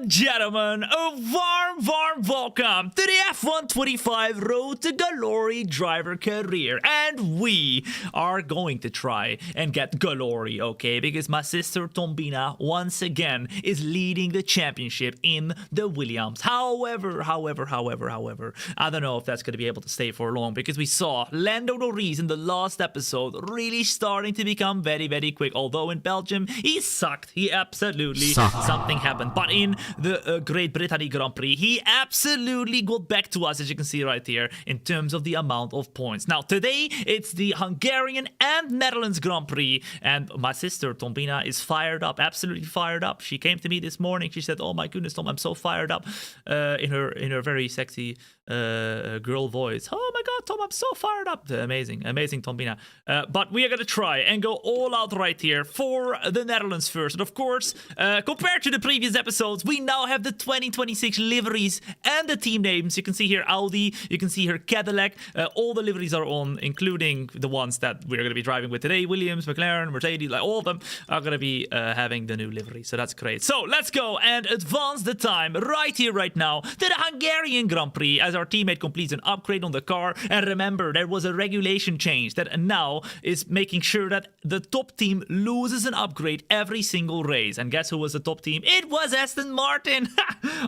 and gentlemen, a warm welcome to the F125 Road to Glory driver career. And we are going to try and get glory, okay? Because my sister Thombina, once again, is leading the championship in the Williams. However, I don't know if that's going to be able to stay for long, because we saw Lando Norris in the last episode really starting to become very quick. Although in Belgium, he sucked. He absolutely something happened. But in the Great Britain Grand Prix, he absolutely got back to us, as you can see right here, in terms of the amount of points. Now, today, it's the Hungarian and Netherlands Grand Prix, and my sister, Thombina, is fired up, absolutely fired up. She came to me this morning. She said, "Oh my goodness, Tom, I'm so fired up," in her very sexy girl voice. "Oh my God, Tom, I'm so fired up." Amazing, Thombina. But we are going to try and go all out right here for the Netherlands first. And of course, compared to the previous episodes, we now have the 2026 liveries and the team names. You can see here Audi, you can see here Cadillac. All the liveries are on, including the ones that we're going to be driving with today. Williams, McLaren, Mercedes, like all of them are going to be having the new livery. So that's great. So let's go and advance the time right here, right now, to the Hungarian Grand Prix as our teammate completes an upgrade on the car. And remember, there was a regulation change that now is making sure that the top team loses an upgrade every single race. And guess who was the top team? It was Aston Martin.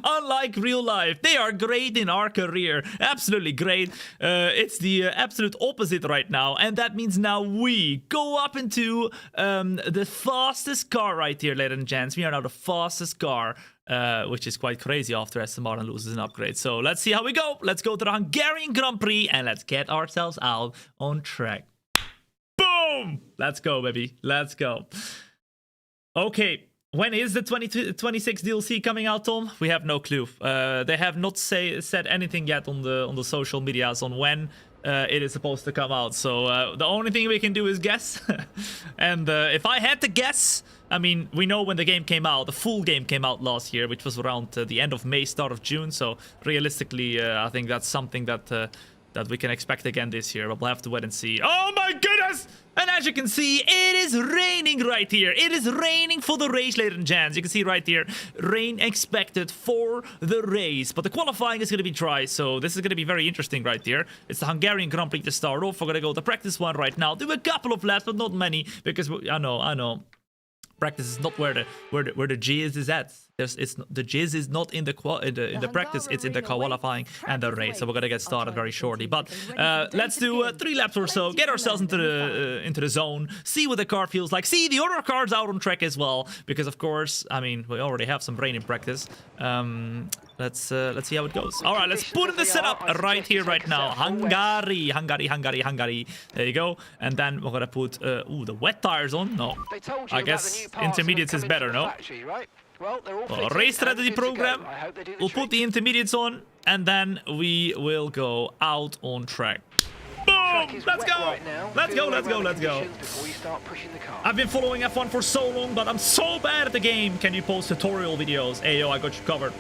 Unlike real life, they are great in our career. Absolutely great. It's the absolute opposite right now. And that means now we go up into the fastest car right here, ladies and gents. We are now the fastest car. Which is quite crazy after Aston Martin loses an upgrade. So let's see how we go. Let's go to the Hungarian Grand Prix and let's get ourselves out on track. Boom! Let's go, baby. Let's go. Okay. When is the 2026 DLC coming out, Tom? We have no clue. They have not said anything yet on the social medias on when it is supposed to come out. So the only thing we can do is guess. And if I had to guess, I mean, we know when the game came out. The full game came out last year, which was around the end of May, start of June. So realistically, I think that's something that we can expect again this year. But we'll have to wait and see. Oh my goodness! And as you can see, it is raining right here. It is raining for the race, ladies and gents. You can see right here, rain expected for the race. But the qualifying is going to be dry, so this is going to be very interesting right here. It's the Hungarian Grand Prix to start off. We're going to go to practice one right now. Do a couple of laps, but not many, because I know. Practice is not where the jizz is at. The jizz is not in the practice. It's in the qualifying and the race. So we're gonna get started very shortly. But let's do 3 laps or so. Get ourselves into the zone. See what the car feels like. See the other cars out on track as well. Because of course, I mean, we already have some rain in practice. Let's see how it goes. All right, let's put in the setup right here, right now. Hungary. There you go. And then we're gonna put the wet tires on. No, I guess intermediates is better. No. Well, race strategy program. We'll put the intermediates on, and then we will go out on track. Boom! Let's go! Let's go! I've been following F1 for so long, but I'm so bad at the game. Can you post tutorial videos? Hey, yo, I got you covered.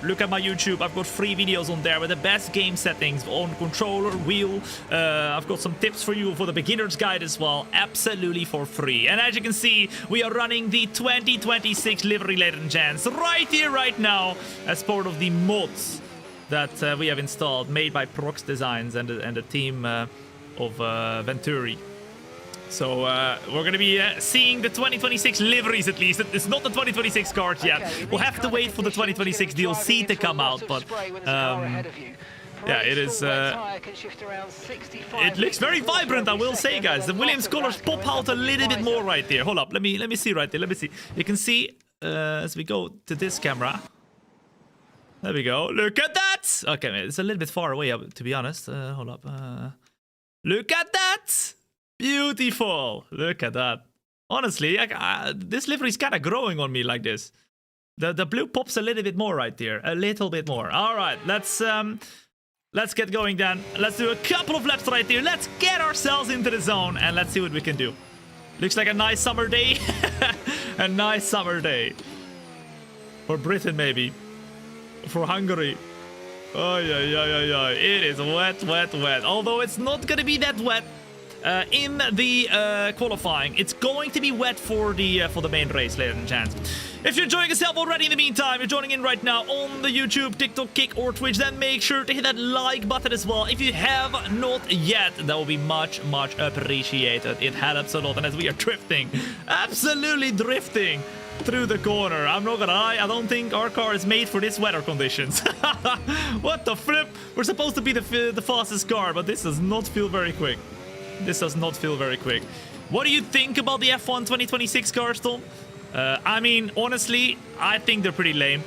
Look at my YouTube. I've got free videos on there with the best game settings on controller, wheel. I've got some tips for you for the beginner's guide as well. Absolutely for free. And as you can see, we are running the 2026 livery, ladies and gents, right here, right now, as part of the mods that we have installed, made by Prox Designs and the team of Venturi. So we're going to be seeing the 2026 liveries at least. It's not the 2026 cars yet. We'll have to wait for the 2026 DLC to come out, but yeah, it is. It looks very vibrant, I will say, guys. The Williams colors pop out a little bit more right there. Hold up, let me see right there. Let me see. You can see as we go to this camera. There we go. Look at that! Okay, it's a little bit far away, to be honest. Hold up. Look at that! Beautiful! Look at that. Honestly, this livery is kind of growing on me like this. The blue pops a little bit more right there. A little bit more. All right, let's get going then. Let's do a couple of laps right here. Let's get ourselves into the zone and let's see what we can do. Looks like a nice summer day. A nice summer day. For Britain, maybe. For Hungary. Oh, yeah. It is wet. Although it's not gonna be that wet. in the qualifying. It's going to be wet for the main race, ladies and gents. If you're enjoying yourself already in the meantime, you're joining in right now on the YouTube, TikTok, Kick, or Twitch, then make sure to hit that like button as well. If you have not yet, that will be much appreciated. It helps a lot. And as we are drifting, absolutely drifting through the corner, I'm not gonna lie, I don't think our car is made for this weather conditions. What the flip? We're supposed to be the fastest car, but this does not feel very quick. This does not feel very quick. What do you think about the F1 2026 cars, Tom? I mean, honestly, I think they're pretty lame.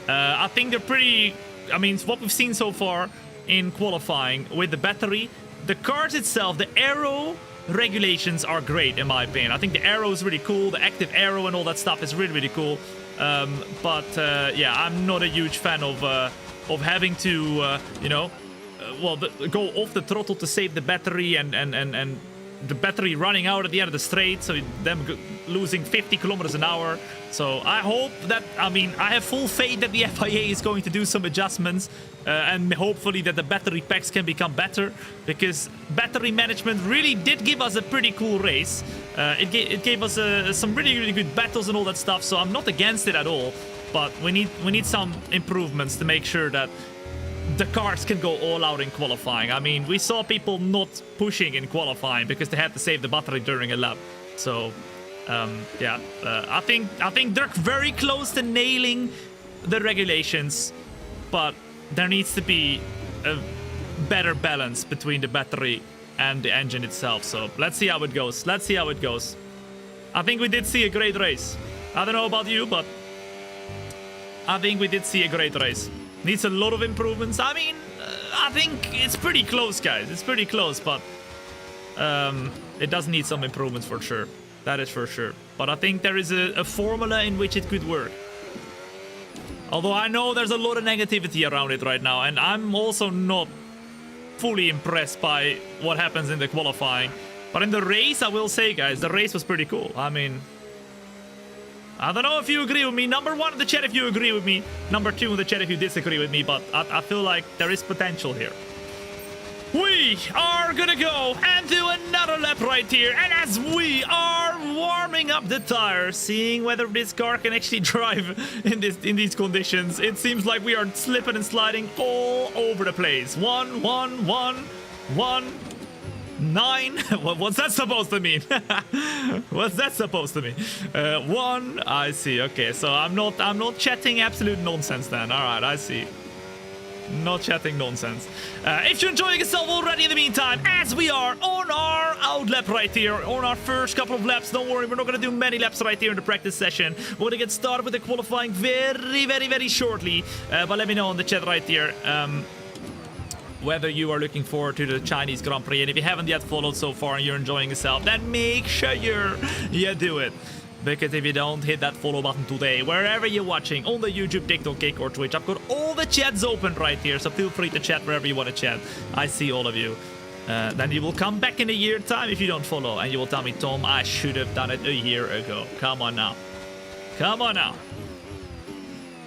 I think they're pretty... I mean, what we've seen so far in qualifying with the battery, the cars itself, the aero regulations are great, in my opinion. I think the aero is really cool. The active aero and all that stuff is really cool. Yeah, I'm not a huge fan of having to, you know, well, go off the throttle to save the battery and the battery running out at the end of the straight, so them losing 50 kilometers an hour. So I hope that, I mean, I have full faith that the FIA is going to do some adjustments and hopefully that the battery packs can become better, because battery management really did give us a pretty cool race. It gave us some really good battles and all that stuff, so I'm not against it at all, but we need some improvements to make sure that the cars can go all out in qualifying. I mean, we saw people not pushing in qualifying because they had to save the battery during a lap. So, yeah, I think they're very close to nailing the regulations, but there needs to be a better balance between the battery and the engine itself. So let's see how it goes. Let's see how it goes. I think we did see a great race. I don't know about you, but I think we did see a great race. Needs a lot of improvements. I mean, I think it's pretty close, guys. It's pretty close, but it does need some improvements for sure. That is for sure. But I think there is a formula in which it could work. Although I know there's a lot of negativity around it right now, and I'm also not fully impressed by what happens in the qualifying. But in the race, I will say, guys, the race was pretty cool. I mean, I don't know if you agree with me. Number one in the chat if you agree with me. Number two in the chat if you disagree with me. But I feel like there is potential here. We are gonna go and do another lap right here. And as we are warming up the tires, seeing whether this car can actually drive in these conditions, it seems like we are slipping and sliding all over the place. 1, 1, 1, 1. 9. What's that supposed to mean? What's that supposed to mean? 1. I see. Okay, so I'm not chatting absolute nonsense then. All right, I see. Not chatting nonsense. If you're enjoying yourself already in the meantime, as we are on our out lap right here, on our first couple of laps, don't worry, we're not going to do many laps right here in the practice session. We're going to get started with the qualifying very shortly. But let me know in the chat right here whether you are looking forward to the Chinese Grand Prix. And if you haven't yet followed so far and you're enjoying yourself, then make sure you do it. Because if you don't, hit that follow button today, wherever you're watching, on the YouTube, TikTok, Kick, or Twitch. I've got all the chats open right here, so feel free to chat wherever you want to chat. I see all of you. Then you will come back in a year's time if you don't follow, and you will tell me, Tom, I should have done it a year ago. Come on now. Come on now.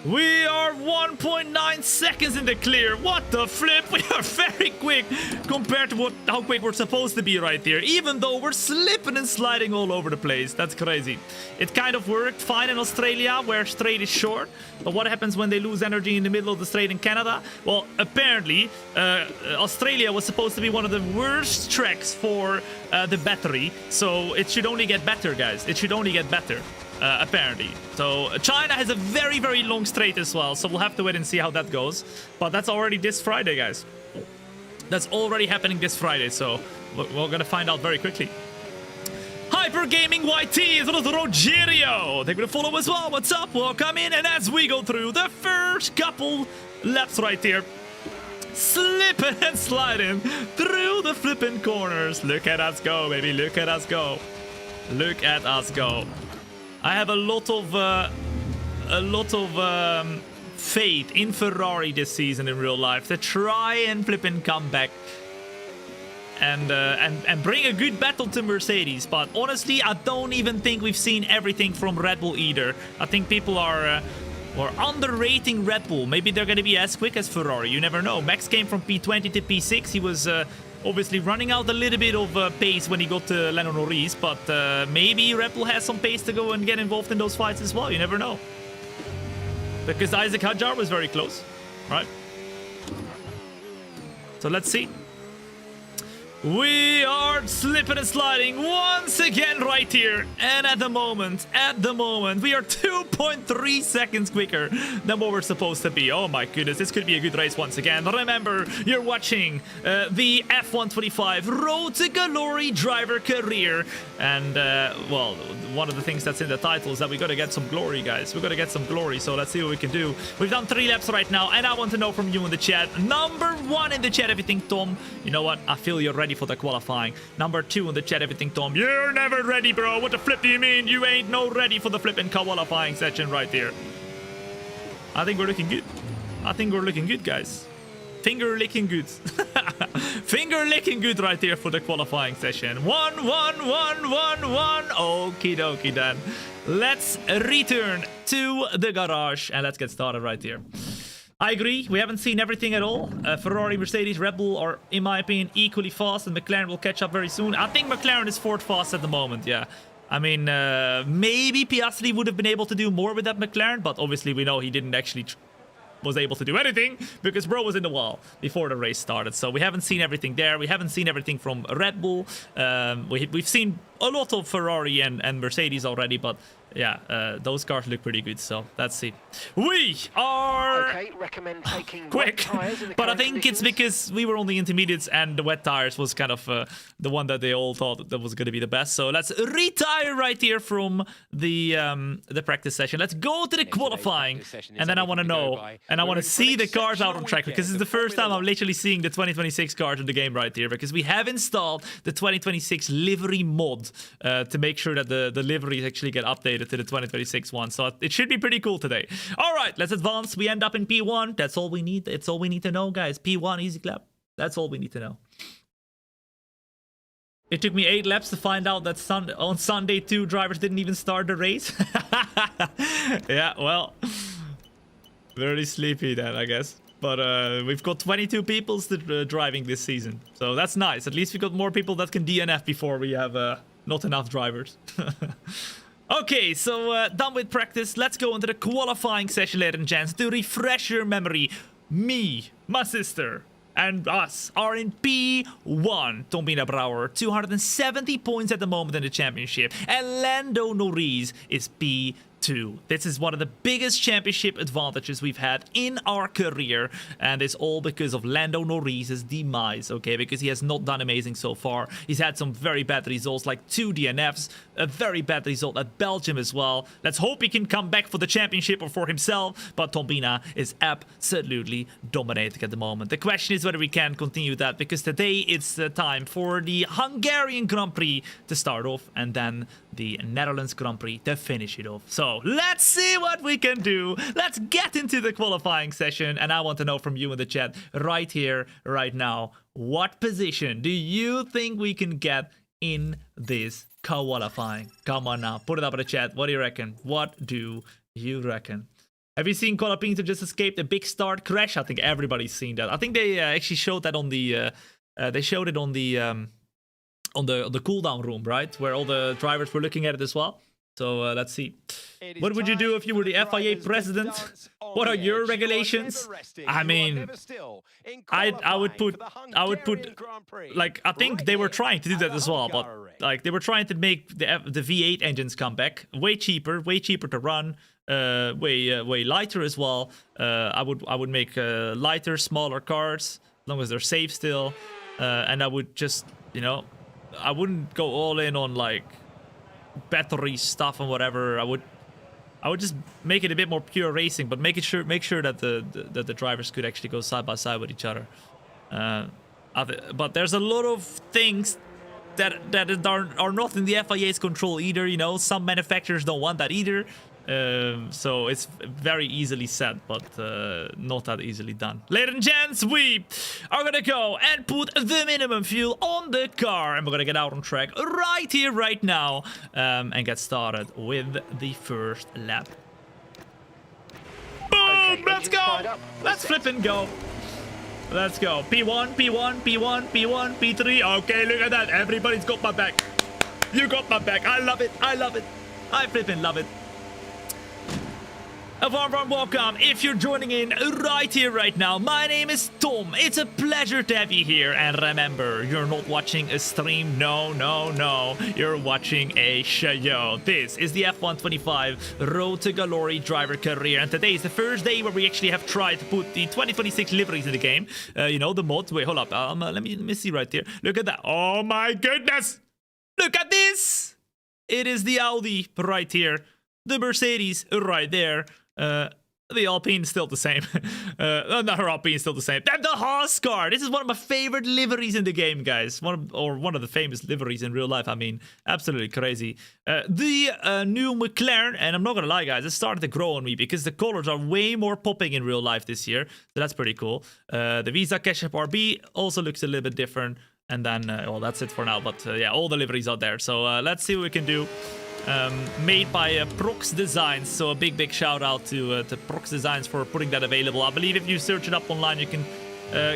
We are 1.9 seconds in the clear. What the flip? We are very quick compared to how quick we're supposed to be right here, even though we're slipping and sliding all over the place. That's crazy. It kind of worked fine in Australia, where straight is short. But what happens when they lose energy in the middle of the straight in Canada? Well, apparently, Australia was supposed to be one of the worst tracks for the battery. So it should only get better, guys. It should only get better. Apparently. So China has a very long straight as well, so we'll have to wait and see how that goes. But that's already this Friday, guys. That's already happening this Friday, so we're gonna find out very quickly. Hyper Gaming YT is with Rogerio. They're gonna follow as well. What's up? Welcome in. And as we go through the first couple laps right here, slipping and sliding through the flipping corners. Look at us go, baby. Look at us go. Look at us go. I have a lot of faith in Ferrari this season in real life to try and flip and come back and bring a good battle to Mercedes. But honestly, I don't even think we've seen everything from Red Bull either. I think people are underrating Red Bull. Maybe they're going to be as quick as Ferrari. You never know. Max came from P20 to P6. He was Obviously running out a little bit of pace when he got to Lando Norris, but maybe Red Bull has some pace to go and get involved in those fights as well. You never know. Because Isaac Hadjar was very close, right? So let's see. We are slipping and sliding once again right here. And at the moment, we are 2.3 seconds quicker than what we're supposed to be. Oh my goodness, this could be a good race once again. Remember, you're watching the F125 Road to Glory driver career. And, well, one of the things that's in the title is that we got to get some glory, guys. We got to get some glory, so let's see what we can do. We've done 3 laps right now, and I want to know from you in the chat. Number 1 in the chat, if you think, Tom, you know what? I feel you're ready for the qualifying. Number 2 in the chat, if you think, Tom, you're never ready, bro. What the flip do you mean? You ain't no ready for the flipping qualifying section right there. I think we're looking good. I think we're looking good, guys. Finger licking good. Finger licking good right there for the qualifying session. 1, 1, 1, 1, 1. Okie dokie then. Let's return to the garage and let's get started right here. I agree. We haven't seen everything at all. Ferrari, Mercedes, Red Bull are, in my opinion, equally fast, and McLaren will catch up very soon. I think McLaren is 4th fast at the moment, yeah. I mean, maybe Piastri would have been able to do more with that McLaren, but obviously we know he didn't actually was able to do anything because bro was in the wall before the race started. So we haven't seen everything there. We haven't seen everything from Red Bull. We've seen a lot of Ferrari and Mercedes already, but yeah, those cars look pretty good. So let's see. We are recommend taking quick, but I think it's because we were on the intermediates and the wet tires was kind of the one that they all thought that was going to be the best. So let's retire right here from the practice session. Let's go to the qualifying, and then I want to know, and I want to see the cars out on track because it's the first time I'm literally seeing the 2026 cars in the game right here, because we have installed the 2026 livery mod to make sure that the liveries actually get updated to the 2026 one. So it should be pretty cool today. All right, let's advance. We end up in P1. That's all we need. It's all we need to know, guys. P1, easy clap. That's all we need to know. It took me 8 laps to find out that on Sunday 2 drivers didn't even start the race. Yeah, well, very sleepy then, I guess. But we've got 22 people driving this season. So that's nice. At least we got more people that can DNF before we have not enough drivers. Okay, so done with practice. Let's go into the qualifying session, ladies and gents. To refresh your memory, me, my sister, and us are in P1. Thombina Brouwer, 270 points at the moment in the championship. And Lando Norris is P2. This is one of the biggest championship advantages we've had in our career, and it's all because of Lando Norris's demise, okay? Because he has not done amazing so far. He's had some very bad results, like 2 DNFs, a very bad result at Belgium as well. Let's hope he can come back for the championship or for himself, but Thombina is absolutely dominating at the moment. The question is whether we can continue that, because today it's the time for the Hungarian Grand Prix to start off, and then the Netherlands Grand Prix to finish it off. So let's see what we can do. Let's get into the qualifying session, and I want to know from you in the chat right here, right now, what position do you think we can get in this qualifying? Come on now, put it up in the chat. What do you reckon? What do you reckon? Have you seen Colapinto just escape a big start crash? I think everybody's seen that. I think they actually showed that on the they showed it on the cooldown room, right, where all the drivers were looking at it as well. So let's see. What would you do if you were the FIA president? What are your regulations? I mean, I would put, like, I think they were trying to do that as well, but like they were trying to make the V8 engines come back, way cheaper to run, way lighter as well. I would make lighter, smaller cars as long as they're safe still, and I would just, you know, I wouldn't go all in on like battery stuff and whatever. I would just make it a bit more pure racing, but make sure that the drivers could actually go side by side with each other. But there's a lot of things that are not in the FIA's control either. You know, some manufacturers don't want that either. So it's very easily said, but not that easily done. Ladies and gents, we are gonna go and put the minimum fuel on the car, and we're gonna get out on track right here, right now, and get started with the first lap. Boom! Let's go! Let's flip and go! Let's go. P1, P1, P1, P1, P3. Okay, look at that. Everybody's got my back. You got my back. I love it. I love it. I flippin' love it. A warm welcome if you're joining in right here, right now. My name is Thom. It's a pleasure to have you here. And remember, you're not watching a stream. No, no, no. You're watching a show. This is the F125 Road to Glory driver career. And today is the first day where we actually have tried to put the 2026 liveries in the game. You know, the mods. Wait, hold up. Let me see right here. Look at that. Oh my goodness. Look at this. It is the Audi right here. The Mercedes right there. The Alpine is still the same. Not her Alpine is still the same. And the Haas car. This is one of my favorite liveries in the game, guys. One of the famous liveries in real life. I mean, absolutely crazy. The new McLaren, and I'm not gonna lie, guys, it started to grow on me because the colors are way more popping in real life this year. So that's pretty cool. The Visa Cash App RB also looks a little bit different. And then, well, that's it for now. But yeah, all the liveries are there. So let's see what we can do. Made by Prox Designs, so a big shout out to Prox Designs for putting that available. I believe if you search it up online, you can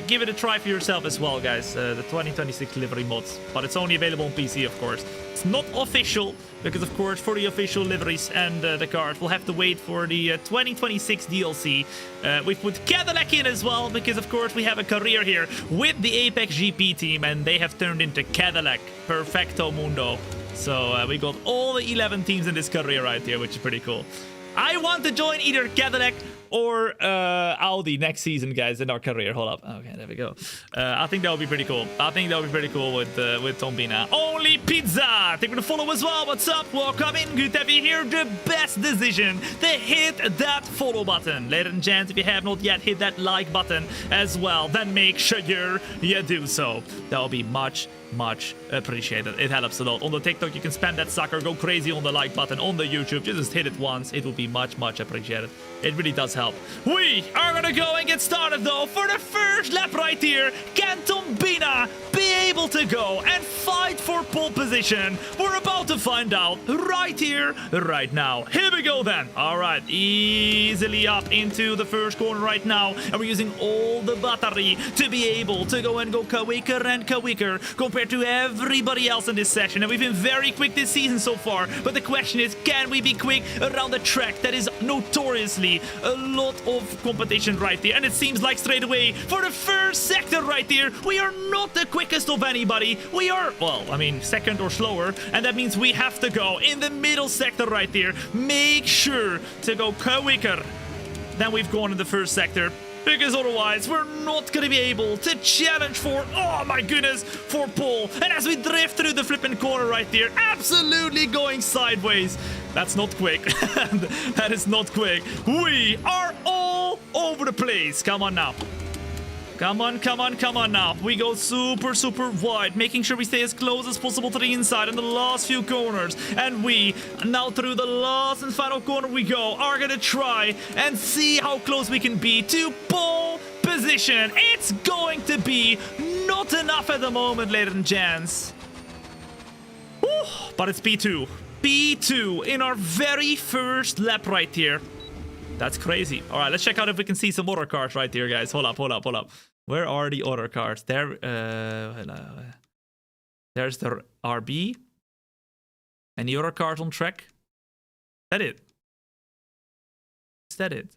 give it a try for yourself as well, guys. The 2026 livery mods, but it's only available on PC, of course. It's not official because, of course, for the official liveries and the cars, we'll have to wait for the 2026 DLC. We've put Cadillac in as well because, of course, we have a career here with the Apex GP team, and they have turned into Cadillac Perfecto Mundo. So we got all the 11 teams in this career right here, which is pretty cool. I want to join either Cadillac or Audi next season, guys, in our career. Hold up. Okay, there we go. I think that would be pretty cool. I think that would be pretty cool with Thombina. Only Pizza! Thank you for the follow as well. What's up? Welcome in. Good to have you here. The best decision to hit that follow button. Ladies and gents, if you have not yet hit that like button as well, then make sure you do so. That will be much appreciated. It helps a lot. On the TikTok, you can spam that sucker, go crazy on the like button. On the YouTube, just hit it once. It will be much appreciated. It really does help. We are gonna go and get started though. For the first lap right here, can Thombina be able to go and fight for pole position? We're about to find out right here, right now. Here we go then. All right, easily up into the first corner right now, and we're using all the battery to be able to go quicker and quicker compared to everybody else in this session. And we've been very quick this season so far, but the question is, can we be quick around a track that is notoriously a lot of competition right there? And it seems like straight away for the first sector right there, we are not the quickest of anybody. We are, well, I mean, second or slower, and that means we have to go in the middle sector right there. Make sure to go quicker than we've gone in the first sector, because otherwise we're not going to be able to challenge for, oh my goodness, for pole. And as we drift through the flipping corner right there, absolutely going sideways. That's not quick. That is not quick. We are all over the place. Come on now. Come on now. We go super wide, making sure we stay as close as possible to the inside in the last few corners. And we, now through the last and final corner we go, are gonna try and see how close we can be to pole position. It's going to be not enough at the moment, ladies and gents. Whew, but it's P2. P2 in our very first lap right here. That's crazy. All right, let's check out if we can see some other cars right here, guys. Hold up. Where are the other cars? There, there's the RB. Any other cars on track? Is that it? Is that it?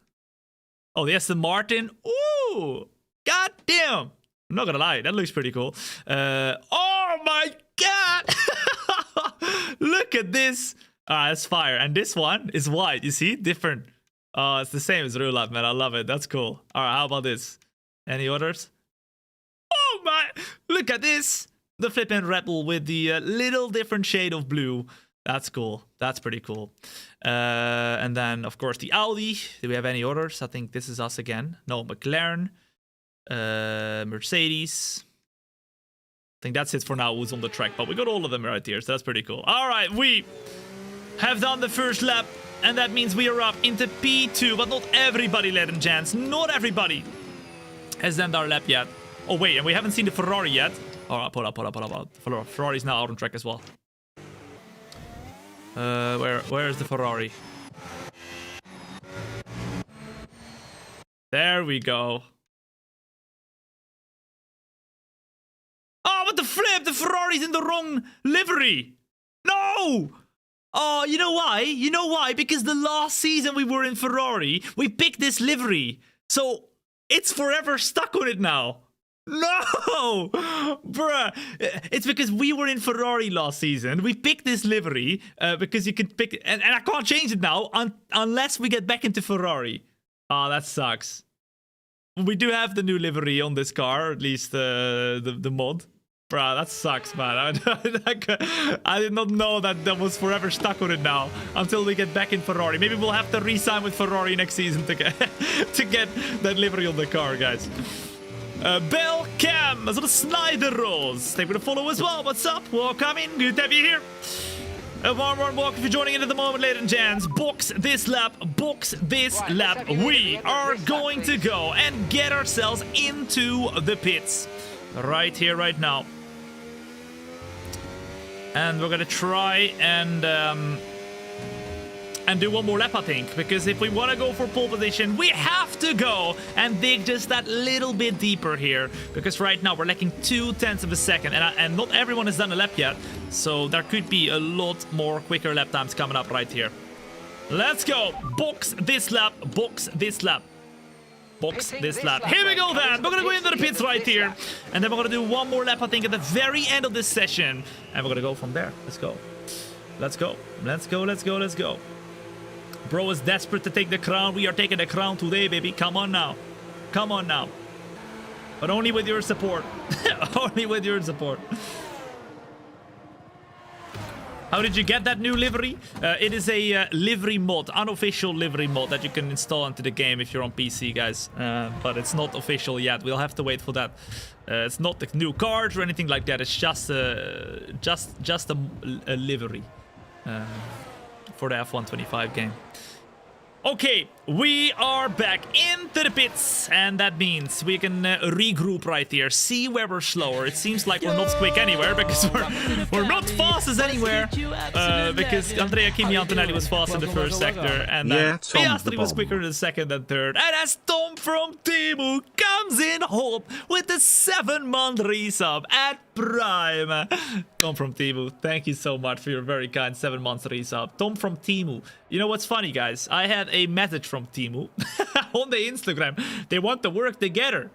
Oh, the Aston Martin. Ooh, god damn. I'm not gonna lie, that looks pretty cool. Oh my god. Look at this. That's fire. And this one is white. You see? Different. It's the same as real life, man. I love it. That's cool. All right, how about this? Any others? Oh my! Look at this! The flipping Rebel with the little different shade of blue. That's cool. That's pretty cool. And then, of course, the Audi. Do we have any others? I think this is us again. No, McLaren. Mercedes. I think that's it for now who's on the track. But we got all of them right here, so that's pretty cool. All right, we have done the first lap. And that means we are up into P2. But not everybody, ladies and gents. Not everybody has done our lap yet. Oh, wait, and we haven't seen the Ferrari yet. All right, pull up. Ferrari's now out on track as well. Where is the Ferrari? There we go. the Ferrari's in the wrong livery. No! Oh, you know why? You know why? Because the last season we were in Ferrari, we picked this livery. So it's forever stuck on it now. No! Bruh. It's because we were in Ferrari last season. We picked this livery because you could pick it. And I can't change it now unless we get back into Ferrari. Oh, that sucks. We do have the new livery on this car, at least the mod. Bruh, that sucks, man. I did not know that was forever stuck on it now until we get back in Ferrari. Maybe we'll have to re-sign with Ferrari next season to get that livery on the car, guys. Bell Cam, so the Snyder Rolls. Thank you for the follow as well. What's up? Welcome in. Good to have you here. A warm welcome if you're joining in at the moment, ladies and gents. Box this lap. We are going to go and get ourselves into the pits. Right here, right now. And we're gonna try and do one more lap, I think, because if we want to go for pole position, we have to go and dig just that little bit deeper here, because right now we're lacking 0.2 of a second, and not everyone has done a lap yet, so there could be a lot more quicker lap times coming up right here. Let's go. Box this lap. Box this lap. Box this lap. Here we go then. We're gonna go into the pits right here, and then we're gonna do one more lap, I think, at the very end of this session, and we're gonna go from there. Let's go. Let's go. Let's go. Let's go. Let's go. Bro is desperate to take the crown. We are taking the crown today, baby. Come on now. Come on now. But only with your support. Only with your support. How did you get that new livery? It is a livery mod, unofficial livery mod that you can install into the game if you're on PC, guys. But it's not official yet. We'll have to wait for that. It's not the new cards or anything like that. It's just a livery for the F125 game. Okay, we are back into the pits, and that means we can regroup right here, see where we're slower. It seems like we're not quick anywhere, because we're not fast as anywhere, because Andrea Kimi Antonelli was fast in the first sector, and Piastri was quicker in the second and third. And as Thom from Teemu comes in hot with the 7-month resub at Prime. Thom from Teemu, thank you so much for your very kind 7-month resub. Thom from Teemu. You know what's funny, guys? I had a message from Teemu on the Instagram. They want to work together.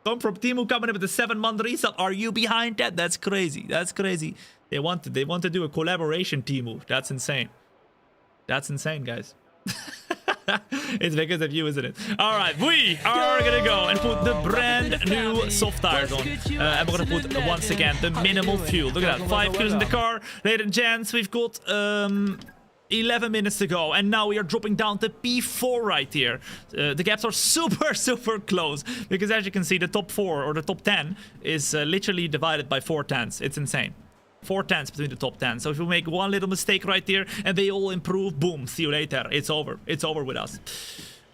Thom from Teemu coming in with a 7-month resub. Are you behind that? That's crazy. That's crazy. They want to do a collaboration, Teemu. That's insane. That's insane, guys. It's because of you, isn't it? All right, we are gonna go and put the brand new soft tires on, and we're gonna put once again the minimal fuel. Look at that, 5 kilos in the car, ladies and gents. We've got 11 minutes to go, and now we are dropping down to P4 right here. The gaps are super close, because as you can see, the top 4 or the top 10 is literally divided by 4 tenths. It's insane. 4 tenths between the top 10. So if we make one little mistake right here and they all improve, boom, see you later. It's over. It's over with us.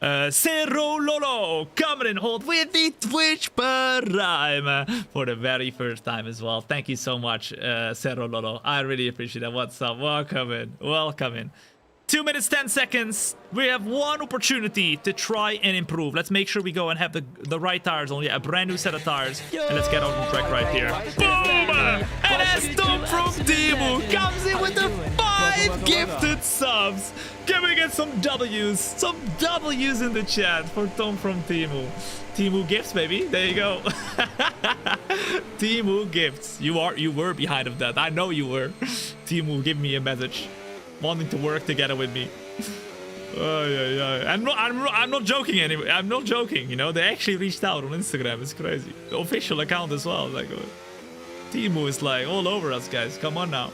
Cerro Lolo coming in hot with the Twitch Prime for the very first time as well. Thank you so much, Cerro Lolo. I really appreciate that. What's up? Welcome in. Welcome in. 2 minutes, 10 seconds. We have one opportunity to try and improve. Let's make sure we go and have the right tires on. Yeah, a brand new set of tires. And let's get on the track right here. Boom! And as Thom from Teemu comes in with the 5 gifted subs. Can we get some W's? Some W's in the chat for Thom from Teemu. Teemu gifts, baby. There you go. Teemu gifts. You were behind of that. I know you were. Teemu, give me a message. Wanting to work together with me. I'm not joking anyway. I'm not joking, you know. They actually reached out on Instagram. It's crazy. The official account as well. Like, Teemu is like all over us, guys. Come on now.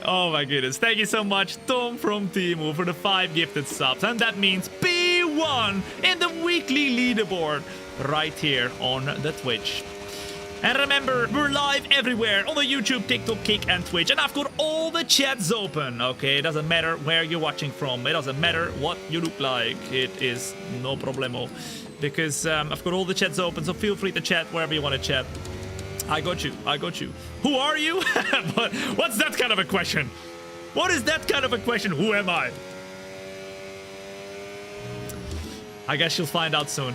Oh my goodness. Thank you so much, Thom from Teemu, for the 5 gifted subs. And that means P1 in the weekly leaderboard right here on the Twitch. And remember, we're live everywhere on the YouTube, TikTok, Kick, and Twitch. And I've got all the chats open, okay? It doesn't matter where you're watching from. It doesn't matter what you look like. It is no problemo. Because I've got all the chats open, so feel free to chat wherever you want to chat. I got you. I got you. Who are you? But what's that kind of a question? What is that kind of a question? Who am I? I guess you'll find out soon.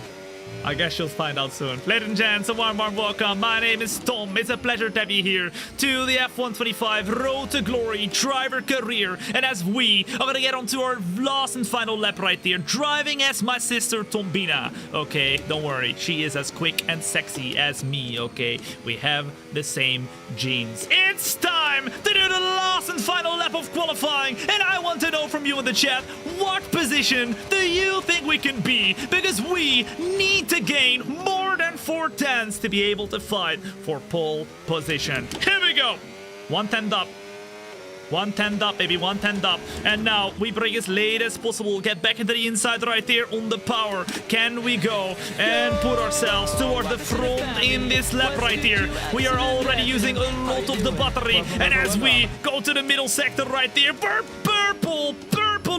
I guess you'll find out soon. Ladies and gents, a warm welcome. My name is Thom. It's a pleasure to be here to the F125 Road to Glory driver career. And as we are going to get onto our last and final lap right there, driving as my sister Thombina. Okay, don't worry. She is as quick and sexy as me, okay? We have the same genes. It's time to do the last and final lap of qualifying. And I want to know from you in the chat, what position do you think we can be? Because we need to gain more than 4 tenths to be able to fight for pole position. Here we go. 110 up. 110 up, baby, 110 up. And now we bring as late as possible. Get back into the inside right there on the power. Can we go and put ourselves towards the front in this lap right here? We are already using a lot of the battery. And as we go to the middle sector right there, purple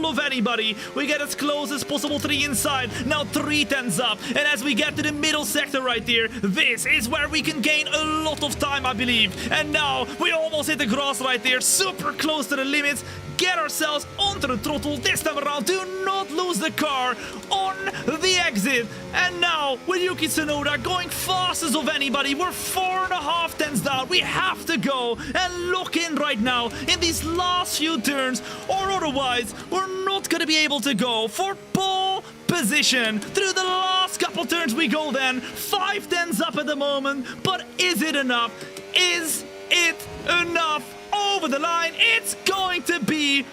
of anybody, we get as close as possible to the inside. Now 3 tenths up, and as we get to the middle sector right there, this is where we can gain a lot of time, I believe. And now we almost hit the grass right there, super close to the limits. Get ourselves onto the throttle this time around. Do not lose the car on the exit. And now with Yuki Tsunoda going fastest of anybody, we're 4.5 tenths down. We have to go and lock in right now in these last few turns, or otherwise we're not going to be able to go for pole position. Through the last couple turns we go then. 5 tenths up at the moment, but is it enough? Is it enough? Over the line, it's going to be.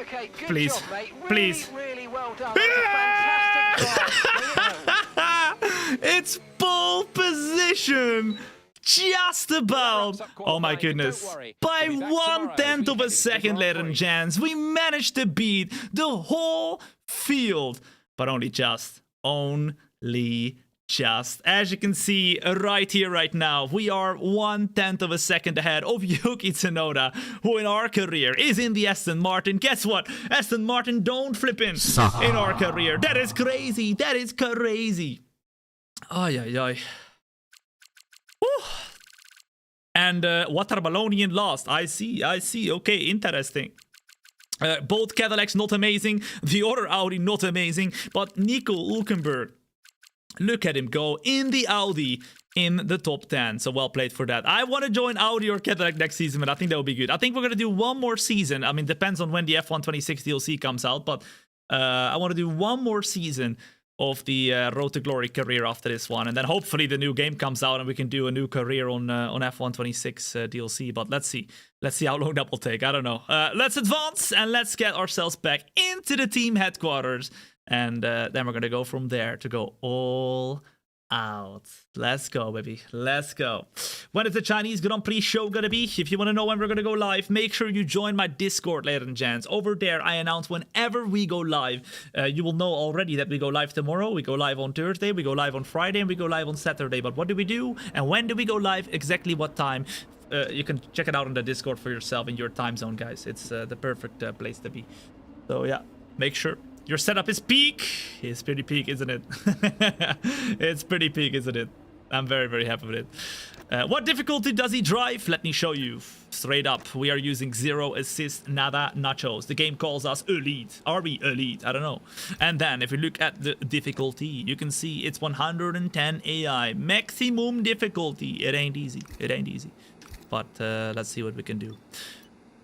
Okay, good please, job, mate. Please. Really well done. That's a fantastic drive. It's pole position. Just about. Oh my goodness. By 1/10 of a second, ladies and gents, we managed to beat the whole field. But only just. Only just. As you can see right here, right now, we are 1/10 of a second ahead of Yuki Tsunoda, who in our career is in the Aston Martin. Guess what? Aston Martin don't flip in our career. That is crazy. That is crazy. Ay, ay, ay. Whew. And Waterbalonian lost. I see. Okay, interesting. Both Cadillacs not amazing. The other Audi not amazing. But Nico Hülkenberg, look at him go in the Audi in the top 10. So well played for that. I want to join Audi or Cadillac next season, but I think that would be good. I think we're going to do one more season. I mean, depends on when the F126 DLC comes out, but I want to do one more season of the Road to Glory career after this one. And then hopefully the new game comes out and we can do a new career on F126 DLC. But let's see. Let's see how long that will take. I don't know. Let's advance and let's get ourselves back into the team headquarters. And then we're going to go from there to go all out. Let's go, baby. Let's go. When is the Chinese Grand Prix show going to be? If you want to know when we're going to go live, make sure you join my Discord, ladies and gents. Over there, I announce whenever we go live. You will know already that we go live tomorrow. We go live on Thursday. We go live on Friday. And we go live on Saturday. But what do we do? And when do we go live? Exactly what time? You can check it out on the Discord for yourself in your time zone, guys. It's the perfect place to be. So, yeah. Make sure your setup is peak. It's pretty peak, isn't it? It's pretty peak, isn't it? I'm very, very happy with it. What difficulty does he drive? Let me show you. Straight up, we are using 0 assist, nada nachos. The game calls us elite. Are we elite? I don't know. And then if you look at the difficulty, you can see it's 110 AI. Maximum difficulty. It ain't easy. It ain't easy. But let's see what we can do.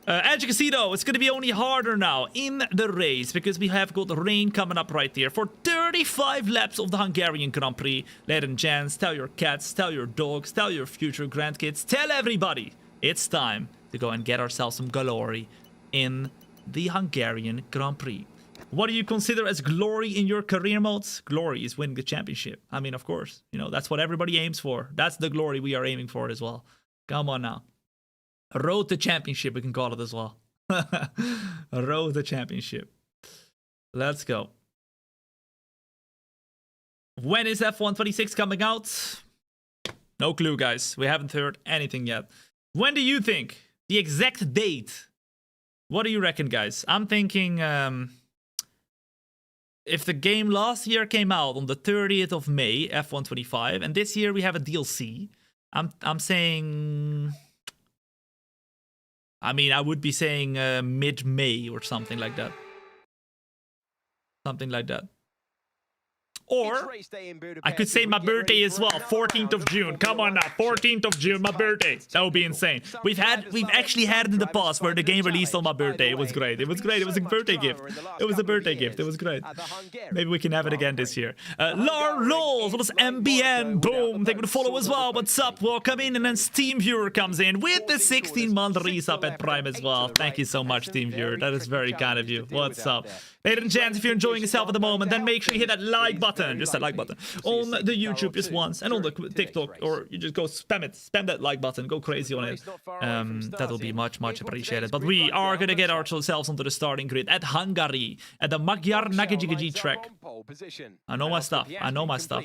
As you can see though, it's going to be only harder now in the race because we have got rain coming up right there for 35 laps of the Hungarian Grand Prix. Ladies and gents, tell your cats, tell your dogs, tell your future grandkids, tell everybody it's time to go and get ourselves some glory in the Hungarian Grand Prix. What do you consider as glory in your career modes? Glory is winning the championship. I mean, of course, you know, that's what everybody aims for. That's the glory we are aiming for as well. Come on now. Road to championship, we can call it as well. Road to championship. Let's go. When is F126 coming out? No clue, guys. We haven't heard anything yet. When do you think? The exact date. What do you reckon, guys? I'm thinking if the game last year came out on the 30th of May, F125, and this year we have a DLC, I'm saying... I mean, I would be saying mid-May or something like that. Something like that. Or I could say my birthday as well, 14th of June. Come on now, 14th of June, my birthday. That would be insane. We've actually had it in the past where the game released on my birthday. It was great. It was great. It was a birthday gift. It was a birthday gift. It was great. Maybe we can have it again this year. Lar Lols, what was MBN? Boom. Thank you for the follow as well. What's up? Welcome in. And then Steam Viewer comes in with the 16-month resub at Prime as well. Thank you so much, Steam Viewer. That is very kind of you. What's up? Ladies and gents, if you're enjoying yourself at the moment, then make sure you hit that like button, just that like button, on the YouTube just once, and on the TikTok, or you just go spam it, spam that like button, go crazy on it. That'll be much appreciated. But we are gonna get ourselves onto the starting grid at Hungary, at the Magyar Nagyigi track. I know my stuff, I know my stuff.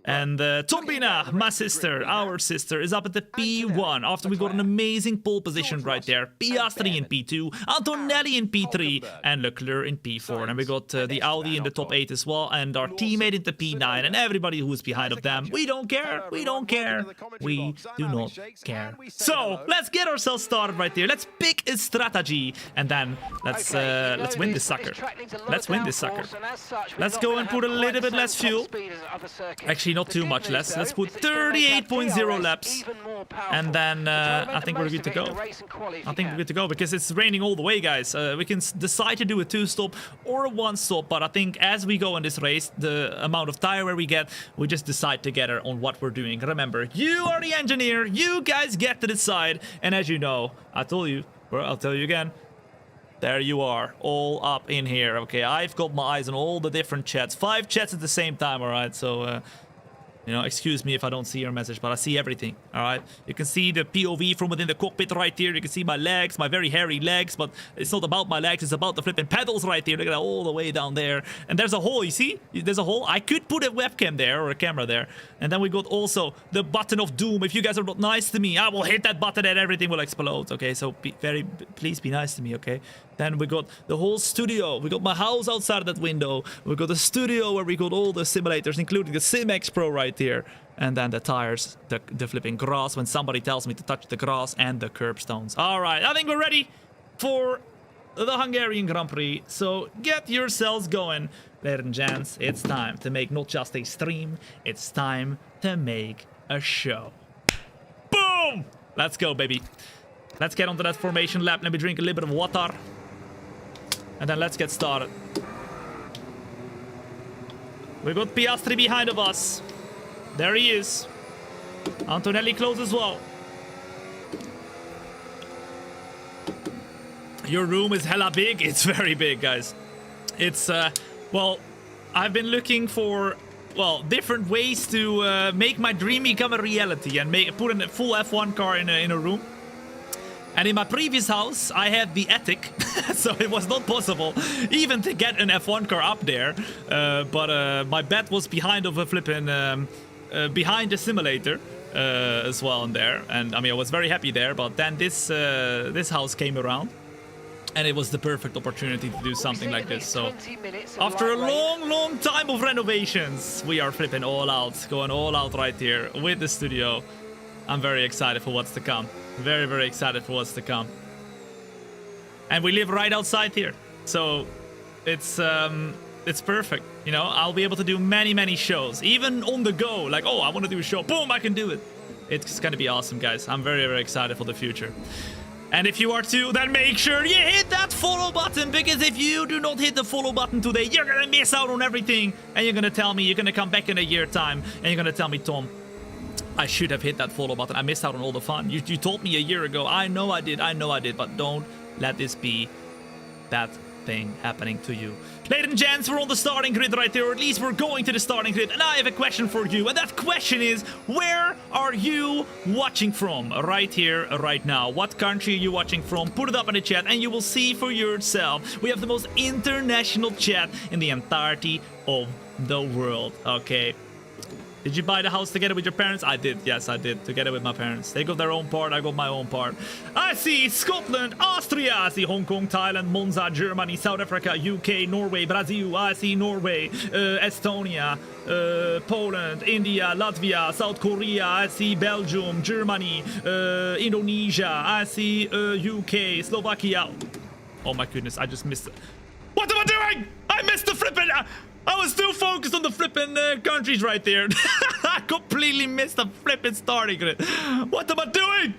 And Thombina, my sister, our sister, is up at the P1 after we got an amazing pole position right there. Piastri in P2, Antonelli in P3, and Leclerc in P4. And we got the Audi in the top 8 as well, and our teammate in the P9, and everybody who's behind of them. We don't care. We don't care. We do not care. So let's get ourselves started right there. Let's pick a strategy, and then let's win this sucker. Let's win this sucker. Let's go and put a little bit less fuel. Actually, not too much less. Let's put 38.0 laps, and then I think we're good to go. I think we're good to go because it's raining all the way, guys. We can decide to do a 2-stop or a 1-stop, but I think as we go in this race, the amount of tire wear we get, we just decide together on what we're doing. Remember, you are the engineer, you guys get to decide, and as you know, I told you, well, I'll tell you again, there you are, all up in here. Okay, I've got my eyes on all the different chats, 5 chats at the same time, all right? So you know, excuse me if I don't see your message, but I see everything, all right? You can see the POV from within the cockpit right here. You can see my legs, my very hairy legs, but it's not about my legs. It's about the flipping pedals right here. Look at that, all the way down there. And there's a hole, you see? There's a hole. I could put a webcam there or a camera there. And then we got also the button of doom. If you guys are not nice to me, I will hit that button and everything will explode, okay? So please be nice to me, okay? Then we got the whole studio. We got my house outside of that window. We got the studio where we got all the simulators, including the SimX Pro right here. And then the tires, the flipping grass when somebody tells me to touch the grass, and the curbstones. All right, I think we're ready for the Hungarian Grand Prix. So get yourselves going, ladies and gents. It's time to make not just a stream. It's time to make a show. Boom! Let's go, baby. Let's get onto that formation lap. Let me drink a little bit of water. And then let's get started. We got Piastri behind of us. There he is. Antonelli close as well. Your room is hella big. It's very big, guys. It's, well, I've been looking for, well, different ways to make my dream become a reality and put a full F1 car in a room. And in my previous house, I had the attic, so it was not possible even to get an F1 car up there. But my bed was behind of a flipping, behind the simulator as well in there. And I mean, I was very happy there. But then this house came around, and it was the perfect opportunity to do something like this. So after a long time of renovations, we are flipping all out, going all out right here with the studio. I'm very excited for what's to come. Very excited for what's to come. And we live right outside here, so it's perfect. You know, I'll be able to do many shows, even on the go. Like, oh, I want to do a show, boom, I can do it. It's gonna be awesome, guys. I'm very excited for the future. And if you are too, then make sure you hit that follow button, because if you do not hit the follow button today, you're gonna miss out on everything. And you're gonna tell me, you're gonna come back in a year's time, and you're gonna tell me, Tom, I should have hit that follow button. I missed out on all the fun. You told me a year ago. I know I did, but don't let this be that thing happening to you. Ladies and gents, we're on the starting grid right there, or at least we're going to the starting grid, and I have a question for you, and that question is, where are you watching from right here, right now? What country are you watching from? Put it up in the chat, and you will see for yourself. We have the most international chat in the entirety of the world, okay? Did you buy the house together with your parents? I did, yes, I did, together with my parents. They got their own part, I got my own part. I see Scotland, Austria, I see Hong Kong, Thailand, Monza, Germany, South Africa, UK, Norway, Brazil, I see Norway, Estonia, Poland, India, Latvia, South Korea, I see Belgium, Germany, Indonesia, I see UK, Slovakia. Oh my goodness, I just missed it. What am I doing? I missed the flipping! I was too focused focus on the flipping countries right there. I completely missed the flipping starting grid. What am I doing?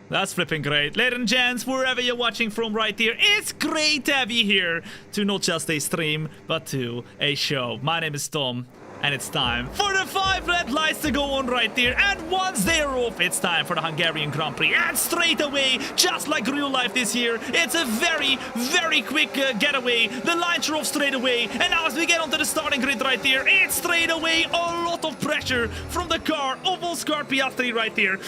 That's flipping great. Ladies and gents, wherever you're watching from right here, it's great to have you here to not just a stream, but to a show. My name is Thom, and it's time for the 5 red lights to go on right there. And once they're off, it's time for the Hungarian Grand Prix. And straight away, just like real life this year, it's a very, very quick getaway. The lights are off straight away. And now as we get onto the starting grid right there, it's straight away a lot of pressure from the car of Oscar Piastri right there.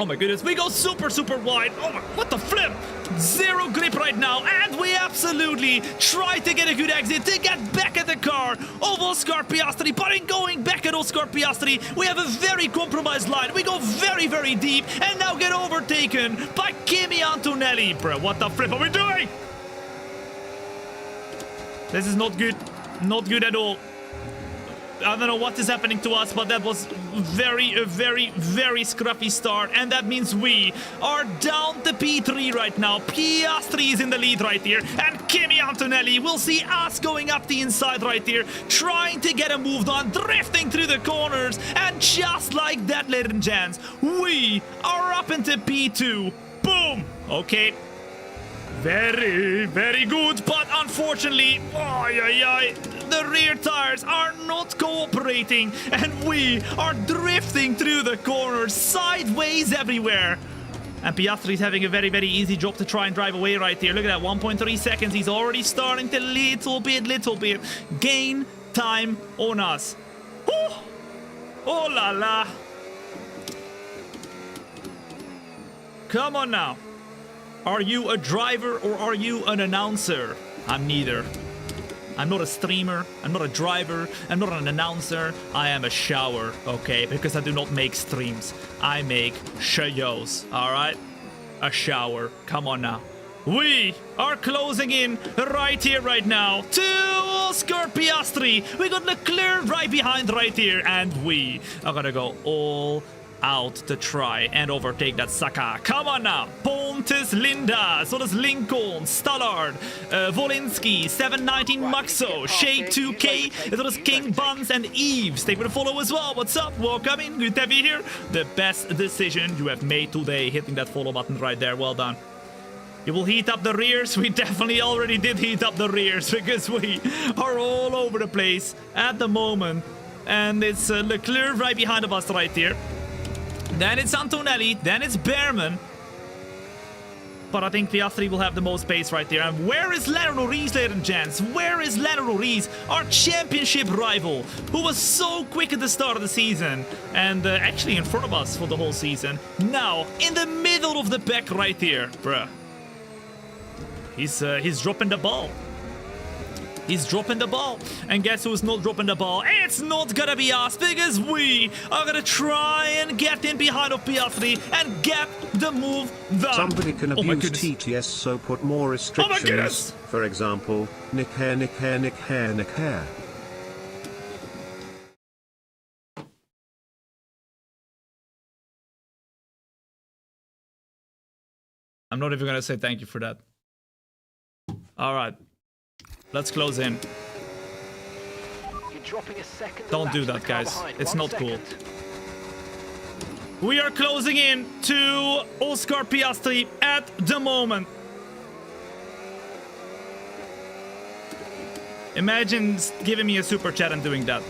Oh my goodness, we go super, super wide. Oh my, what the flip? Zero grip right now, and we absolutely try to get a good exit to get back at the car of Oscar Piastri. But in going back at Oscar Piastri, we have a very compromised line. We go very, very deep, and now get overtaken by Kimi Antonelli. Bro, what the flip are we doing? This is not good. Not good at all. I don't know what is happening to us, but that was very scruffy start, and that means we are down to P3 right now. Piastri is in the lead right here, and Kimi Antonelli will see us going up the inside right here, trying to get a move on, drifting through the corners, and just like that, ladies and gents, we are up into P2. Boom! Okay. Very, very good, but unfortunately, the rear tires are not cooperating, and we are drifting through the corners, sideways everywhere. And Piastri is having a very, very easy job to try and drive away right here. Look at that, 1.3 seconds. He's already starting to little bit gain time on us. Oh, oh la la. Come on now. Are you a driver or are you an announcer? I'm neither. I'm not a streamer, I'm not a driver, I'm not an announcer, I am a shower, okay? Because I do not make streams, I make shows, alright? A shower, come on now. We are closing in right here, right now, to Oscar Piastri. We got Leclerc right behind right here, and we are gonna go all out to try and overtake that sucker. Come on now. Pontus Linda, so does Lincoln, Stallard, Wolinski, 719 Maxo, Shade 2K, so does King Buns and Eve. Stay with a follow as well. What's up? Welcome in. Good to have you here. The best decision you have made today, hitting that follow button right there. Well done. You will heat up the rears. We definitely already did heat up the rears because we are all over the place at the moment. And it's Leclerc right behind of us right here. Then it's Antonelli, then it's Behrman. But I think Piastri will have the most pace right there. And where is Lando Norris, ladies and gents? Where is Lando Norris, our championship rival, who was so quick at the start of the season and actually in front of us for the whole season? Now, in the middle of the pack right here, bruh. He's dropping the ball. He's dropping the ball. And guess who's not dropping the ball? It's not gonna be us, because we are gonna try and get in behind of Piastri and get the move done. Somebody can abuse TTS, so put more restrictions. For example, nick hair, nick hair, nick hair, nick hair. I'm not even gonna say thank you for that. All right. Let's close in. You're dropping a second. Don't do that, guys. It's not cool. We are closing in to Oscar Piastri at the moment. Imagine giving me a super chat and doing that.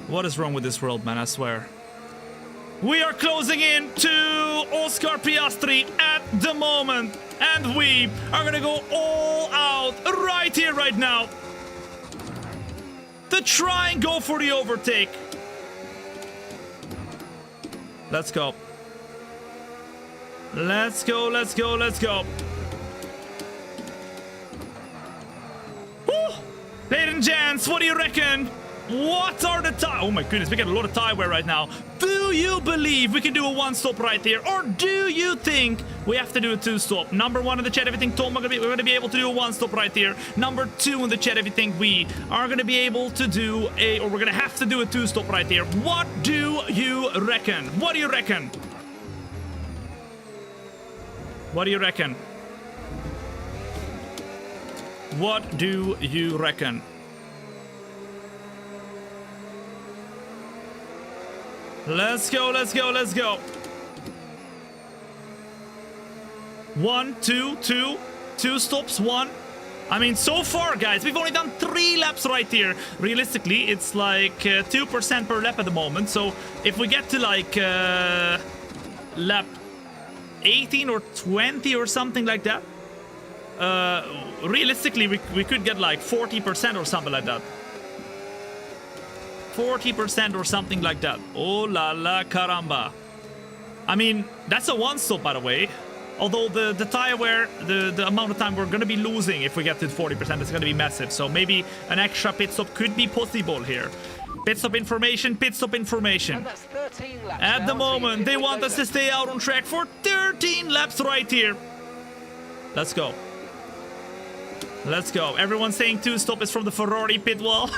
What is wrong with this world, man? I swear. We are closing in to Oscar Piastri at the moment. And we are gonna go all out right here, right now, to try and go for the overtake. Let's go. Let's go, let's go, let's go. Woo! Ladies and gents, what do you reckon? What are the tires? Oh my goodness, we get a lot of tire wear right now. Do you believe we can do a one-stop right here? Or do you think we have to do a two-stop? Number one in the chat, if you think Thom, we're going to be able to do a one-stop right here. Number two in the chat, if you think we are going to be able to do or we're going to have to do a two-stop right here. What do you reckon? What do you reckon? What do you reckon? What do you reckon? Let's go, let's go, let's go. 1, 2, 2. 2 stops, 1. I mean, so far, guys, we've only done 3 laps right here. Realistically, it's like 2% per lap at the moment. So if we get to like lap 18 or 20 or something like that, realistically, we could get like 40% or something like that. 40% or something like that. Oh la la caramba. I mean, that's a 1 stop, by the way. Although the tire wear, the amount of time we're going to be losing if we get to 40% is going to be massive. So maybe an extra pit stop could be possible here. Pit stop information, pit stop information. And that's 13 laps At the now, so moment, you they can want go us to stay out on track for 13 laps right here. Let's go. Let's go. Everyone saying 2 stop is from the Ferrari pit wall.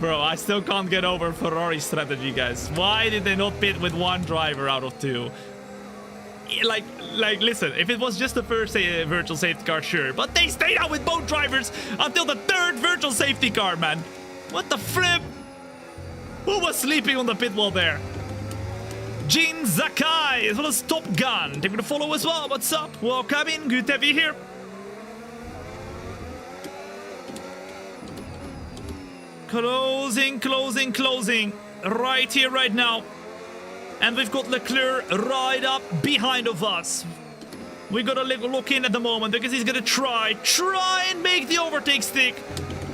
Bro, I still can't get over Ferrari strategy, guys. Why did they not pit with 1 driver out of 2? Like, listen, if it was just the first virtual safety car, sure. But they stayed out with both drivers until the 3rd virtual safety car, man. What the flip? Who was sleeping on the pit wall there? Jin Zakai, as well as Top Gun. They're gonna follow as well. What's up? Welcome in. Good to have you here. Closing, closing, closing. Right here, right now. And we've got Leclerc right up behind of us. We gotta look in at the moment because he's gonna try and make the overtake stick.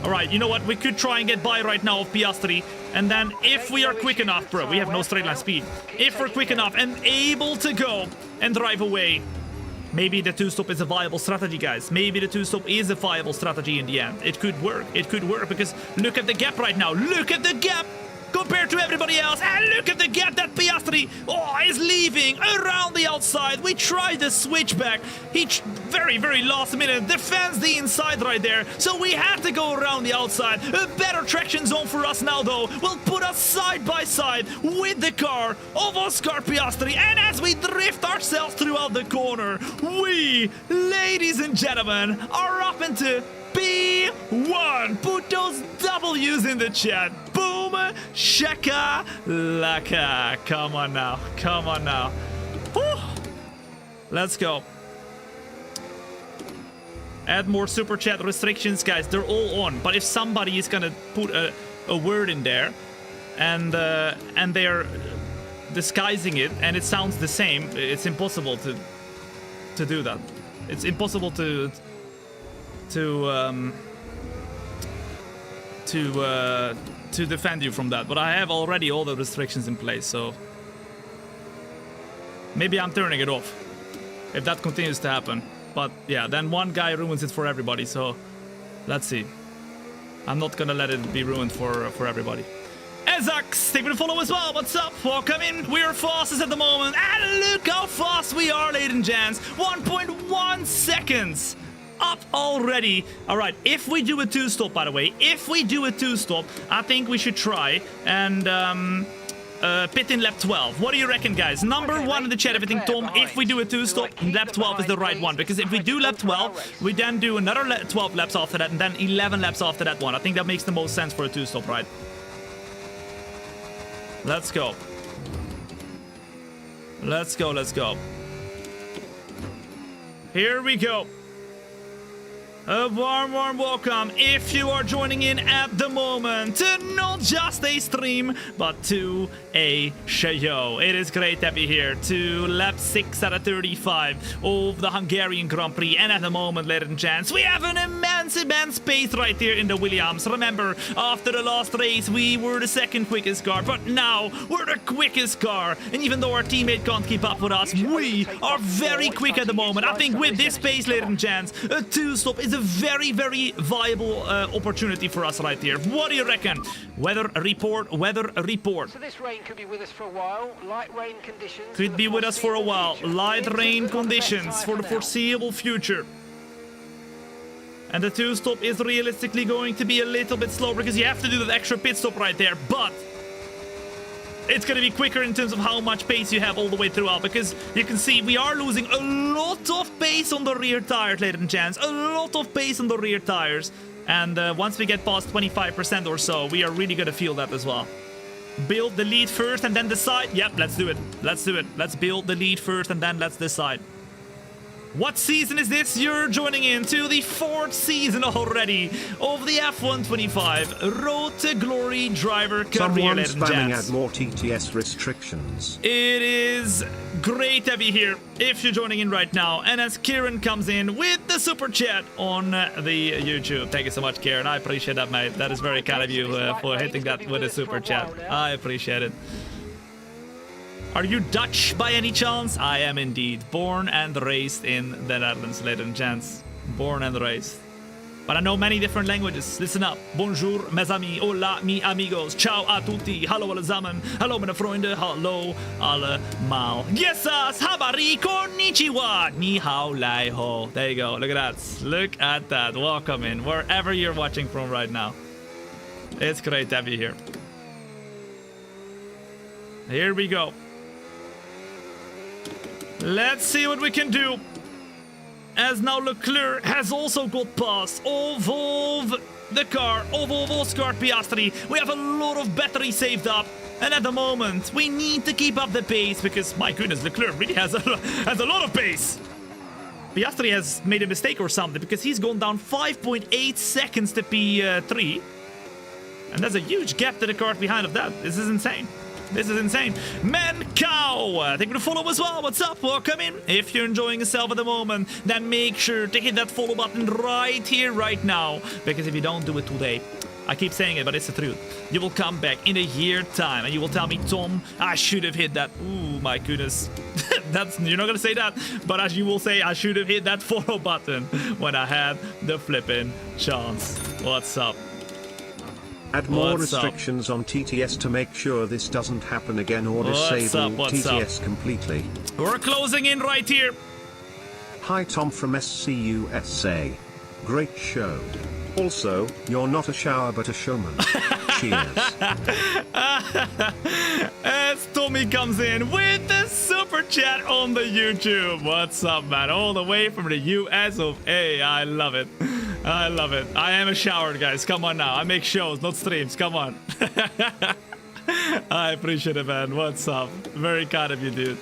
All right, you know what? We could try and get by right now of Piastri. And then if we are quick enough, bro, we have no straight line speed. If we're quick enough and able to go and drive away, maybe the 2-stop is a viable strategy, guys. Maybe the 2-stop is a viable strategy in the end. It could work. It could work because look at the gap right now. Look at the gap compared to everybody else. And look at the gap that Piastri is leaving around the outside. We tried the switchback. He very, very last minute defends the inside right there. So we had to go around the outside. A better traction zone for us now, though, will put us side by side with the car of Oscar Piastri. And as we drift ourselves throughout the corner, we, ladies and gentlemen, are up into P1. Put those W's in the chat. Boom, shaka, laka. Come on now. Come on now. Whew. Let's go. Add more super chat restrictions, guys. They're all on. But if somebody is gonna put a word in there and they're disguising it and it sounds the same, it's impossible to do that. It's impossible to defend you from that, but I have already all the restrictions in place, so maybe I'm turning it off if that continues to happen. But yeah, then one guy ruins it for everybody, so let's see. I'm not gonna let it be ruined for everybody. Ezax, take me to follow as well. What's up? Welcome in. We're fastest at the moment, and look how fast we are, ladies and gents. 1.1 seconds. Up already. All right, if we do a 2-stop, by the way, if we do a 2-stop, I think we should try and pit in lap 12. What do you reckon, guys? Number 1 in the chat, everything, Tom. If we do a 2-stop, lap 12 is the right one, because if we do lap 12, we then do another 12 laps after that, and then 11 laps after that one. I think that makes the most sense for a 2-stop, right? Let's go. Let's go, let's go. Here we go. A warm welcome if you are joining in at the moment to not just a stream, but to a show. It is great to be here to lap 6 out of 35 of the Hungarian Grand Prix. And at the moment, ladies and gents, we have an immense pace right here in the Williams. Remember, after the last race, we were the 2nd quickest car, but now we're the quickest car. And even though our teammate can't keep up with us, we are very quick at the moment. I think with this pace, ladies and gents, a 2-stop is a very viable opportunity for us right here. What do you reckon? Weather report. So this rain could be with us for a while. Light rain conditions. Could be with us for a while. Light rain conditions for the foreseeable future. And the 2-stop is realistically going to be a little bit slower because you have to do that extra pit stop right there. But it's going to be quicker in terms of how much pace you have all the way throughout, because you can see we are losing a lot of pace on the rear tires, ladies and gents. A lot of pace on the rear tires. And once we get past 25% or so, we are really going to feel that as well. build the lead first and then decide? Yep, let's do it. Let's do it. Let's build the lead first and then let's decide. What season is this? You're joining in to the 4th season already of the F125 Road to Glory driver career. Someone ladies and spamming gents. at more TTS restrictions. It is great to have you here if you're joining in right now. And as Kieran comes in with the super chat on the YouTube. Thank you so much, Kieran. I appreciate that, mate. That is very kind of you for hitting that with a super chat. I appreciate it. Are you Dutch by any chance? I am indeed. Born and raised in the Netherlands, ladies and gents. Born and raised. But I know many different languages. Listen up. Bonjour, mes amis. Hola, mi amigos. Ciao a tutti. Hallo allesamen. Hallo meine Freunde. Hallo allemaal. Yesas, habari, konnichiwa. Ni hao, lai ho. There you go. Look at that. Look at that. Welcome in. Wherever you're watching from right now. It's great to have you here. Here we go. Let's see what we can do. As now Leclerc has also got past of the car of Oscar Piastri. We have a lot of battery saved up. And at the moment, we need to keep up the pace because, my goodness, Leclerc really has a lot of pace. Piastri has made a mistake or something because he's gone down 5.8 seconds to P3. And there's a huge gap to the car behind of that. This is insane. This is insane. Mancow, thank you for the follow as well. What's up? Welcome in. If you're enjoying yourself at the moment, then make sure to hit that follow button right here, right now. Because if you don't do it today, I keep saying it, but it's the truth. You will come back in a year's time and you will tell me, Tom, I should have hit that. Ooh, my goodness. You're not going to say that, but as you will say, I should have hit that follow button when I had the flipping chance. What's up? Add more restrictions on TTS to make sure this doesn't happen again or disable TTS completely. We're closing in right here. Hi Tom from SCUSA. Great show. Also, you're not a shower but a showman. Cheers. As Tommy comes in with the super chat on the YouTube. What's up, man? All the way from the US of A. I love it. I love it. I am a shower, guys. Come on now. I make shows, not streams. Come on. I appreciate it, man. What's up? Very kind of you, dude.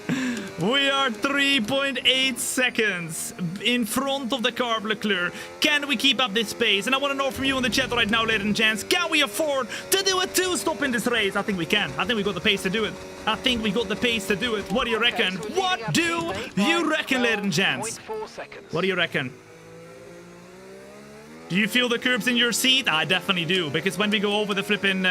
We are 3.8 seconds in front of the car of Leclerc. Can we keep up this pace? And I want to know from you in the chat right now, ladies and gents, can we afford to do a 2-stop in this race? I think we can. I think we got the pace to do it. I think we got the pace to do it. What do you reckon? What do you reckon, ladies and gents? What do you reckon? Do you feel the curbs in your seat? I definitely do, because when we go over the flipping,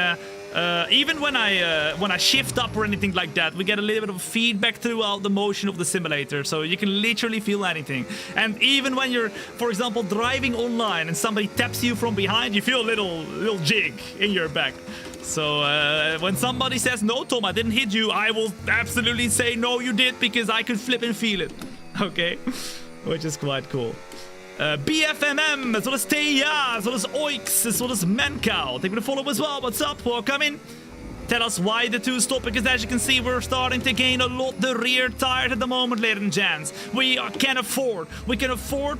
even when I shift up or anything like that, we get a little bit of feedback throughout the motion of the simulator, so you can literally feel anything. And even when you're, for example, driving online and somebody taps you from behind, you feel a little jig in your back. So when somebody says, no, Tom, I didn't hit you, I will absolutely say, no, you did, because I could flip and feel it. Okay? Which is quite cool. BFMM, as well as Teja, as well as Oix, as well as Mancow. Thank you for the follow as well. What's up? Welcome in. Tell us why the 2-stop, because as you can see, we're starting to gain a lot the rear tires at the moment, ladies and gents. We can afford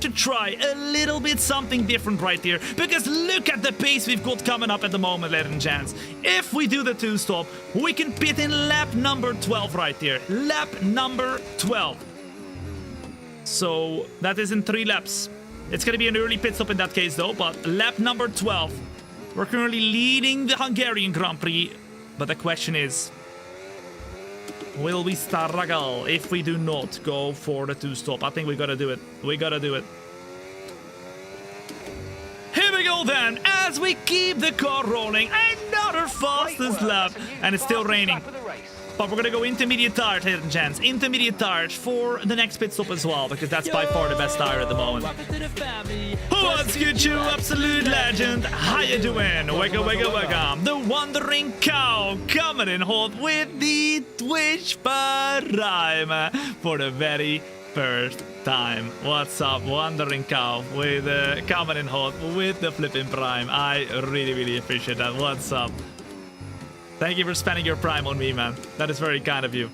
to try a little bit something different right here, because look at the pace we've got coming up at the moment, ladies and gents. If we do the 2-stop, we can pit in lap number 12 right here. Lap number 12. So that is in 3 laps. It's going to be an early pit stop in that case, though, but lap number 12. We're currently leading the Hungarian Grand Prix, but the question is, will we struggle if we do not go for the 2-stop? I think we got to do it. We got to do it. Here we go, then, as we keep the car rolling. Another fastest lap, and it's still raining. But we're going to go intermediate tires, ladies and gents. Intermediate tires for the next pit stop as well, because that's by far the best tire at the moment. What's good, you absolute legend? How you doing? Welcome. The Wandering Cow coming in hot with the Twitch Prime for the very first time. What's up, Wandering Cow, with coming in hot with the flipping Prime. I really appreciate that. What's up? Thank you for spending your Prime on me, man. That is very kind of you.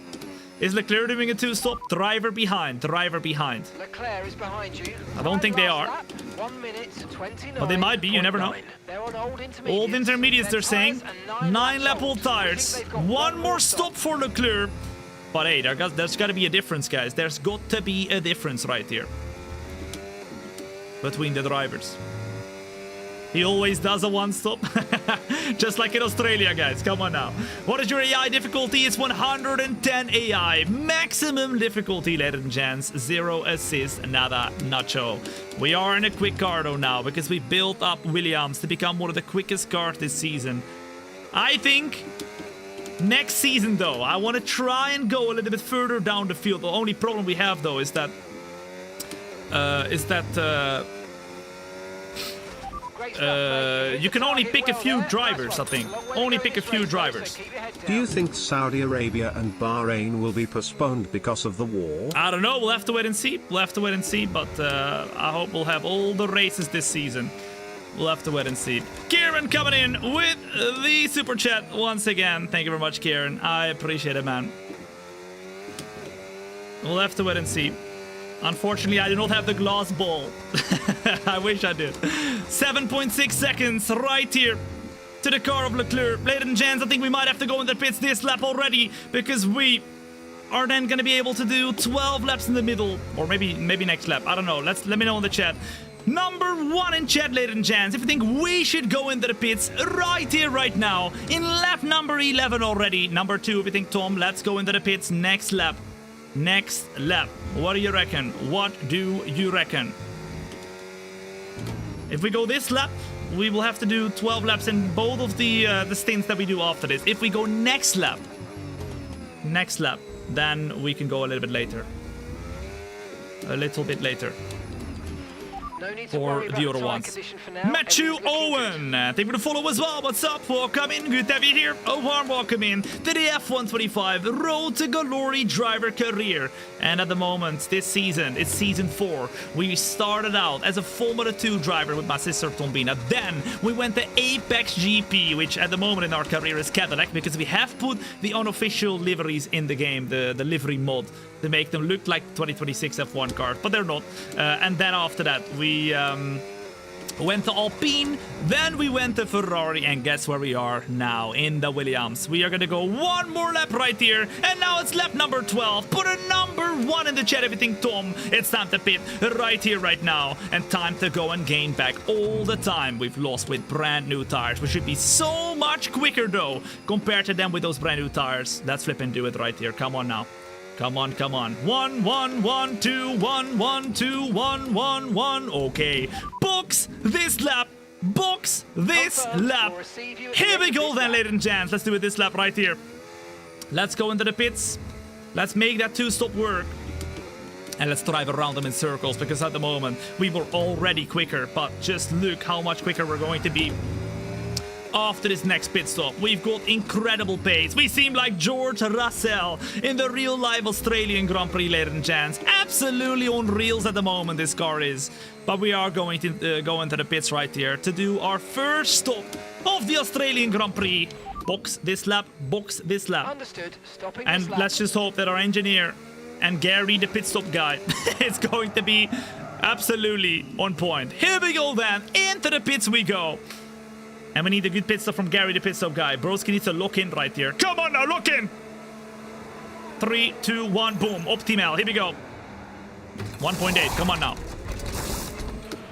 Is Leclerc doing a two-stop? Driver behind. Driver behind. Leclerc is behind you. I don't think they are. Lap, 1 minute 29. But they might be, you never know. They're on old Old intermediates, they're Their saying. tyres are 9 lap laps old old. I tires. think they've got One more stop for Leclerc. But hey, there's got to be a difference, guys. There's got to be a difference right here between the drivers. He always does a one-stop. Just like in Australia, guys. Come on now. What is your AI difficulty? It's 110 AI. Maximum difficulty, ladies and gents. 0 assist, nada, nacho. We are in a quick car, though, now, because we built up Williams to become one of the quickest cars this season. I think next season, though, I want to try and go a little bit further down the field. The only problem we have, though, is that... you can only pick a few drivers, I think. Only pick a few drivers. Do you think Saudi Arabia and Bahrain will be postponed because of the war? I don't know. We'll have to wait and see. We'll have to wait and see. But I hope we'll have all the races this season. We'll have to wait and see. Kieran coming in with the super chat once again. Thank you very much, Kieran. I appreciate it, man. We'll have to wait and see. Unfortunately, I do not have the glass ball. I wish I did. 7.6 seconds right here to the car of Leclerc. Ladies and gents, I think we might have to go in the pits this lap already, because we are then going to be able to do 12 laps in the middle, or maybe next lap. I don't know. Let me know in the chat. Number 1 in chat, ladies and gents, if you think we should go into the pits right here, right now, in lap number 11 already. Number 2, if you think, Tom, let's go into the pits next lap. Next lap. What do you reckon? What do you reckon? If we go this lap, we will have to do 12 laps in both of the stints that we do after this. If we go next lap, then we can go a little bit later. A little bit later. No need to For worry about the other tyre ones. condition for now. Matthew Everything's looking Owen, thank you for the follow as well. What's up? Welcome in. Good to have you here. A warm welcome in to the F125 Road to Glory driver career. And at the moment, this season, it's season 4. We started out as a Formula 2 driver with my sister Thombina. Then we went to Apex GP, which at the moment in our career is Cadillac, because we have put the unofficial liveries in the game, the livery mod, to make them look like 2026 F1 cars, but they're not. And then after that, we went to Alpine, then we went to Ferrari, and guess where we are now? In the Williams. We are gonna go one more lap right here, and now it's lap number 12. Put a number 1 in the chat if you think, Tom, it's time to pit right here, right now, and time to go and gain back all the time we've lost with brand new tires. We should be so much quicker, though, compared to them with those brand new tires. Let's flip and do it right here. Come on now. Come on, come on. 1, 1, 1, 2, 1, 1, 2, 1, 1, 1. Okay. Box this lap. Box this lap. Here we go then, ladies and gents. Let's do it this lap right here. Let's go into the pits. Let's make that 2-stop work. And let's drive around them in circles, because at the moment we were already quicker. But just look how much quicker we're going to be after this next pit stop. We've got incredible pace. We seem like George Russell in the real life Australian Grand Prix, ladies and gents. Absolutely on reels at the moment, this car is. But we are going to go into the pits right here to do our first stop of the Australian Grand Prix. Box this lap, box this lap. Understood. Stopping And this lap. let's just hope that our engineer and Gary, the pit stop guy, is going to be absolutely on point. Here we go then. Into the pits we go. And we need a good pit stop from Gary, the pit stop guy. Broski needs to lock in right here. Come on now, lock in! 3, 2, 1, boom. Optimal. Here we go. 1.8. Come on now.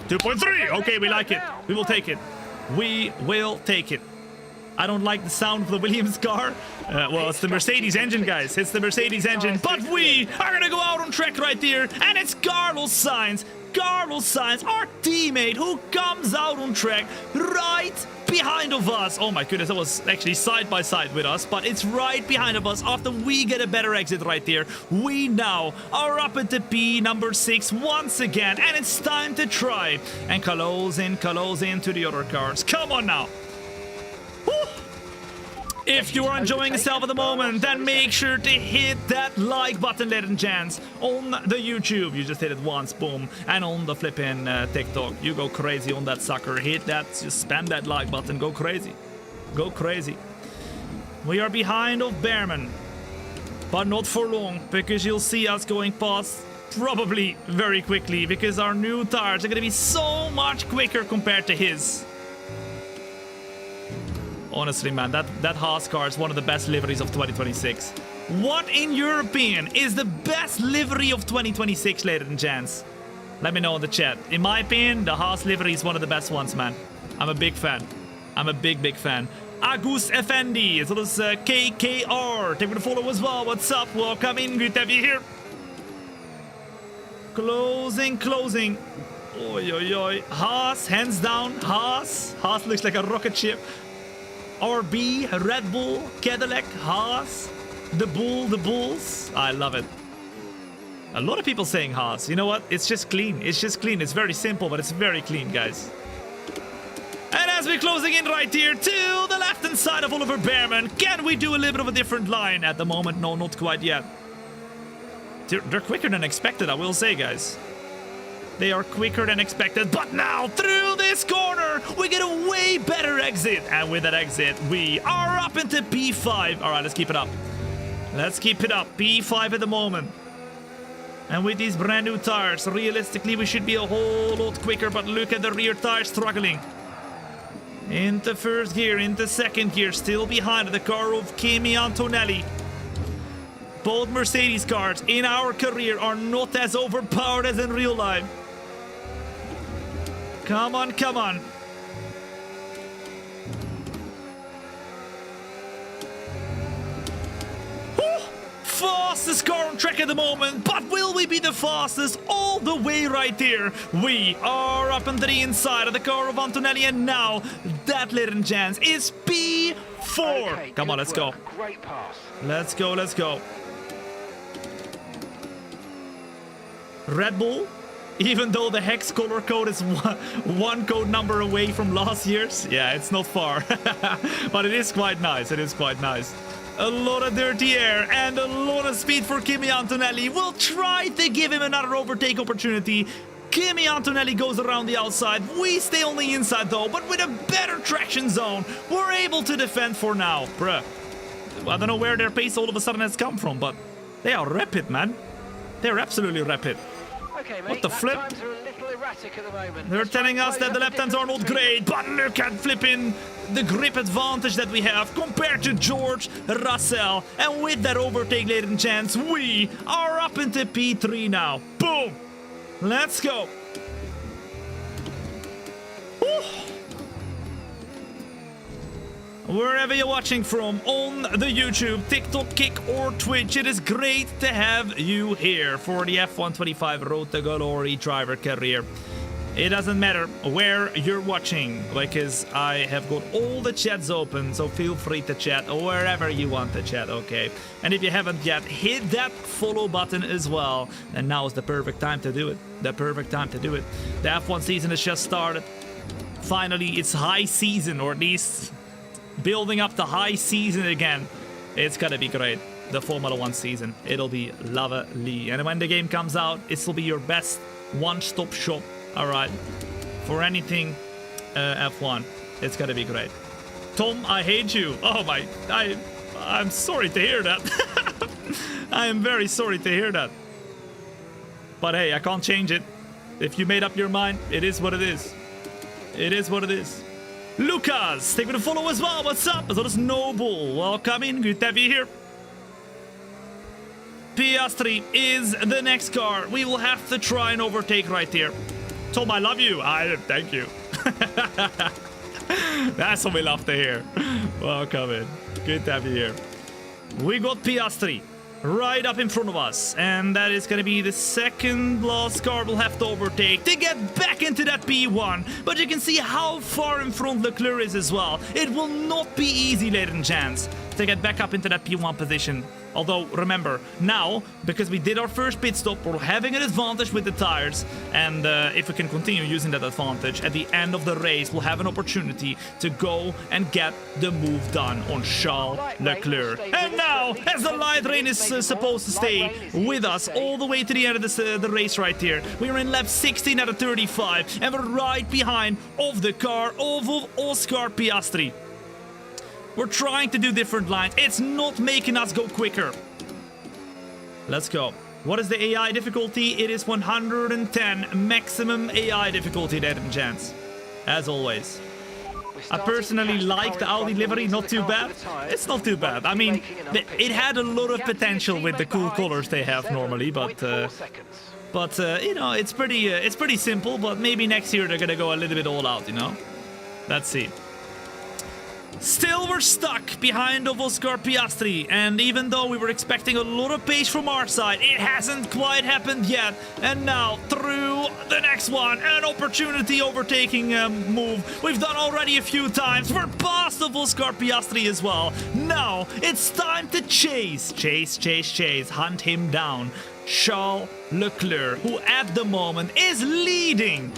2.3. Okay, we like it. We will take it. We will take it. I don't like the sound of the Williams car. Well, it's the Mercedes engine, guys. It's the Mercedes engine. But we are going to go out on track right here. And it's Carlos Sainz. Carlos Sainz, our teammate, who comes out on track right behind of us. Oh my goodness, that was actually side by side with us, but it's right behind of us. After we get a better exit right there, we now are up at the P number 6 once again, and it's time to try and close in to the other cars. Come on now. Woo. If you are enjoying yourself at the moment, then make sure to hit that like button, ladies and gents, on the YouTube. You just hit it once, boom. And on the flipping TikTok, you go crazy on that sucker. Hit that, just spam that like button. Go crazy. Go crazy. We are behind of Behrman. But not for long, because you'll see us going past probably very quickly, because our new tires are going to be so much quicker compared to his. Honestly, man, that Haas car is one of the best liveries of 2026. What, in your opinion, is the best livery of 2026, ladies and gents? Let me know in the chat. In my opinion, the Haas livery is one of the best ones, man. I'm a big fan. I'm a big fan. Agus Effendi, as well as KKR. Take the follow as well. What's up? Welcome in. Good to have you here. Closing. Oi. Haas, hands down. Haas looks like a rocket ship. RB, Red Bull, Cadillac, Haas, the Bulls. I love it. A lot of people saying Haas. You know what? It's just clean. It's very simple, but it's very clean, guys. And as we're closing in right here to the left-hand side of Oliver Bearman, can we do a little bit of a different line at the moment? No, not quite yet. They're quicker than expected, I will say, guys. They are quicker than expected, but now through this corner, we get a way better exit. And with that exit, we are up into P5. All right, let's keep it up. P5 at the moment. And with these brand new tires, realistically, we should be a whole lot quicker, but look at the rear tires struggling. Into first gear, into second gear, still behind the car of Kimi Antonelli. Both Mercedes cars in our career are not as overpowered as in real life. Come on. Fastest car on track at the moment, but will we be the fastest all the way right there? We are up into the inside of the car of Antonelli, and now that, ladies and gents, is P4. Okay, come on, let's go. Great pass. Let's go. Red Bull, even though the hex color code is one code number away from last year's, yeah, it's not far. But it is quite nice. A lot of dirty air and a lot of speed for Kimi Antonelli. We'll try to give him another overtake opportunity. Kimi Antonelli goes around the outside. We stay on the inside though, but with a better traction zone, we're able to defend for now. Bruh, I don't know where their pace all of a sudden has come from, but they are rapid, man. They're absolutely rapid. Okay, mate, what the flip? Times are a little erratic at the moment. They're telling us that the left hands are not great, but look at flipping the grip advantage that we have compared to George Russell. And with that overtake, ladies and gents, we are up into P3 now. Boom! Let's go. Woo. Wherever you're watching from, on the YouTube, TikTok, Kick, or Twitch, it is great to have you here for the F125 Road to Glory driver career. It doesn't matter where you're watching, because I have got all the chats open, so feel free to chat wherever you want to chat, okay? And if you haven't yet, hit that follow button as well. And now is the perfect time to do it. The F1 season has just started. Finally, it's high season, or at least building up the high season again. It's gonna be great. The Formula 1 season. It'll be lovely. And when the game comes out, this will be your best one-stop shop. Alright. For anything F1. It's gonna be great. Thom, I hate you. Oh my... I'm sorry to hear that. I am very sorry to hear that. But hey, I can't change it. If you made up your mind, it is what it is. Lucas, take me to follow as well. What's up? As well as Noble. Welcome in. Good to have you here. Piastri is the next car. We will have to try and overtake right here. Thom, I love you. Thank you. That's what we love to hear. Welcome in. Good to have you here. We got Piastri right up in front of us, and that is going to be the second last car we'll have to overtake to get back into that P1. But you can see how far in front Leclerc is as well. It will not be easy, ladies and gents, to get back up into that P1 position. Although, remember, now, because we did our first pit stop, we're having an advantage with the tires. And if we can continue using that advantage, at the end of the race, we'll have an opportunity to go and get the move done on Charles Leclerc. And now, as the light rain is supposed to stay with us all the way to the end of the race right here, we're in lap 16 out of 35, and we're right behind of the car of Oscar Piastri. We're trying to do different lines. It's not making us go quicker. Let's go. What is the AI difficulty? It is 110 maximum AI difficulty, ladies and gents. As always. I personally like the Audi livery, not too bad. It's not too bad. I mean, it had a lot of potential with the cool colors they have normally, but you know, it's pretty simple. But maybe next year they're gonna go a little bit all out, you know. Let's see. Still, we're stuck behind of Oscar Piastri, and even though we were expecting a lot of pace from our side, it hasn't quite happened yet. And now, through the next one, an opportunity overtaking move we've done already a few times. We're past of Oscar Piastri as well. Now, it's time to chase, hunt him down. Charles Leclerc, who at the moment is leading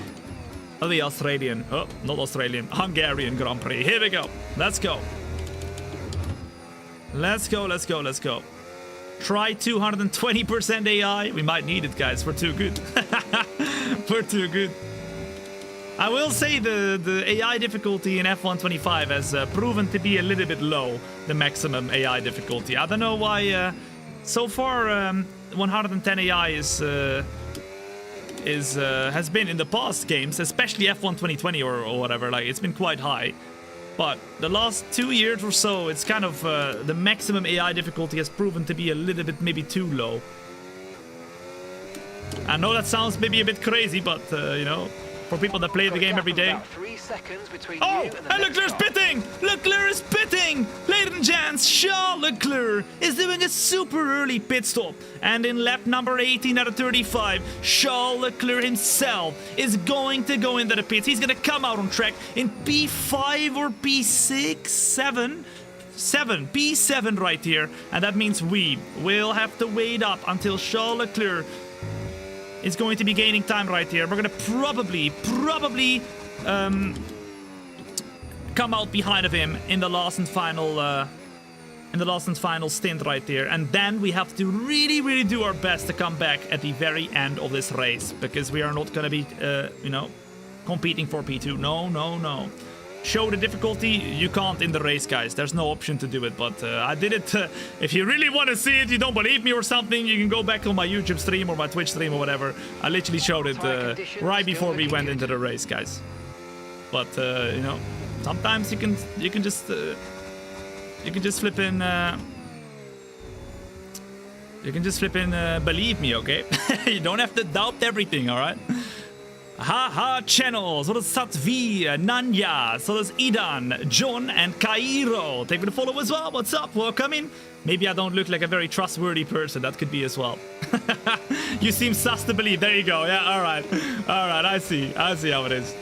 the Australian, not Australian, Hungarian Grand Prix. Here we go. Let's go. Let's go. Try 220% AI. We might need it, guys. We're too good. We're too good. I will say the AI difficulty in F1 25 has proven to be a little bit low, the maximum AI difficulty. I don't know why. So far, 110 AI has been in the past games, especially F1 2020 or whatever. Like, it's been quite high. But the last 2 years or so, it's kind of the maximum AI difficulty has proven to be a little bit maybe too low. I know that sounds maybe a bit crazy, but you know, for people that play the game every day. Oh, and Leclerc's pitting! Leclerc is pitting! Ladies and gents, Charles Leclerc is doing a super early pit stop. And in lap number 18 out of 35, Charles Leclerc himself is going to go into the pits. He's going to come out on track in P5 or P6, 7? P7 right here. And that means we will have to wait up until Charles Leclerc is going to be gaining time right here. We're gonna probably come out behind of him in the last and final stint right there, and then we have to really do our best to come back at the very end of this race, because we are not gonna be you know, competing for P2. No. Show the difficulty, you can't in the race, guys. There's no option to do it, but I did it. If you really want to see it, you don't believe me or something, you can go back on my YouTube stream or my Twitch stream or whatever. I literally showed it right before we went into the race, guys. But you know, sometimes you can just flip in believe me, okay? You don't have to doubt everything, all right? Haha channel, så det satt vi, Nanya, så det Idan, John and Cairo. Take me to follow as well. What's up? Welcome in. Maybe I don't look like a very trustworthy person. That could be as well. You seem sus to believe. There you go. Yeah, all right. I see how it is.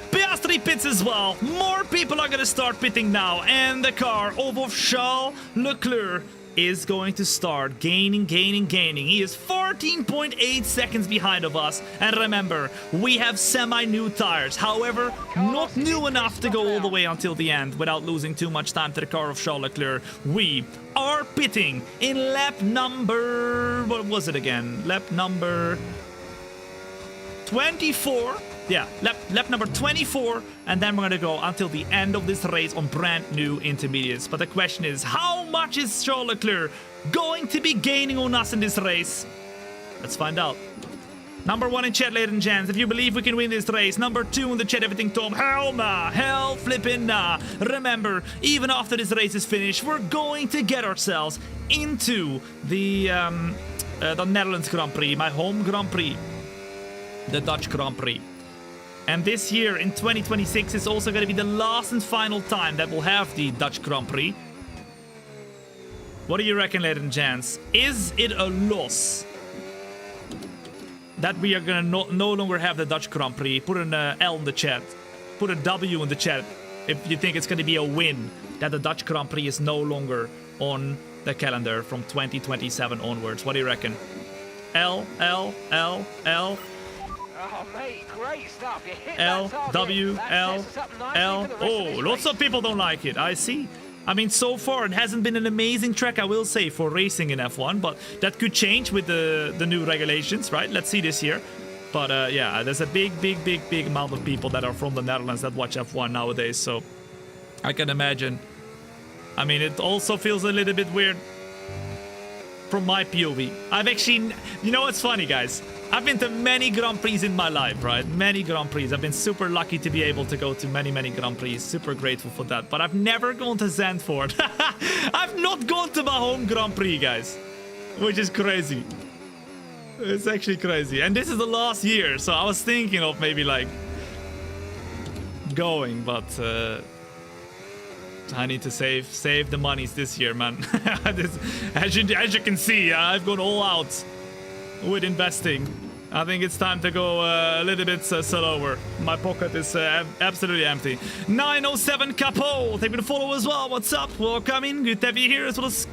Piastri pits as well. More people are gonna start pitting now, and the car of Charles Leclerc is going to start gaining. He is 14.8 seconds behind of us. And remember, we have semi-new tires. However, not new enough to go all the way until the end without losing too much time to the car of Charles Leclerc. We are pitting in lap number... what was it again? Lap number 24. Yeah, lap number 24, and then we're gonna go until the end of this race on brand new intermediates. But the question is, how much is Charles Leclerc going to be gaining on us in this race? Let's find out. Number 1 in chat, ladies and gents, if you believe we can win this race. Number 2 in the chat, everything Thom. Hell nah, hell flipping nah. Remember, even after this race is finished, we're going to get ourselves into the Netherlands Grand Prix, my home Grand Prix, the Dutch Grand Prix. And this year, in 2026, is also going to be the last and final time that we'll have the Dutch Grand Prix. What do you reckon, ladies and gents? Is it a loss that we are going to no longer have the Dutch Grand Prix? Put an L in the chat. Put a W in the chat if you think it's going to be a win that the Dutch Grand Prix is no longer on the calendar from 2027 onwards. What do you reckon? L. Oh, mate, great stuff. You hit L, that target. W, That L, sets us up nicely L. for the rest of Oh, this lots race. of people don't like it. I see. I mean, so far it hasn't been an amazing track, I will say, for racing in F1, but that could change with the new regulations, right? Let's see this year. But yeah, there's a big amount of people that are from the Netherlands that watch F1 nowadays, so I can imagine. I mean, it also feels a little bit weird from my POV. I've actually, you know what's funny, guys? I've been to many Grand Prix in my life, right? Many Grand Prix. I've been super lucky to be able to go to many, many Grand Prix. Super grateful for that. But I've never gone to Zandvoort. I've not gone to my home Grand Prix, guys. Which is crazy. It's actually crazy. And this is the last year, so I was thinking of maybe like going, but I need to save the monies this year, man. as you can see, I've gone all out with investing. I think it's time to go a little bit slower. My pocket is absolutely empty. 907 Capo, thank you to follow as well. What's up? Welcome in. Good to have you here, as well as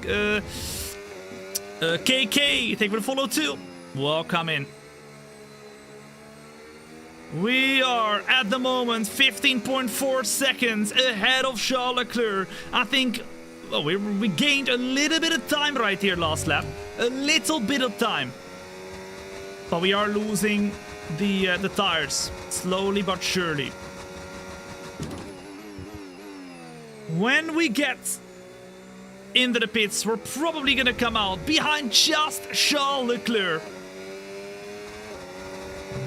KK, thank you for the follow too. Welcome in. We are at the moment 15.4 seconds ahead of Charles Leclerc. I think we gained a little bit of time right here last lap. A little bit of time. But we are losing the tires slowly but surely. When we get into the pits, we're probably gonna come out behind just Charles Leclerc.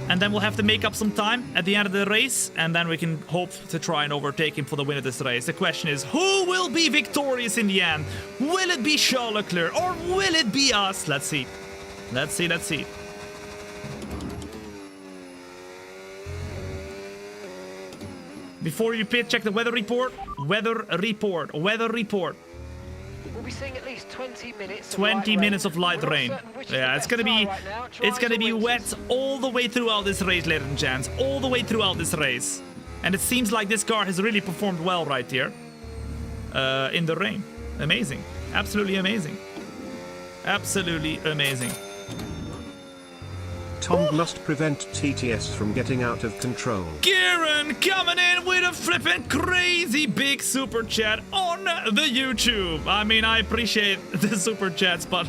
And then we'll have to make up some time at the end of the race, and then we can hope to try and overtake him for the win of this race. The question is, who will be victorious in the end? Will it be Charles Leclerc, or will it be us? Let's see. Let's see, let's see. Before you pit, check the weather report. Weather report. Weather report. We'll be seeing at least 20 minutes. 20 minutes of light rain. Yeah, it's gonna be wet all the way throughout this race, ladies and gents. All the way throughout this race. And it seems like this car has really performed well right here. In the rain. Amazing. Absolutely amazing. Absolutely amazing. Thom must prevent TTS from getting out of control. Kieran coming in with a flippin' crazy big super chat on the YouTube. I mean, I appreciate the super chats, but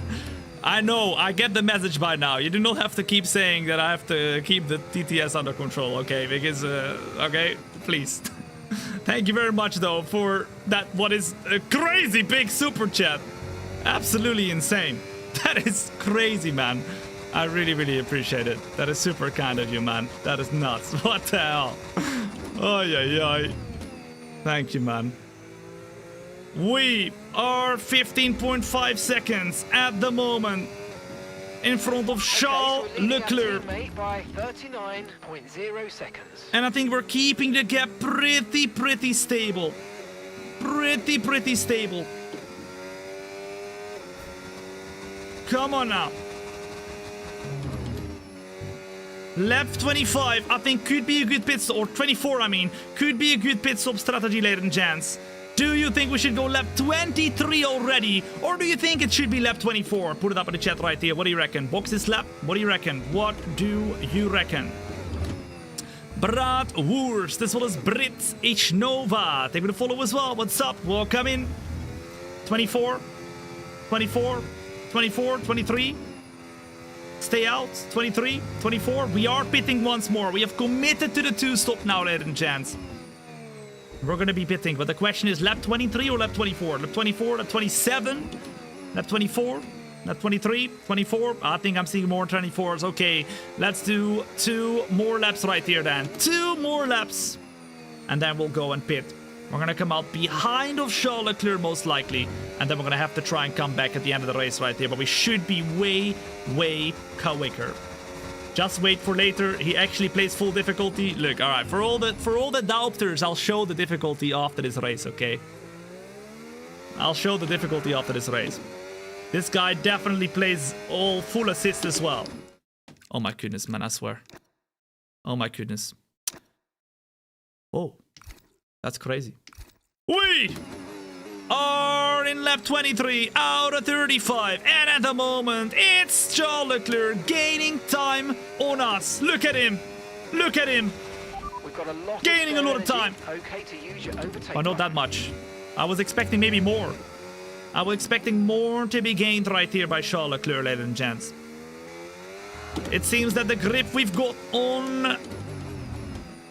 I know, I get the message by now. You do not have to keep saying that I have to keep the TTS under control, okay? Because, okay, please. Thank you very much, though, for that, what is a crazy big super chat. Absolutely insane. That is crazy, man. I really, really appreciate it. That is super kind of you, man. That is nuts. What the hell? Oh, yeah. Thank you, man. We are 15.5 seconds at the moment in front of Charles Leclerc. By 39.0 seconds. And I think we're keeping the gap pretty stable. Pretty stable. Come on now. Lap 25, I think, could be a good pit stop, or 24, I mean, could be a good pit stop strategy, ladies and gents. Do you think we should go lap 23 already, or do you think it should be lap 24? Put it up in the chat right here. What do you reckon? Box this lap? What do you reckon? What do you reckon? Brad Woers, this one is Brit Ichnova. Thank you for the follow as well. What's up? Welcome in. 24, 24, 24, 23. Stay out. 23, 24. We are pitting once more. We have committed to the two-stop now, ladies and gents. We're going to be pitting, but the question is lap 23 or lap 24? Lap 24, lap 27, lap 24, lap 23, 24. I think I'm seeing more 24s. Okay, let's do 2 more laps right here then. 2 more laps. And then we'll go and pit. We're going to come out behind of Charles Leclerc most likely. And then we're going to have to try and come back at the end of the race right here. But we should be way quicker. Just wait for later. He actually plays full difficulty. Look, all right, for all the doubters, I'll show the difficulty after this race, okay? I'll show the difficulty after this race. This guy definitely plays all full assist as well. Oh my goodness, man, I swear. Oh my goodness. Oh, that's crazy. We are in lap 23 out of 35, and at the moment it's Charles Leclerc gaining time on us. Look at him. Look at him. We've got a lot gaining a lot of time. Okay to use your overtake. But not that much. I was expecting maybe more. I was expecting more to be gained right here by Charles Leclerc, ladies and gents. It seems that the grip we've got on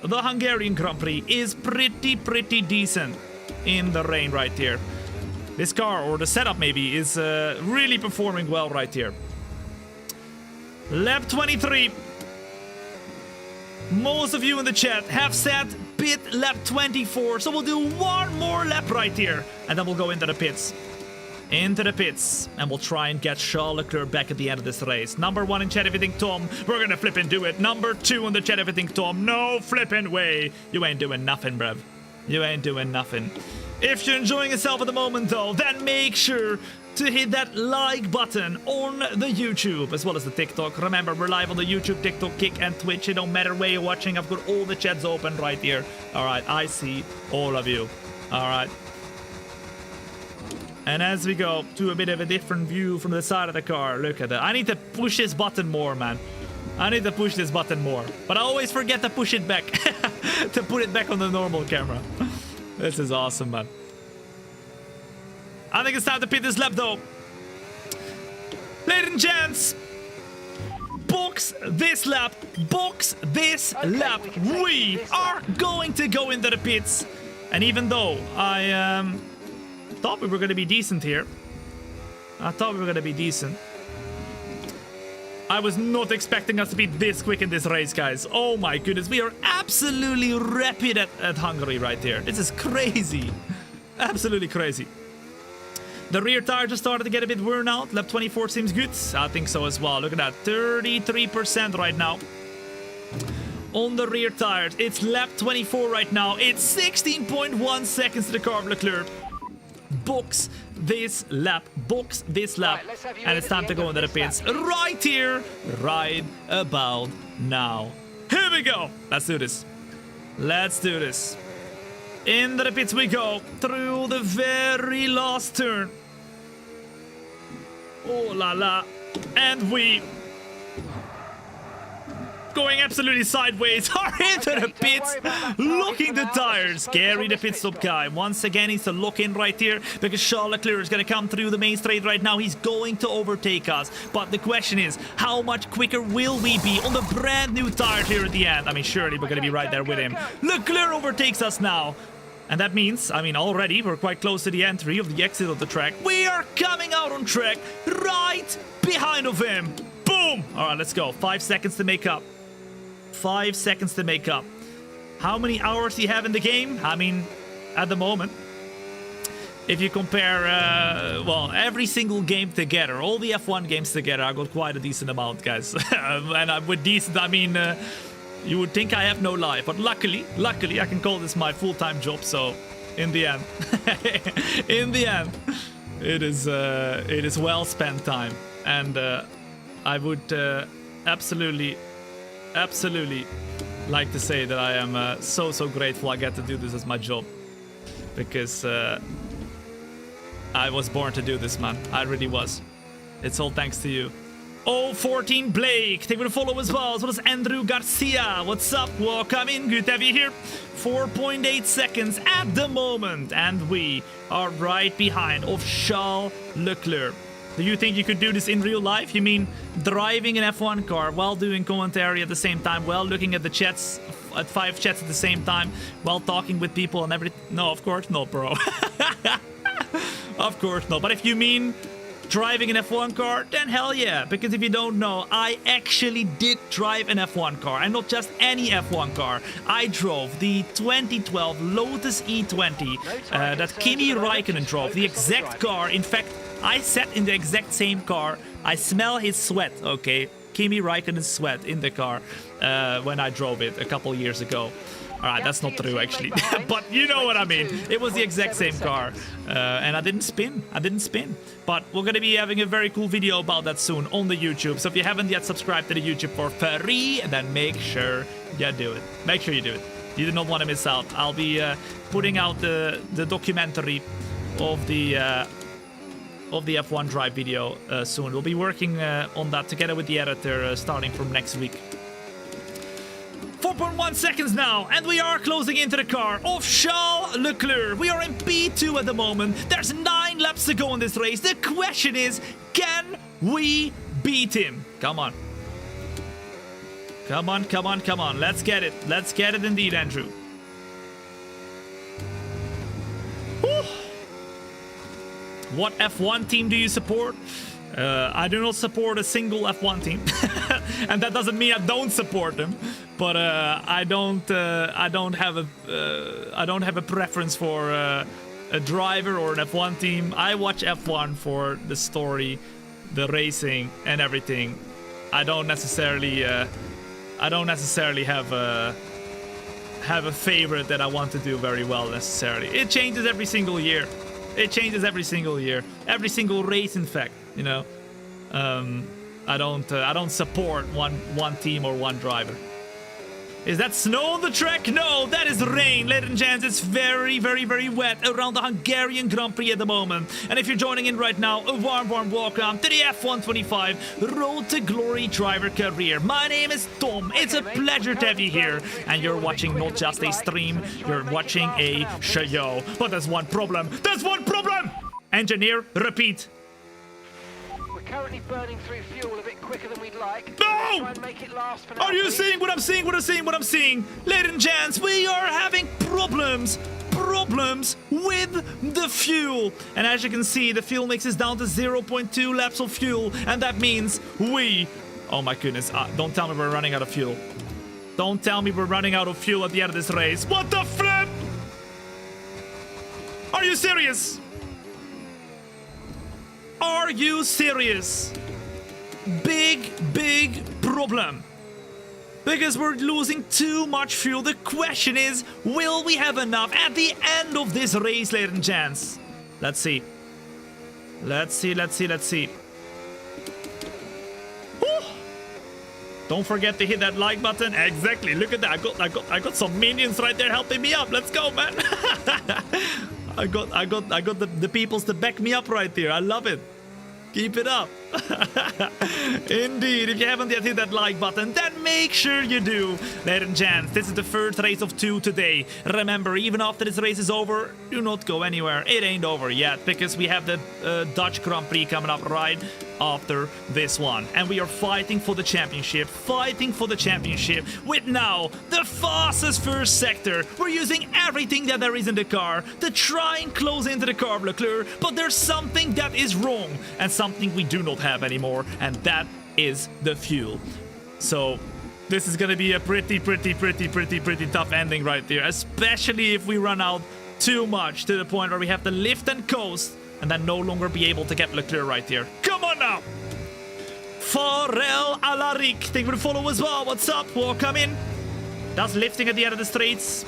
the Hungarian Grand Prix is pretty decent in the rain right here. This car, or the setup maybe, is really performing well right here. Lap 23. Most of you in the chat have said pit lap 24, so we'll do one more lap right here, and then we'll go into the pits. Into the pits, and we'll try and get Charles Leclerc back at the end of this race. Number 1 in chat, if you think Thom, we're gonna flip and do it. Number 2 in the chat, if you think Thom, no flipping way. You ain't doing nothing, bruv. You ain't doing nothing. If you're enjoying yourself at the moment, though, then make sure to hit that like button on the YouTube, as well as the TikTok. Remember, we're live on the YouTube, TikTok, Kick, and Twitch. It don't matter where you're watching. I've got all the chats open right here. All right, I see all of you. All right. And as we go to a bit of a different view from the side of the car, look at that. I need to push this button more, man. I need to push this button more. But I always forget to push it back. To put it back on the normal camera. This is awesome, man. I think it's time to pit this lap, though. Ladies and gents, box this lap. Box this lap. We are going to go into the pits. And even though I thought we were going to be decent here. I thought we were going to be decent. I was not expecting us to be this quick in this race, guys. Oh my goodness. We are absolutely rapid at Hungary right here. This is crazy. Absolutely crazy. The rear tire just started to get a bit worn out. Lap 24 seems good. I think so as well. Look at that. 33% right now. On the rear tires. It's lap 24 right now. It's 16.1 seconds to the car of Leclerc. Box this lap. Box this lap. Right, and it's time to go into the pits. Right here. Right about now. Here we go. Let's do this. Let's do this. Into the pits we go. Through the very last turn. Oh la la. And we... going absolutely sideways, are into the pits, locking the tires. Scary, the pit stop guy. Once again, he's to lock in right here because Charles Leclerc is going to come through the main straight right now. He's going to overtake us. But the question is, how much quicker will we be on the brand new tires here at the end? I mean, surely we're going to be right there with him. Leclerc overtakes us now. And that means, I mean, already we're quite close to the entry of the exit of the track. We are coming out on track right behind of him. Boom! All right, let's go. 5 seconds to make up. 5 seconds to make up. How many hours do you have in the game? I mean, at the moment, if you compare, well, every single game together, all the F1 games together, I got quite a decent amount, guys. And with decent, I mean, you would think I have no life. But luckily, I can call this my full-time job. So, in the end, in the end, it is well spent time. And I would absolutely like to say that I am so grateful I get to do this as my job, because I was born to do this, man. I really was. It's all thanks to you. Oh, 14 Blake, thank you for the follow as well. As well as Andrew Garcia. What's up? Welcome in. Good to have you here. 4.8 seconds at the moment, and we are right behind of Charles Leclerc. Do you think you could do this in real life? You mean driving an F1 car while doing commentary at the same time, while looking at the chats, at 5 chats at the same time, while talking with people and everything? No, of course not, bro. Of course not. But if you mean driving an F1 car, then hell yeah. Because if you don't know, I actually did drive an F1 car. And not just any F1 car. I drove the 2012 Lotus E20 that Kimi Räikkönen drove. The exact car. In fact, I sat in the exact same car. I smell his sweat, okay? Kimi Räikkönen's sweat in the car when I drove it a couple years ago. Alright, that's not true actually. But you know what I mean. It was the exact same car. And I didn't spin. But we're going to be having a very cool video about that soon on the YouTube. So if you haven't yet subscribed to the YouTube for free, then make sure you do it. Make sure you do it. You do not want to miss out. I'll be putting out the documentary of the F1 Drive video soon. We'll be working on that together with the editor starting from next week. 4.1 seconds now, and we are closing into the car of Charles Leclerc. We are in P2 at the moment. There's 9 laps to go in this race. The question is, can we beat him? Come on. Come on, come on, come on. Let's get it. Let's get it indeed, Andrew. Whew. What F1 team do you support? I do not support a single F1 team, and that doesn't mean I don't support them. But I don't have a preference for a driver or an F1 team. I watch F1 for the story, the racing, and everything. I don't necessarily have a favorite that I want to do very well necessarily. It changes every single year. It changes every single year, every single race. In fact, you know, I don't support one team or one driver. Is that snow on the track? No, that is rain, ladies and gents. It's very, very, very wet around the Hungarian Grand Prix at the moment. And if you're joining in right now, a warm, warm welcome to the F125 Road to Glory driver career. My name is Thom. It's a pleasure to have you here. And you're watching not just a stream, you're watching a show. But there's one problem. There's one problem! Engineer, repeat. Currently burning through fuel a bit quicker than we'd like. No! Try and make it last for now, Are you please. seeing what I'm seeing? What I'm seeing? Ladies and gents, we are having problems with the fuel. And as you can see, the fuel mix is down to 0.2 laps of fuel. And that means oh my goodness, don't tell me we're running out of fuel. Don't tell me we're running out of fuel at the end of this race. What the flip? Are you serious? Are you serious? Big problem. Because we're losing too much fuel. The question is, will we have enough at the end of this race, ladies and gents? Let's see. Let's see. Woo! Don't forget to hit that like button. Exactly. Look at that. I got some minions right there helping me up. Let's go, man. I got the peoples to back me up right there. I love it. Keep it up. Indeed, if you haven't yet hit that like button, then make sure you do. Ladies and gents, this is the first race of 2 today. Remember, even after this race is over, do not go anywhere. It ain't over yet, because we have the Dutch Grand Prix coming up right after this one. And we are fighting for the championship. With now the fastest first sector. We're using everything that there is in the car to try and close into the car of Leclerc, but there's something that is wrong and something we do not have anymore, and that is the fuel. So this is gonna be a pretty tough ending right there, especially if we run out too much to the point where we have to lift and coast and then no longer be able to get Leclerc right here. Come on now! Farel Alarik, thank you for the follow as well. What's up? Welcome in. Does lifting at the end of the straights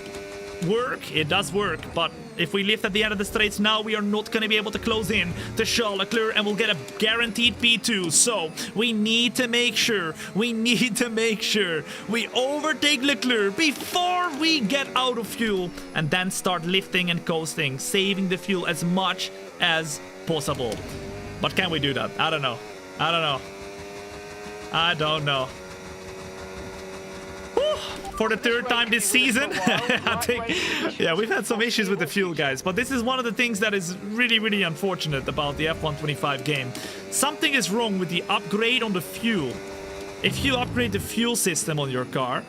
work? It does work, but if we lift at the end of the straights now, we are not going to be able to close in to Charles Leclerc, and we'll get a guaranteed P2. So we need to make sure we overtake Leclerc before we get out of fuel, and then start lifting and coasting, saving the fuel as much as possible. But can we do that? I don't know. For the third time this season. I think, yeah, we've had some issues with the fuel, guys, but this is one of the things that is really unfortunate about the F125 game. Something is wrong with the upgrade on the fuel. If you upgrade the fuel system on your car,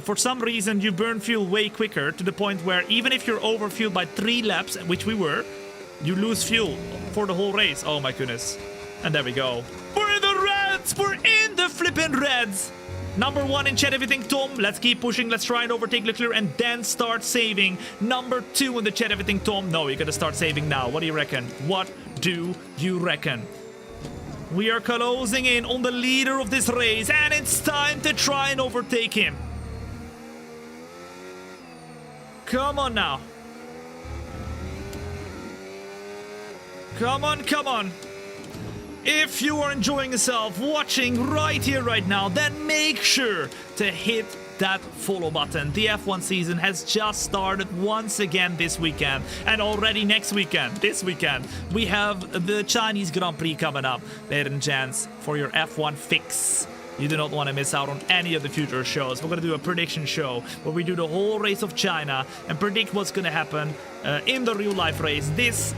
for some reason you burn fuel way quicker, to the point where even if you're overfueled by 3 laps, which we were, you lose fuel for the whole race. Oh my goodness. And there we go. We're in the reds! We're in the flippin' reds! Number 1 in chat, everything, Thom. Let's keep pushing. Let's try and overtake Leclerc and then start saving. Number 2 in the chat, everything, Thom. No, you gotta start saving now. What do you reckon? We are closing in on the leader of this race, and it's time to try and overtake him. Come on now. Come on. If you are enjoying yourself watching right here, right now, then make sure to hit that follow button. The F1 season has just started once again this weekend, and already this weekend, we have the Chinese Grand Prix coming up. Ladies and gents, for your F1 fix. You do not want to miss out on any of the future shows. We're going to do a prediction show where we do the whole race of China and predict what's going to happen in the real life race this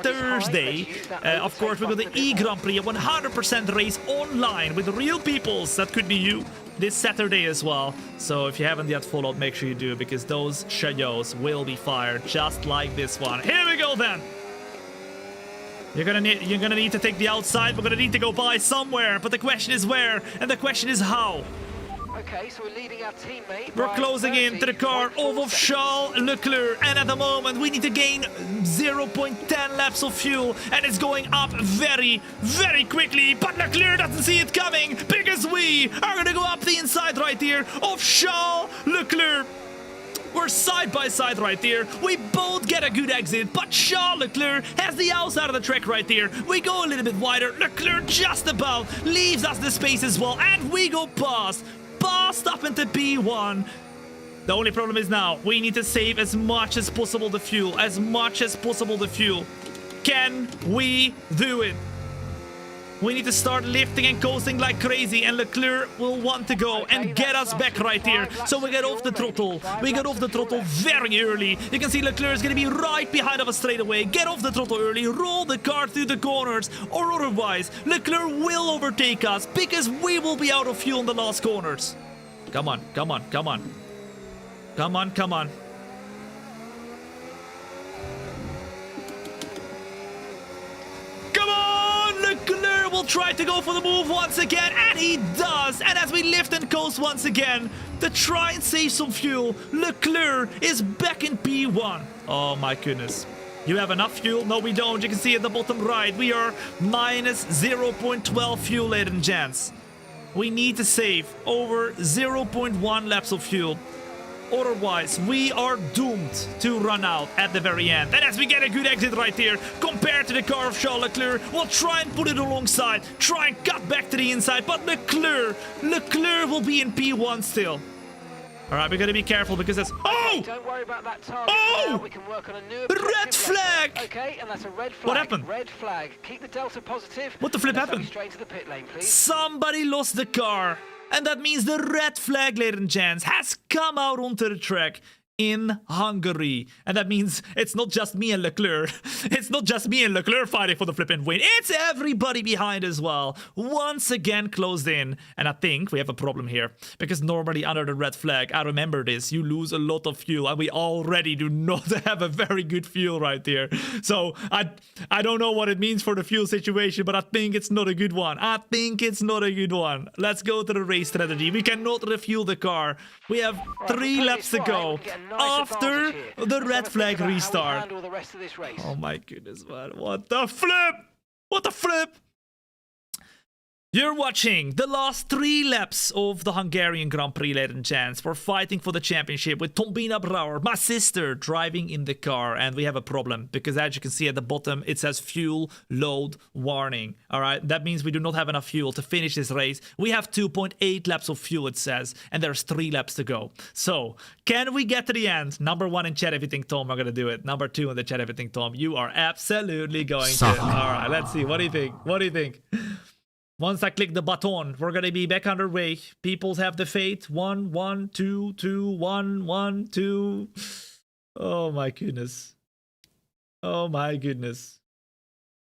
Thursday. Of course, we've got the E-Grand Prix, a 100% race online with real peoples. That could be you this Saturday as well. So if you haven't yet followed, make sure you do, because those shows will be fired just like this one. Here we go then. You're gonna need to take the outside. We're gonna need to go by somewhere. But the question is where, and the question is how. Okay, so we're leading our teammate. We're by closing in to the car 30.4 of Charles Leclerc, and at the moment we need to gain 0.10 laps of fuel, and it's going up very, very quickly. But Leclerc doesn't see it coming because we are gonna go up the inside right here of Charles Leclerc. We're side by side right here. We both get a good exit, but Charles Leclerc has the outside of the track right here. We go a little bit wider. Leclerc just about leaves us the space as well, and we go past up into P1. The only problem is now we need to save as much as possible the fuel. Can we do it? We need to start lifting and coasting like crazy, and Leclerc will want to go and get us back right here. So we get off the throttle. We get off the throttle very early. You can see Leclerc is going to be right behind us straight away. Get off the throttle early, roll the car through the corners, or otherwise Leclerc will overtake us because we will be out of fuel in the last corners. Come on, come on, come on. Come on, come on. Come on! Leclerc will try to go for the move once again, and he does! And as we lift and coast once again, to try and save some fuel, Leclerc is back in P1. Oh my goodness. You have enough fuel? No, we don't. You can see at the bottom right, we are minus 0.12 fuel, ladies and gents. We need to save over 0.1 laps of fuel. Otherwise, we are doomed to run out at the very end. And as we get a good exit right here, compared to the car of Charles Leclerc, we'll try and put it alongside, try and cut back to the inside, but Leclerc will be in P1 still. All right, we gotta be careful because that's... Oh! Don't worry about that target. Oh! We can work on a new Red flag! Okay, and that's a red flag. What happened? Red flag. Keep the delta positive. What the flip Let's happened? go straight to the pit lane, please. Somebody lost the car. And that means the red flag, ladies and gents, has come out onto the track in Hungary. And that means it's not just me and Leclerc. It's not just me and Leclerc fighting for the flipping win. It's everybody behind as well. Once again closed in. And I think we have a problem here. Because normally under the red flag, I remember this, you lose a lot of fuel. And we already do not have a very good fuel right here. So I don't know what it means for the fuel situation, but I think it's not a good one. Let's go to the race strategy. We cannot refuel the car. We have 3 laps to go. After the red flag restart. Oh my goodness, man. What the flip? What the flip? You're watching the last 3 laps of the Hungarian Grand Prix, ladies and gents. We're fighting for the championship with Thombina Brouwer, my sister, driving in the car. And we have a problem because as you can see at the bottom, it says fuel load warning. All right, that means we do not have enough fuel to finish this race. We have 2.8 laps of fuel, it says, and there's 3 laps to go. So, can we get to the end? Number 1 in chat if you think Thom are going to do it. Number 2 in the chat if you think Thom, you are absolutely going to. All right, let's see. What do you think? What do you think? Once I click the button, we're gonna be back underway. People have the faith. 1, 1, 2, 2, 1, 1, 2. Oh my goodness. Oh my goodness.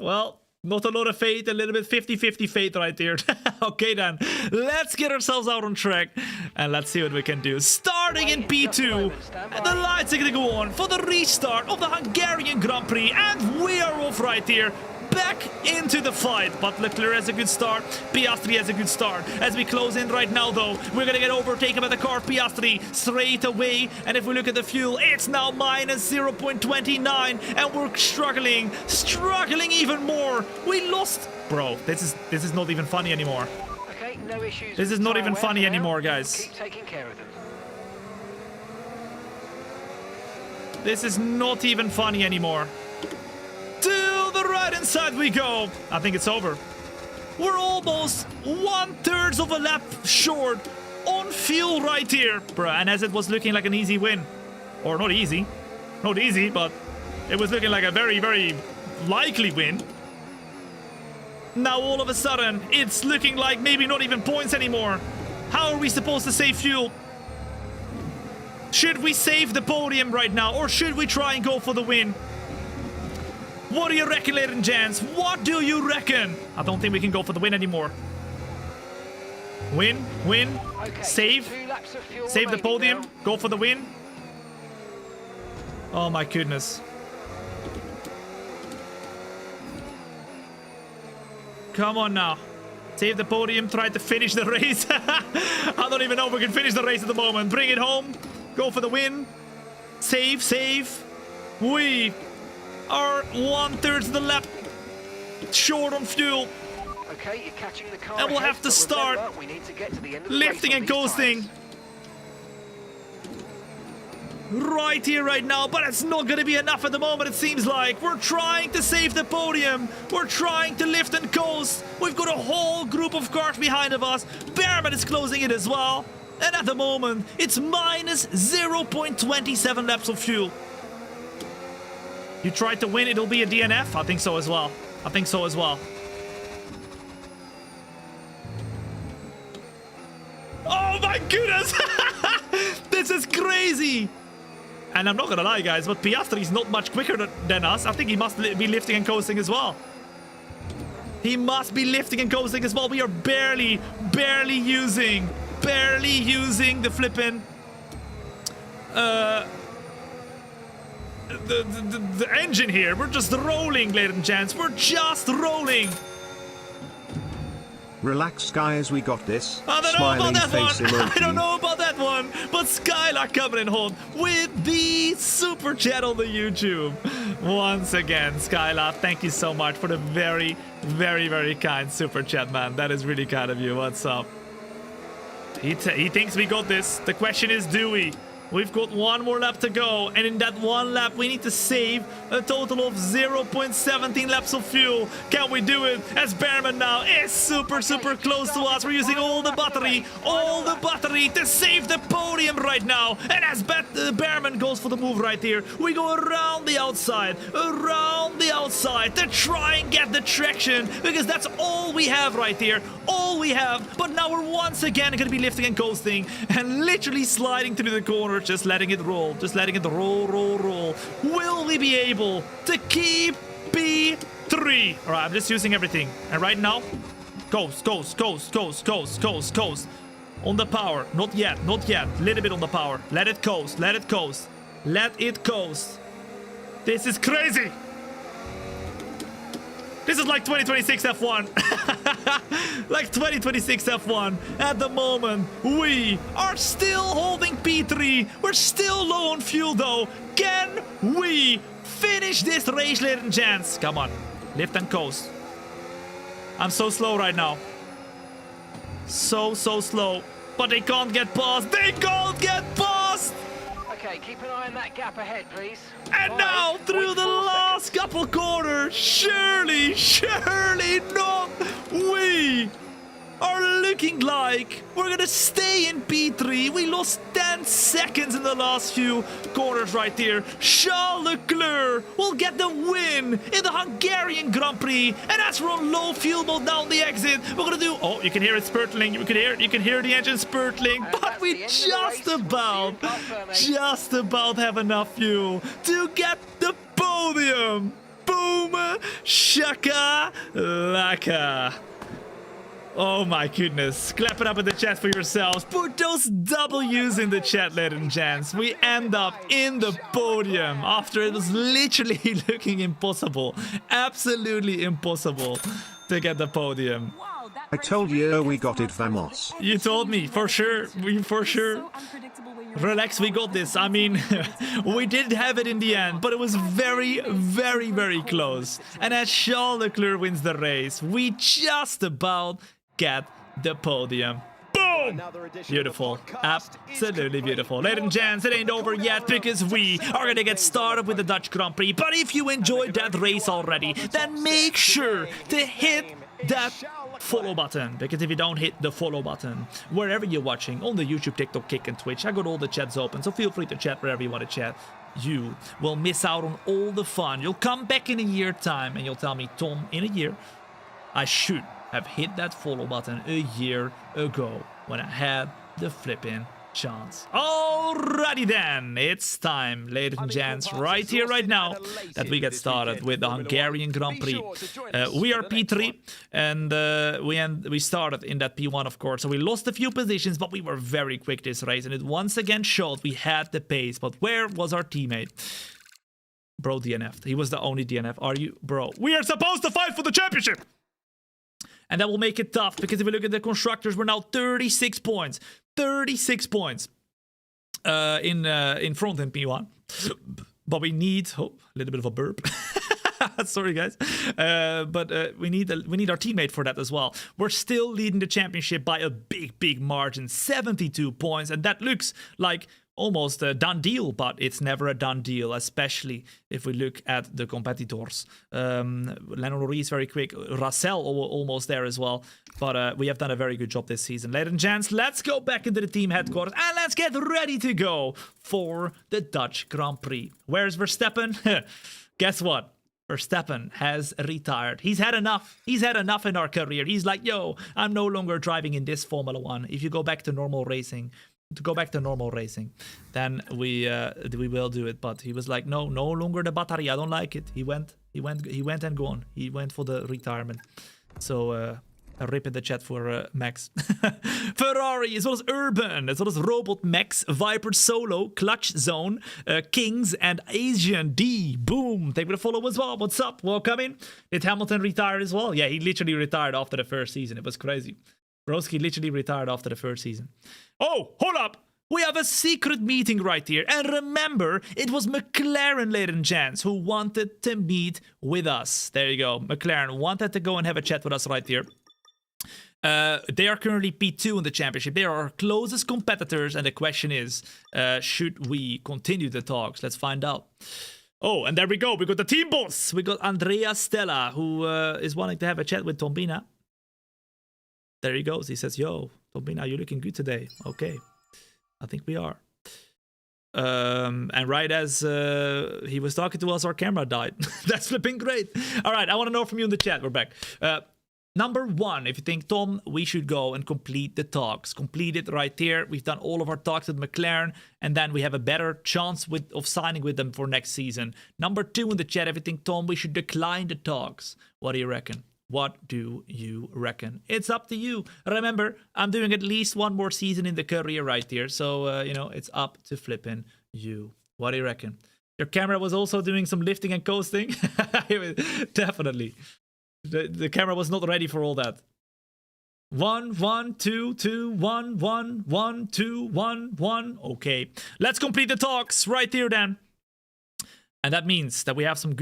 Well, not a lot of faith, a little bit 50-50 faith right here. Okay then, let's get ourselves out on track and let's see what we can do. Starting in P2, and the lights are gonna go on for the restart of the Hungarian Grand Prix, and we are off right here. Back into the fight, but Leclerc has a good start. Piastri has a good start. As we close in right now, though, we're gonna get overtaken by the car Piastri straight away. And if we look at the fuel, it's now minus 0.29, and we're struggling even more. We lost, bro. This is not even funny anymore. Okay, no issues. This is not even funny anymore, guys. Keep taking care of them. This is not even funny anymore. To the right inside we go. I think it's over. We're almost 1/3 of a lap short on fuel right here. Bruh, and as it was looking like an easy win. Or not easy. Not easy, but it was looking like a very, very likely win. Now all of a sudden, it's looking like maybe not even points anymore. How are we supposed to save fuel? Should we save the podium right now, or should we try and go for the win? What do you reckon, ladies and gents? What do you reckon? I don't think we can go for the win anymore. Win, Okay, save, 2 laps of fuel save the podium, now. go for the win. Oh my goodness. Come on now. Save the podium, try to finish the race. I don't even know if we can finish the race at the moment. Bring it home. Go for the win. Save, save. We are 1/3 of the lap short on fuel. Okay, you're catching the car And we'll ahead, have to but start remember, we need to get to the end of the lifting race on and these coasting. tyres. Right here, right now, but it's not gonna be enough at the moment, it seems like. We're trying to save the podium. We're trying to lift and coast. We've got a whole group of cars behind of us. Behrman is closing it as well. And at the moment, it's minus 0.27 laps of fuel. You tried to win, it'll be a DNF? I think so as well. I think so as well. Oh my goodness! This is crazy! And I'm not gonna lie, guys, but Piastri's not much quicker than us. I think he must be lifting and coasting as well. He must be lifting and coasting as well. We are barely using the flippin' the engine here. We're just rolling, ladies and gents. We're just rolling. Relax, guys, we got this. I don't Smiling know about that face one. emoji. I don't know about that one. But Skylar coming in hot with the super chat on the YouTube. Once again, Skylar, thank you so much for the very, very, very kind super chat, man. That is really kind of you. What's up? He thinks we got this. The question is, do we? We've got one more lap to go, and in that one lap, we need to save a total of 0.17 laps of fuel. Can we do it? As Behrman now is super close to us. We're using all the battery to save the podium right now. And as Behrman goes for the move right here, we go around the outside to try and get the traction, because that's all we have right here. All we have. But now we're once again going to be lifting and coasting and literally sliding through the corner. Just letting it roll. Just letting it roll. Will we be able to keep P3? All right, I'm just using everything. And right now, coast. On the power. Not yet. Little bit on the power. Let it coast. This is crazy. This is like 2026 F1. Like 2026 F1. At the moment, we are still holding P3. We're still low on fuel though. Can we finish this race, ladies and gents? Come on. Lift and coast. I'm so slow right now. So slow. But they can't get past. Okay, keep an eye on that gap ahead, please. And All now, right, through wait the 4 last seconds. couple corners, surely not, we are looking like we're gonna stay in P3. We lost 10 seconds in the last few corners right here. Charles Leclerc will get the win in the Hungarian Grand Prix. And as we're on low fuel mode down the exit, we're gonna do... Oh, you can hear it spurtling. You can hear the engine spurtling. And But that's we the end of the just race. We'll see you in Park Fermé. have enough fuel to get the podium. Boom, shaka, laka. Oh my goodness. Clap it up in the chat for yourselves. Put those W's in the chat, ladies and gents. We end up in the podium after it was literally looking impossible. Absolutely impossible to get the podium. I told you we got it, vamos. You told me, for sure. Relax, we got this. I mean, we did have it in the end, but it was very, very, very close. And as Charles Leclerc wins the race, we just about get the podium. Boom! Beautiful. Absolutely beautiful. Ladies and gents, it ain't over yet because we are gonna get started with the Dutch Grand Prix. But if you enjoyed that race already, then make sure to hit that follow button, because if you don't hit the follow button wherever you're watching, on the YouTube, TikTok, Kick and Twitch, I got all the chats open, so feel free to chat wherever you want to chat. You will miss out on all the fun. You'll come back in a year time and you'll tell me, Tom, in a year I should have hit that follow button a year ago when I had the flipping chance. Alrighty then, it's time, ladies and gents, right here, right now, that we get started with the Hungarian Grand Prix. We are P3, and we started in that P1, of course, so we lost a few positions, but we were very quick this race, and it once again showed we had the pace. But where was our teammate? Bro DNF'd. He was the only DNF. Are you? Bro, we are supposed to fight for the championship! And that will make it tough, because if we look at the constructors, we're now 36 points. 36 points in front in P1. But we need... Oh, a little bit of a burp. Sorry, guys. But we need our teammate for that as well. We're still leading the championship by a big margin, 72 points. And that looks like almost a done deal, but it's never a done deal, especially if we look at the competitors. Lennon Reese very quick. Russell almost there as well. But we have done a very good job this season. Ladies and gents, let's go back into the team headquarters and let's get ready to go for the Dutch Grand Prix. Where's Verstappen? Guess what? Verstappen has retired. He's had enough. He's had enough in our career. He's like, yo, I'm no longer driving in this Formula 1. If you go back to normal racing, then we will do it. But he was like, no longer the battery. I don't like it. He went and gone. He went for the retirement. So a rip in the chat for Max. Ferrari, as well as Urban, as well as Robot Max, Viper Solo, Clutch Zone, Kings, and Asian D. Boom. Thank you for the follow as well. What's up? Welcome in. Did Hamilton retire as well? Yeah, he literally retired after the first season. It was crazy. Broski literally retired after the first season. Oh, hold up. We have a secret meeting right here. And remember, it was McLaren, ladies and gents, who wanted to meet with us. There you go. McLaren wanted to go and have a chat with us right here. They are currently P2 in the championship. They are our closest competitors. And the question is, should we continue the talks? Let's find out. Oh, and there we go. We got the team boss. We got Andrea Stella, who is wanting to have a chat with Thombina. There he goes. He says, yo, Thombina, you're looking good today. Okay. I think we are. And right as he was talking to us, our camera died. That's flipping great. All right. I want to know from you in the chat. We're back. Number one, if you think, Tom, we should go and complete the talks. Complete it right here. We've done all of our talks with McLaren, and then we have a better chance of signing with them for next season. Number two in the chat, if you think, Tom, we should decline the talks. What do you reckon? What do you reckon? It's up to you. Remember, I'm doing at least one more season in the career right here. So, it's up to flipping you. What do you reckon? Your camera was also doing some lifting and coasting? Definitely. The camera was not ready for all that. 1, 1, 2, 2, 1, 1, 1, 2, 1, 1. Okay. Let's complete the talks right here then. And that means that we have some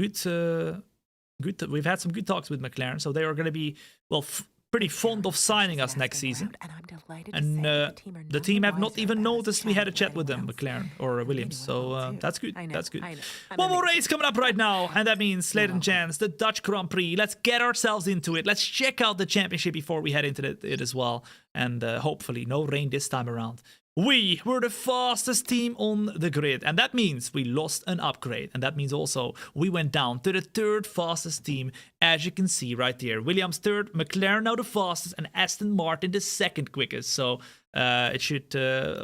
we've had some good talks with McLaren, so they are going to be, well, pretty fond of signing us next season. And the team have not even noticed we had a chat with them, McLaren or Williams. So that's good. That's good. One more race coming up right now, and that means, ladies and gents, the Dutch Grand Prix. Let's get ourselves into it. Let's check out the championship before we head into it as well. And hopefully no rain this time around. We were the fastest team on the grid, and that means we lost an upgrade, and that means also we went down to the third fastest team, as you can see right here. Williams third, McLaren now the fastest, and Aston Martin the second quickest. So it should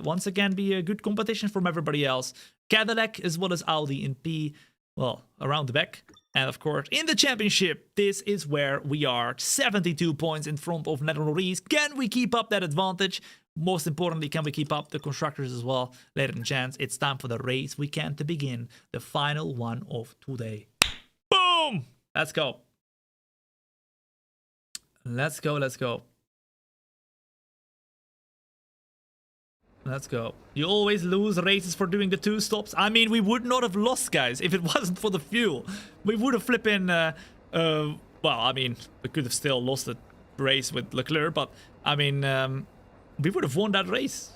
once again be a good competition from everybody else. Cadillac as well as Audi in P, well, around the back. And of course, in the championship, this is where we are. 72 points in front of Netherlands Reese. Can we keep up that advantage? Most importantly, can we keep up the constructors as well? Ladies and gents, it's time for the race weekend to begin. The final one of today. Boom! Let's go. Let's go, let's go. Let's go. You always lose races for doing the two stops. I mean, we would not have lost, guys, if it wasn't for the fuel. We would have flipping... well, I mean, we could have still lost the race with Leclerc, but, I mean... we would have won that race.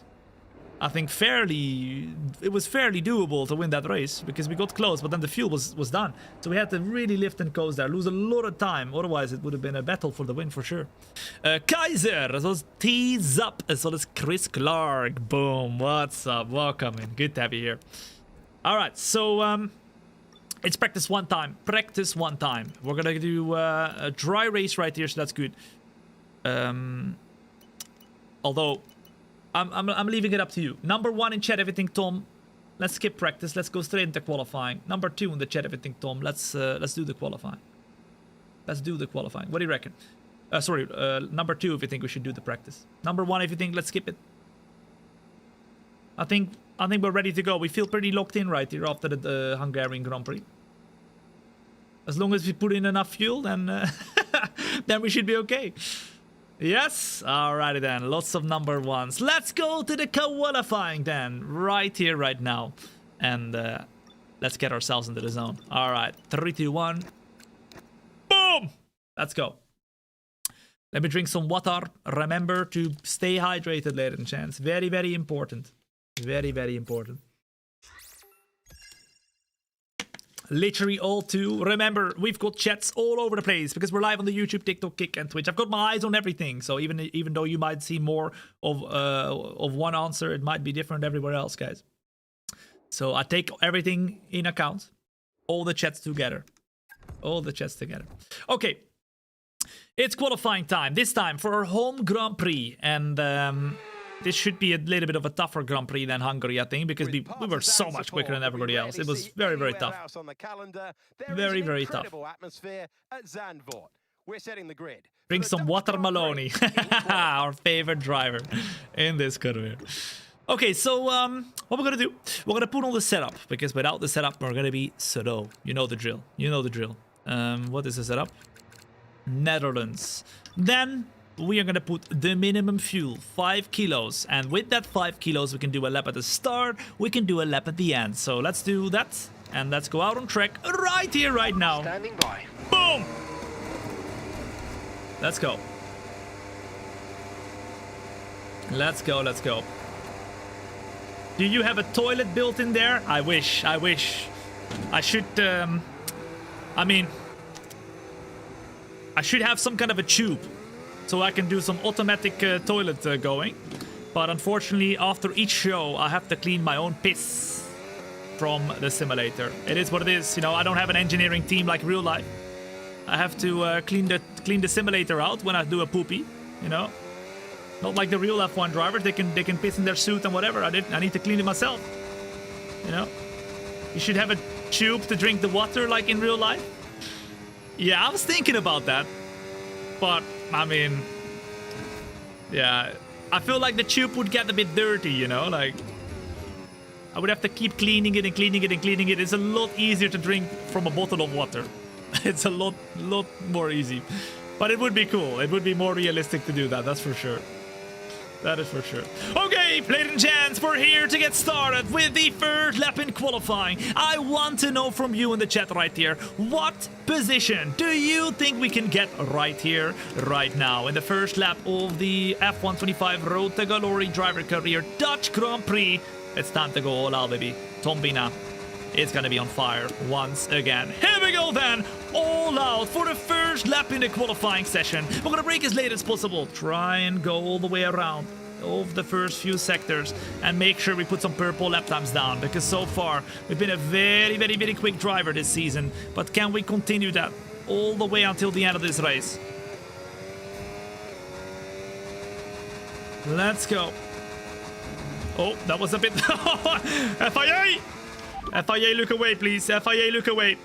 I think it was fairly doable to win that race because we got close, but then the fuel was done. So we had to really lift and coast there, lose a lot of time. Otherwise, it would have been a battle for the win for sure. Kaiser, as well as Tease Up, as well as Chris Clark. Boom, what's up? Welcome in. Good to have you here. All right, so it's practice one time. Practice one time. We're gonna do a dry race right here, so that's good. Although, I'm leaving it up to you. Number one in chat, everything, Tom. Let's skip practice. Let's go straight into qualifying. Number two in the chat, everything, Tom. Let's do the qualifying. Let's do the qualifying. What do you reckon? Sorry, number two if you think we should do the practice. Number one if you think let's skip it. I think we're ready to go. We feel pretty locked in right here after the Hungarian Grand Prix. As long as we put in enough fuel, then then we should be okay. Yes, alrighty then. Lots of number ones. Let's go to the qualifying then, right here, right now, and let's get ourselves into the zone. All right, 3, 2, 1, boom. Let's go. Let me drink some water. Remember to stay hydrated, ladies and gents. Very, very important. Very, very important. Literally all two. Remember, we've got chats all over the place because we're live on the YouTube, TikTok, Kick, and Twitch. I've got my eyes on everything. So even though you might see more of one answer, it might be different everywhere else, guys. So I take everything in account. All the chats together. All the chats together. Okay. It's qualifying time. This time for our home Grand Prix. And this should be a little bit of a tougher Grand Prix than Hungary, I think, because we were so much quicker than everybody else. It was very, very tough. Very, very tough. Bring some water, Maloney. Our favorite driver in this career. Okay, so what we're going to do, we're going to put on the setup, because without the setup, we're going to be slow. You know the drill. You know the drill. What is the setup? Netherlands. Then we are going to put the minimum fuel, 5 kilos. And with that 5 kilos, we can do a lap at the start. We can do a lap at the end. So let's do that. And let's go out on track right here, right now. Standing by. Boom! Let's go. Let's go, let's go. Do you have a toilet built in there? I wish, I wish. I should, I mean, I should have some kind of a tube so I can do some automatic toilet going. But unfortunately, after each show, I have to clean my own piss from the simulator. It is what it is. You know, I don't have an engineering team like real life. I have to clean the simulator out when I do a poopy, you know. Not like the real F1 drivers. They can piss in their suit and whatever. I need to clean it myself. You know. You should have a tube to drink the water like in real life. Yeah, I was thinking about that. But I mean, yeah, I feel like the tube would get a bit dirty, you know, like I would have to keep cleaning it and cleaning it and cleaning it. It's a lot easier to drink from a bottle of water. It's a lot more easy. But it would be cool. It would be more realistic to do that, that's for sure. That is for sure. Okay, ladies and gents, we're here to get started with the first lap in qualifying. I want to know from you in the chat right here, what position do you think we can get right here, right now, in the first lap of the F1 25 Road to Glory Driver Career Dutch Grand Prix? It's time to go all out, baby. Thombina is gonna be on fire once again. Here we go then, all out for the first lap in the qualifying session. We're gonna brake as late as possible, try and go all the way around of the first few sectors and make sure we put some purple lap times down, because so far we've been a very, very, very quick driver this season. But can we continue that all the way until the end of this race? Let's go. Oh, that was a bit FIA! FIA, look away, please. FIA, look away.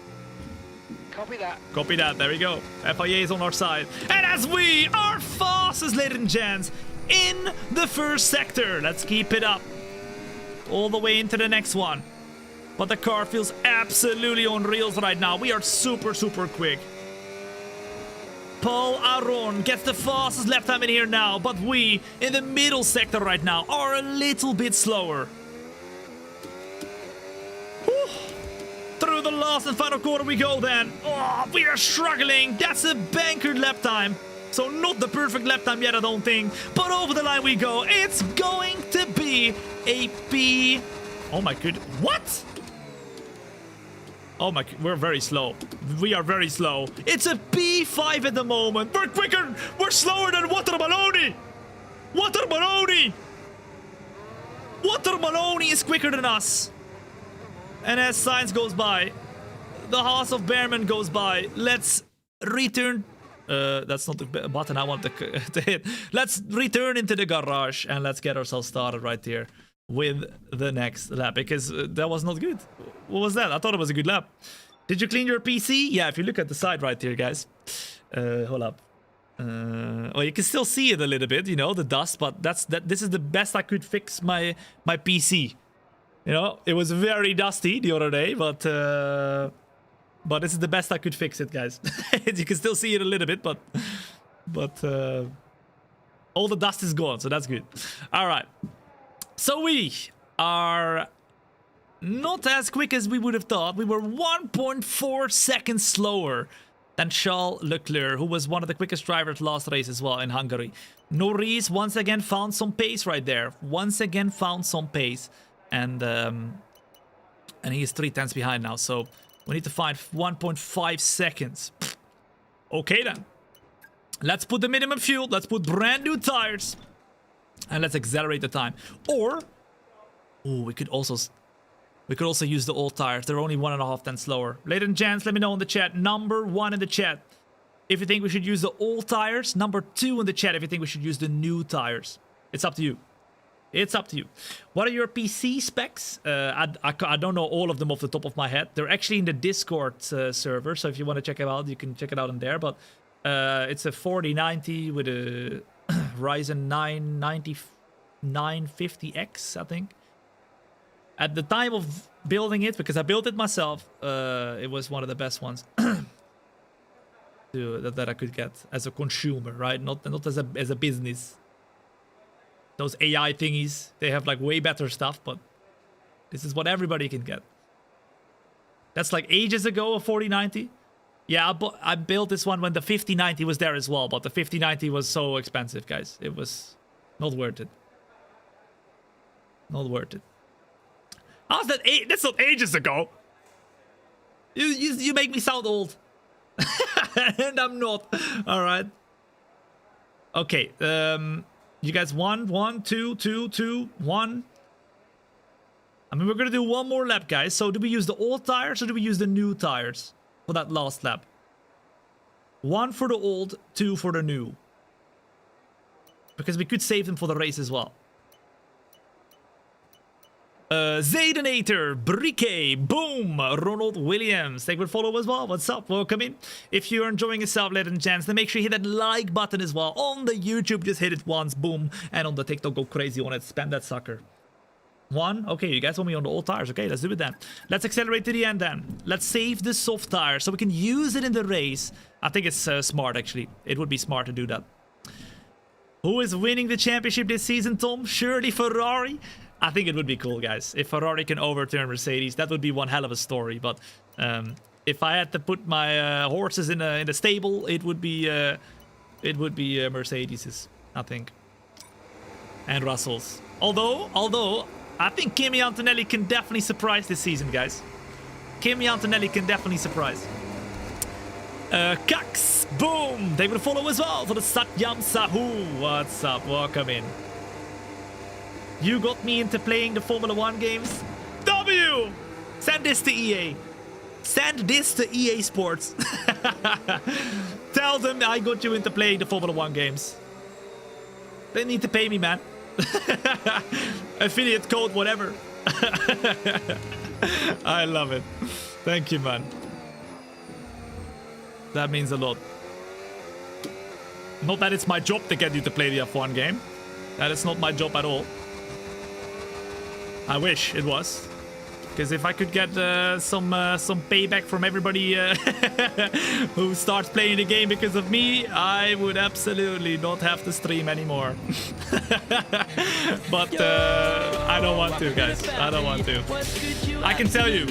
Copy that. Copy that. There we go. FIA is on our side. And as we are fastest, ladies and gents, in the first sector. Let's keep it up. All the way into the next one. But the car feels absolutely on rails right now. We are super, super quick. Paul Aron gets the fastest lap time in here now. But we, in the middle sector right now, are a little bit slower. Through the last and final quarter we go then. Oh, we are struggling. That's a bankered lap time. So not the perfect lap time yet, I don't think. But over the line we go. It's going to be a P. Oh my goodness. What? Oh my, we're very slow. We are very slow. It's a P5 at the moment. We're quicker. We're slower than Water Maloney. Water Maloney. Water Maloney is quicker than us. And as Sainz goes by, the Haas of Behrman goes by. Let's return. That's not the button I want to hit. Let's return into the garage and let's get ourselves started right here with the next lap, because that was not good. What was that? I thought it was a good lap. Did you clean your PC? Yeah, if you look at the side right here, guys. Hold up. Well, you can still see it a little bit, you know, the dust, but this is the best I could fix my PC. You know, it was very dusty the other day, but this is the best I could fix it, guys. You can still see it a little bit, but All the dust is gone, so that's good. All right. So we are not as quick as we would have thought. We were 1.4 seconds slower than Charles Leclerc, who was one of the quickest drivers last race as well in Hungary. Norris once again found some pace right there. Once again found some pace. And he is 3/10 behind now. So we need to find 1.5 seconds. Okay then. Let's put the minimum fuel. Let's put brand new tires. And let's accelerate the time. Or, oh, we could also use the old tires. They're only 1.5 tenths slower. Ladies and gents, let me know in the chat. Number 1 in the chat if you think we should use the old tires. Number 2 in the chat if you think we should use the new tires. It's up to you. It's up to you. What are your PC specs? I don't know all of them off the top of my head. They're actually in the Discord server. So if you want to check it out, you can check it out in there. But it's a 4090 with a Ryzen 9 950X, I think. At the time of building it, because I built it myself, it was one of the best ones that I could get as a consumer, right? Not as a business. Those AI thingies, they have like way better stuff, but this is what everybody can get. That's like ages ago, a 4090. Yeah, I built this one when the 5090 was there as well, but the 5090 was so expensive, guys. It was not worth it. Not worth it. How's that? That's not ages ago. You make me sound old. And I'm not. All right. Okay. You guys won. 1, 2, 2, 2, 1. I mean, we're going to do one more lap, guys. So do we use the old tires or do we use the new tires for that last lap? 1 for the old, 2 for the new. Because we could save them for the race as well. Zaydenator, Brique, Boom, Ronald Williams. Thank you for follow as well. What's up? Welcome in. If you're enjoying yourself, ladies and gents, then make sure you hit that like button as well. On the YouTube, just hit it once, boom. And on the TikTok, go crazy on it. Spam that sucker. 1. Okay, you guys want me on the old tires. Okay, let's do it then. Let's accelerate to the end then. Let's save the soft tire so we can use it in the race. I think it's smart, actually. It would be smart to do that. Who is winning the championship this season, Tom? Surely Ferrari? I think it would be cool, guys. If Ferrari can overturn Mercedes, that would be one hell of a story. But if I had to put my horses in the stable, it would be Mercedes's, I think, and Russell's. Although I think Kimi Antonelli can definitely surprise this season, guys. Kimi Antonelli can definitely surprise. Cax, boom! They will follow as well for the Satyam Sahu. What's up? Welcome in. You got me into playing the Formula 1 games. W! Send this to EA. Send this to EA Sports. Tell them I got you into playing the Formula 1 games. They need to pay me, man. Affiliate code, whatever. I love it. Thank you, man. That means a lot. Not that it's my job to get you to play the F1 game. That is not my job at all. I wish it was, because if I could get some payback from everybody who starts playing the game because of me, I would absolutely not have to stream anymore. But I don't want to, guys. I don't want to. I can tell you,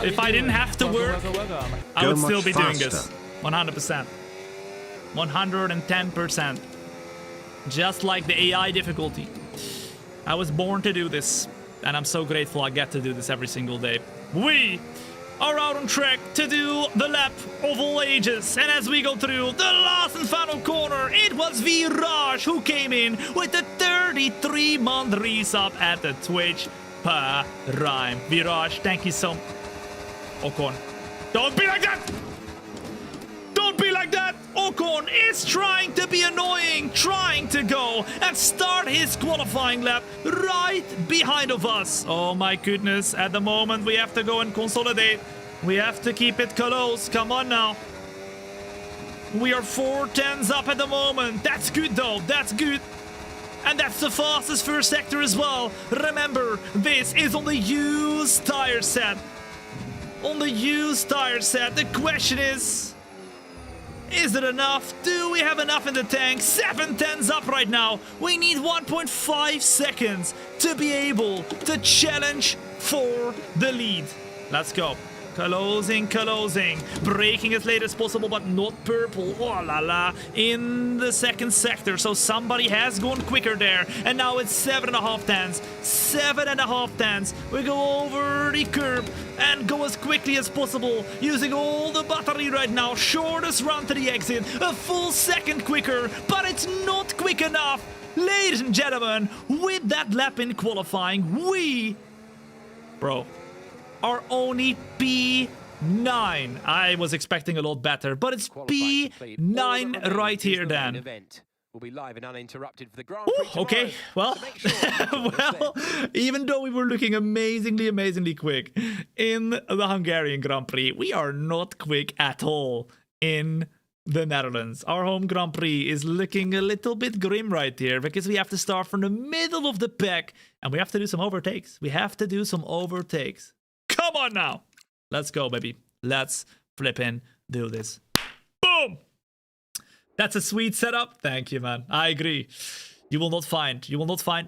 if I didn't have to work, I would still be doing this. 100%. 110%. Just like the AI difficulty. I was born to do this. And I'm so grateful I get to do this every single day. We are out on track to do the lap of all ages. And as we go through the last and final corner, it was Viraj who came in with the 33-month resub at the Twitch Prime. Viraj, thank you so much. Ocon. Don't be like that! Don't be like that! Ocon is trying to be annoying, trying to go and start his qualifying lap right behind of us. Oh my goodness, at the moment we have to go and consolidate. We have to keep it close. Come on now. We are 4/10s up at the moment. That's good though, that's good. And that's the fastest first sector as well. Remember, this is on the used tire set. On the used tire set, the question is, Is it enough? Do we have enough in the tank? 7/10s up right now. We need 1.5 seconds to be able to challenge for the lead. Let's go. Closing. Braking as late as possible, but not purple. Oh la la. In the second sector. So somebody has gone quicker there. And now it's 7.5/10s. 7.5/10s. We go over the curb and go as quickly as possible. Using all the battery right now. Shortest run to the exit. A full second quicker. But it's not quick enough. Ladies and gentlemen, with that lap in qualifying, we... Bro. Are only P9. I was expecting a lot better, but it's P9 right here then. We'll be live and uninterrupted for the Grand Ooh, Prix okay, well, well, even though we were looking amazingly quick in the Hungarian Grand Prix, we are not quick at all in the Netherlands. Our home Grand Prix is looking a little bit grim right here because we have to start from the middle of the pack and we have to do some overtakes. Come on now. Let's go, baby. Let's flippin' do this. Boom! That's a sweet setup. Thank you, man. I agree. You will not find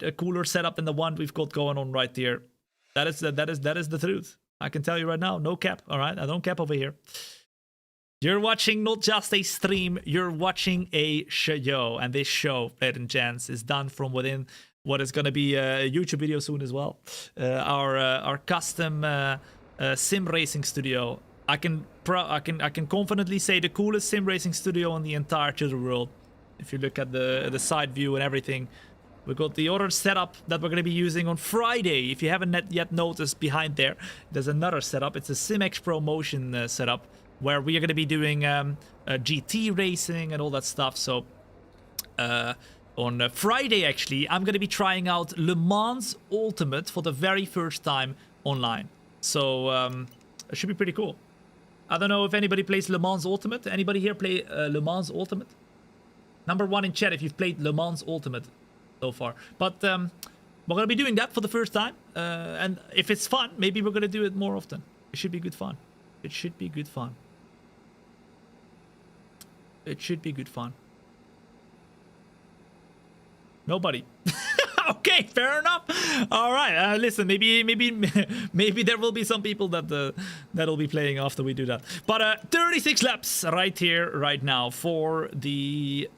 a cooler setup than the one we've got going on right here. That is the truth. I can tell you right now. No cap. All right? I don't cap over here. You're watching not just a stream, you're watching a show. And this show, ladies and gents, is done from within what is going to be a YouTube video soon as well. Our custom sim racing studio. I can confidently say the coolest sim racing studio in the entire world. If you look at the side view and everything. We got the other setup that we're going to be using on Friday. If you haven't yet noticed behind there's another setup. It's a SimX Pro Motion setup where we are going to be doing GT racing and all that stuff. So on Friday, actually, I'm going to be trying out Le Mans Ultimate for the very first time online. So it should be pretty cool. I don't know if anybody plays Le Mans Ultimate. Anybody here play Le Mans Ultimate? Number 1 in chat if you've played Le Mans Ultimate so far. But we're going to be doing that for the first time. And if it's fun, maybe we're going to do it more often. It should be good fun. It should be good fun. It should be good fun. Nobody. Okay, fair enough. All right, listen. Maybe there will be some people that'll be playing after we do that. But 36 laps right here, right now for the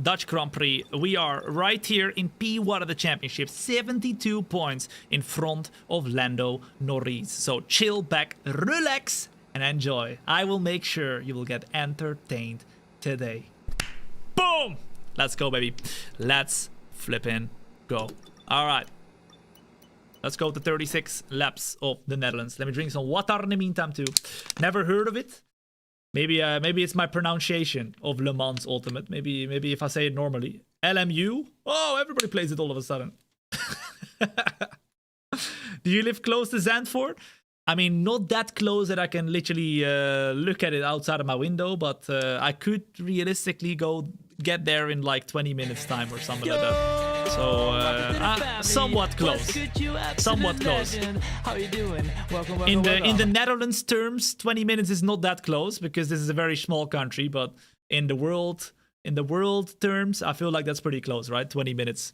Dutch Grand Prix. We are right here in P1 of the championship, 72 points in front of Lando Norris. So chill back, relax, and enjoy. I will make sure you will get entertained today. Boom! Let's go, baby. Let's flippin' go. All right. Let's go to 36 laps of the Netherlands. Let me drink some water in the meantime, too. Never heard of it. Maybe it's my pronunciation of Le Mans Ultimate. Maybe if I say it normally. LMU? Oh, everybody plays it all of a sudden. Do you live close to Zandvoort? I mean, not that close that I can literally look at it outside of my window, but I could realistically get there in like 20 minutes time or something like that. So somewhat close. Somewhat close. In the Netherlands terms, 20 minutes is not that close because this is a very small country, but in the world terms, I feel like that's pretty close, right? 20 minutes.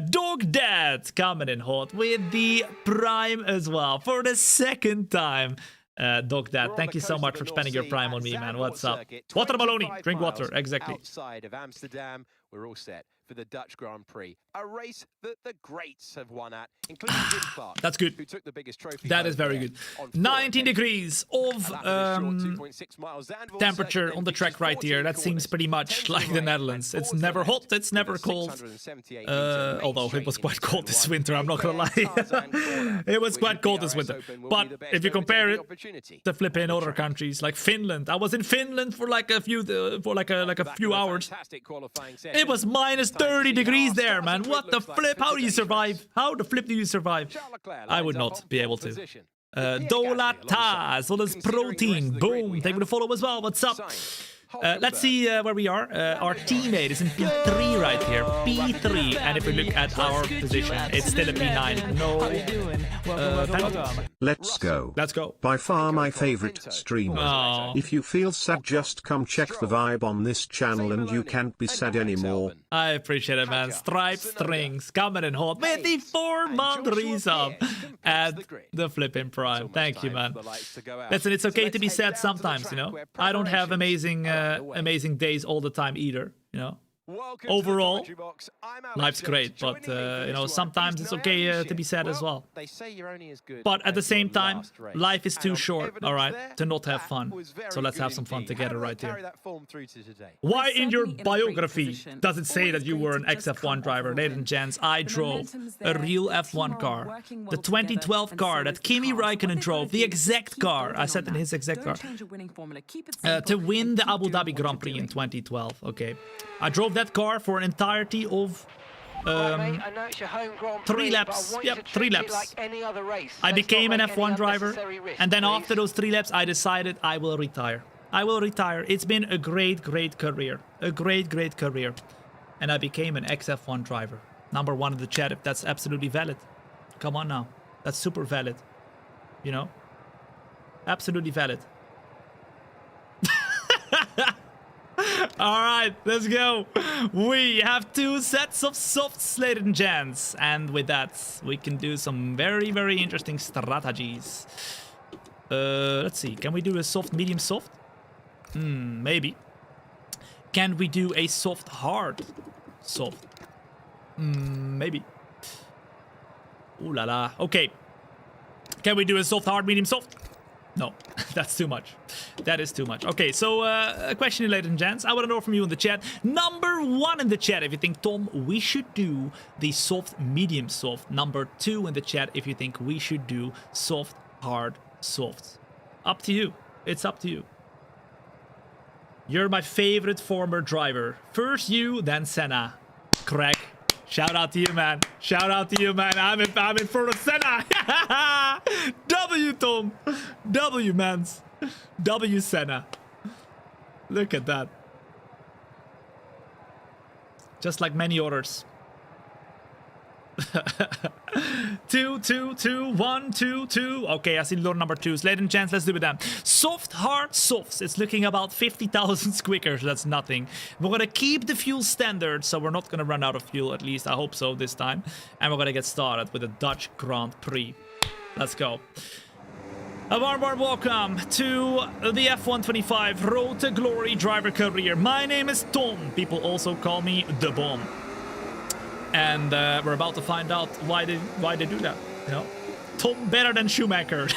Dog Dad coming in hot with the Prime as well for the second time. Dog Dad, thank you so much for spending your Prime on me, man. What's up? Water baloney, drink water, exactly. Outside of Amsterdam, we're all set for the Dutch Grand Prix, a race that the greats have won at, including Jim Clark. That's good. Who took the biggest trophy. That is very good. 19 degrees of temperature on the track right here. That seems pretty much like the Netherlands. It's never hot, it's never cold. Although it was quite cold this winter, I'm not gonna lie. It was quite cold this winter. But if you compare it to flipping other countries like Finland, I was in Finland for like a few hours. It was minus 30 degrees there, man. What the flip? How do you survive? How the flip do you survive? I would not be able to. Dolataz, all this protein. Boom. Thank you for the follow as well. What's up? Let's see where we are. Our teammate is in P3 right here. P3. And if we look at our position, it's still a P9. No penalties. Let's go. Let's go. By far my favorite streamer. Oh. If you feel sad, just come check the vibe on this channel and you can't be sad anymore. I appreciate it, man. Stripe Strings coming in hot with the 4-month resub and the flipping prime. Thank you, man. Listen, it's okay to be sad sometimes, you know. I don't have amazing days all the time either, you know. Overall, life's great, but you know, sometimes it's okay to be sad as well. But at the same time, life is too short, all right, to not have fun. So let's have some fun together right here. Why in your biography does it say that you were an ex-F1 driver? Ladies and gents, I drove a real F1 car. The 2012 car that Kimi Räikkönen drove, the exact car, I said in his exact car, to win the Abu Dhabi Grand Prix in 2012, okay. I drove that car for an entirety of 3 laps. Yep, 3 laps. I became an F1 driver, and then after those 3 laps, I decided I will retire. I will retire. It's been a great career. A great career. And I became an ex-F1 driver. Number 1 in the chat, if that's absolutely valid. Come on now. That's super valid. You know? Absolutely valid. Alright, let's go. We have 2 sets of softs, ladies and gents. And with that, we can do some very interesting strategies. Let's see. Can we do a soft, medium, soft? Maybe. Can we do a soft, hard, soft? Maybe. Ooh la la. Okay. Can we do a soft, hard, medium, soft? No, that's too much. That is too much. Okay, so a question, ladies and gents. I want to know from you in the chat. Number 1 in the chat if you think, Tom, we should do the soft, medium, soft. Number 2 in the chat if you think we should do soft, hard, soft. Up to you. It's up to you. You're my favorite former driver. First you, then Senna. Crack. Shout out to you, man. Shout out to you, man. I'm in front of Senna. W, Tom. W, mans. W, Senna. Look at that. Just like many others. 2, 2, 2, 1, 2, 2. Okay, I see Lord number 2s. Ladies and gents, let's do it then. Soft, hard, softs. It's looking about 50,000 squickers. That's nothing. We're gonna keep the fuel standard, so we're not gonna run out of fuel. At least I hope so this time. And we're gonna get started with the Dutch Grand Prix. Let's go. A warm welcome to the F125 Road to Glory driver career. My name is Thom. People also call me The Bomb. And we're about to find out why they do that, you know? Thom better than Schumacher.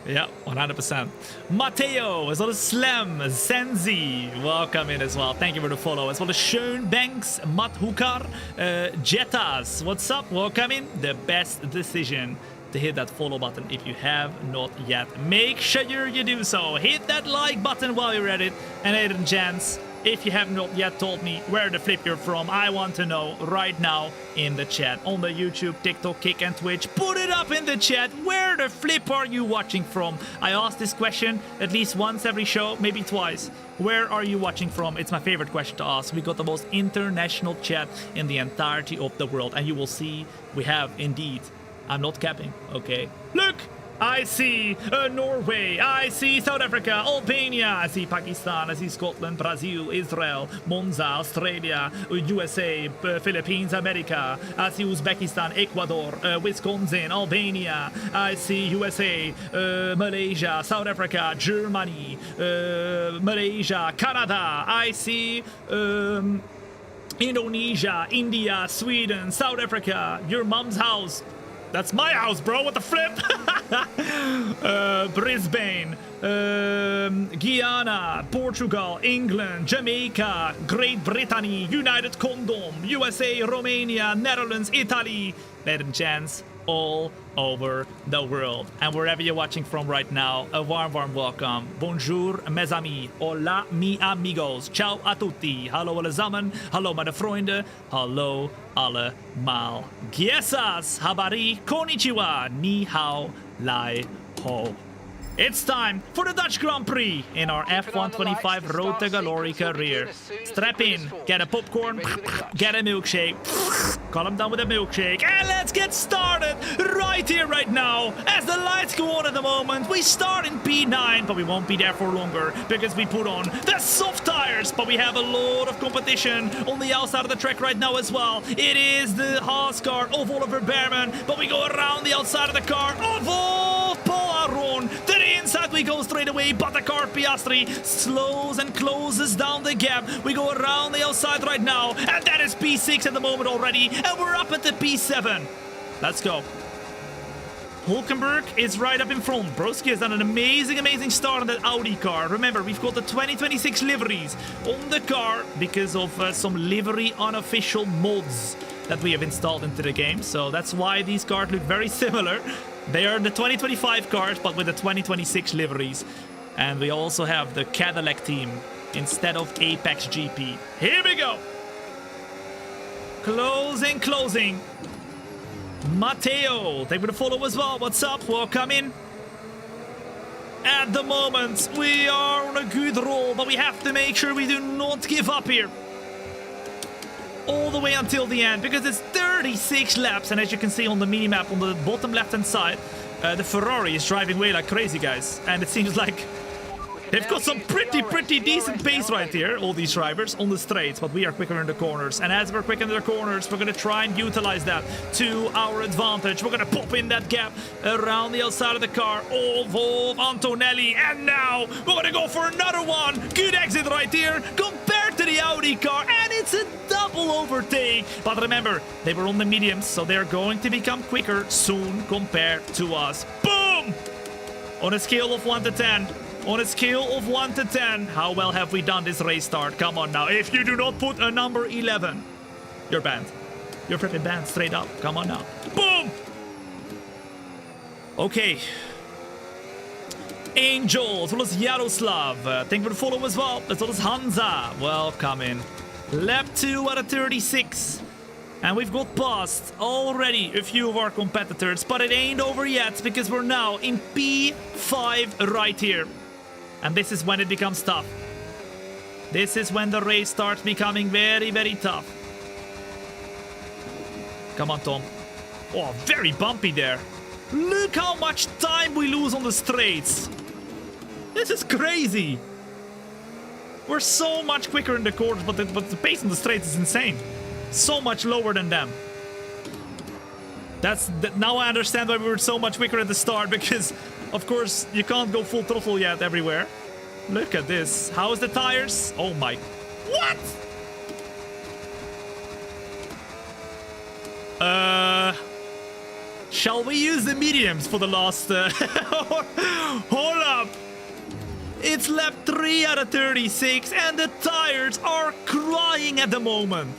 Yeah, 100%. Matteo, as well as Slam, Senzi, welcome in as well. Thank you for the follow. As well as Schön, Banks, Matt Hukar, Jettas, what's up? Welcome in. The best decision to hit that follow button if you have not yet. Make sure you do so. Hit that like button while you're at it. And ladies and gents, if you have not yet told me where the flip you're from, I want to know right now in the chat. On the YouTube, TikTok, Kick and Twitch, put it up in the chat. Where the flip are you watching from? I ask this question at least once every show, maybe twice. Where are you watching from? It's my favorite question to ask. We got the most international chat in the entirety of the world. And you will see we have indeed. I'm not capping, okay? Look! I see Norway, I see South Africa, Albania, I see Pakistan, I see Scotland, Brazil, Israel, Monza, Australia, USA, Philippines, America, I see Uzbekistan, Ecuador, Wisconsin, Albania, I see USA, Malaysia, South Africa, Germany, Malaysia, Canada, I see Indonesia, India, Sweden, South Africa, your mom's house. That's my house, bro. What the flip? Brisbane, Guyana, Portugal, England, Jamaica, Great Britain, United Kingdom, USA, Romania, Netherlands, Italy. Ladies and gents, all over the world. And wherever you're watching from right now, a warm welcome. Bonjour, mes amis. Hola, mi amigos. Ciao a tutti. Hallo allesamen. Hallo meine Freunde. Hallo allemaal. Giesas, habari, konnichiwa, ni hao, lai ho. It's time for the Dutch Grand Prix in our F125 Road to Glory career. Strap in, get a popcorn, get a milkshake, calm down with a milkshake, and let's get started right here, right now. As the lights go on at the moment, we start in P9, but we won't be there for longer because we put on the soft tires, but we have a lot of competition on the outside of the track right now as well. It is the Haas car of Oliver Behrman, but we go around the outside of the car of Paul Aron. To the inside we go straight away, but the car Piastri slows and closes down the gap. We go around the outside right now, and that is P6 at the moment already, and we're up at the P7. Let's go. Hulkenberg is right up in front. Broski has done an amazing start on that Audi car. Remember, we've got the 2026 liveries on the car because of some livery unofficial mods that we have installed into the game. So that's why these cars look very similar. They are the 2025 cars, but with the 2026 liveries. And we also have the Cadillac team instead of Apex GP. Here we go. Closing. Matteo, thank you for the follow as well. What's up? Welcome in. At the moment, we are on a good roll, but we have to make sure we do not give up here. All the way until the end, because it's 36 laps, and as you can see on the mini-map on the bottom left-hand side, the Ferrari is driving away like crazy, guys. And it seems like they've got some pretty decent pace right here, all these drivers, on the straights, but we are quicker in the corners. And as we're quicker in the corners, we're going to try and utilize that to our advantage. We're going to pop in that gap around the outside of the car of Antonelli. And now we're going to go for another one. Good exit right here compared to the Audi car. And it's a double overtake. But remember, they were on the mediums, so they're going to become quicker soon compared to us. Boom! On a scale of 1 to 10. On a scale of 1 to 10, how well have we done this race start? Come on now. If you do not put a number 11, you're banned. You're flipping banned straight up. Come on now. Boom! Okay. Angel, as well as Yaroslav. Thank you for the follow as well. As well as Hansa. Welcome in. Lap 2 out of 36. And we've got past already a few of our competitors, but it ain't over yet because we're now in P5 right here. And this is when it becomes tough. This is when the race starts becoming very tough. Come on, Thom. Oh, very bumpy there. Look how much time we lose on the straights. This is crazy. We're so much quicker in the corners, but the pace on the straights is insane. So much lower than them. Now I understand why we were so much quicker at the start, because of course you can't go full throttle yet everywhere. Look at this. How's the tires? Oh my... What? Shall we use the mediums for the last... Hold up. It's lap 3 out of 36 and the tires are crying at the moment.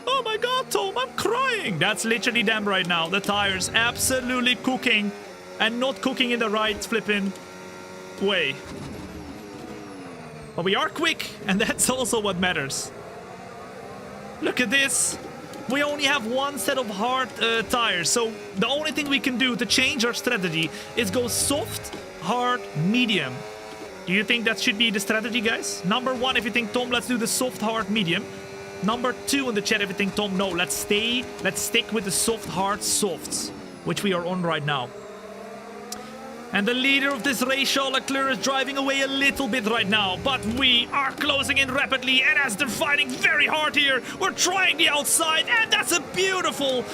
Oh my god, Thom, I'm crying. That's literally them right now. The tires absolutely cooking and not cooking in the right flipping way. But we are quick, and that's also what matters. Look at this. We only have one set of hard tires, so the only thing we can do to change our strategy is go soft, hard, medium. Do you think that should be the strategy, guys? Number 1, if you think, Thom, let's do the soft, hard, medium. Number 2 in the chat, if you think, Thom, no, let's stick with the soft, hard, softs, which we are on right now. And the leader of this race, Charles Leclerc, is driving away a little bit right now, but we are closing in rapidly, and as they're fighting very hard here, we're trying the outside, and that's a beautiful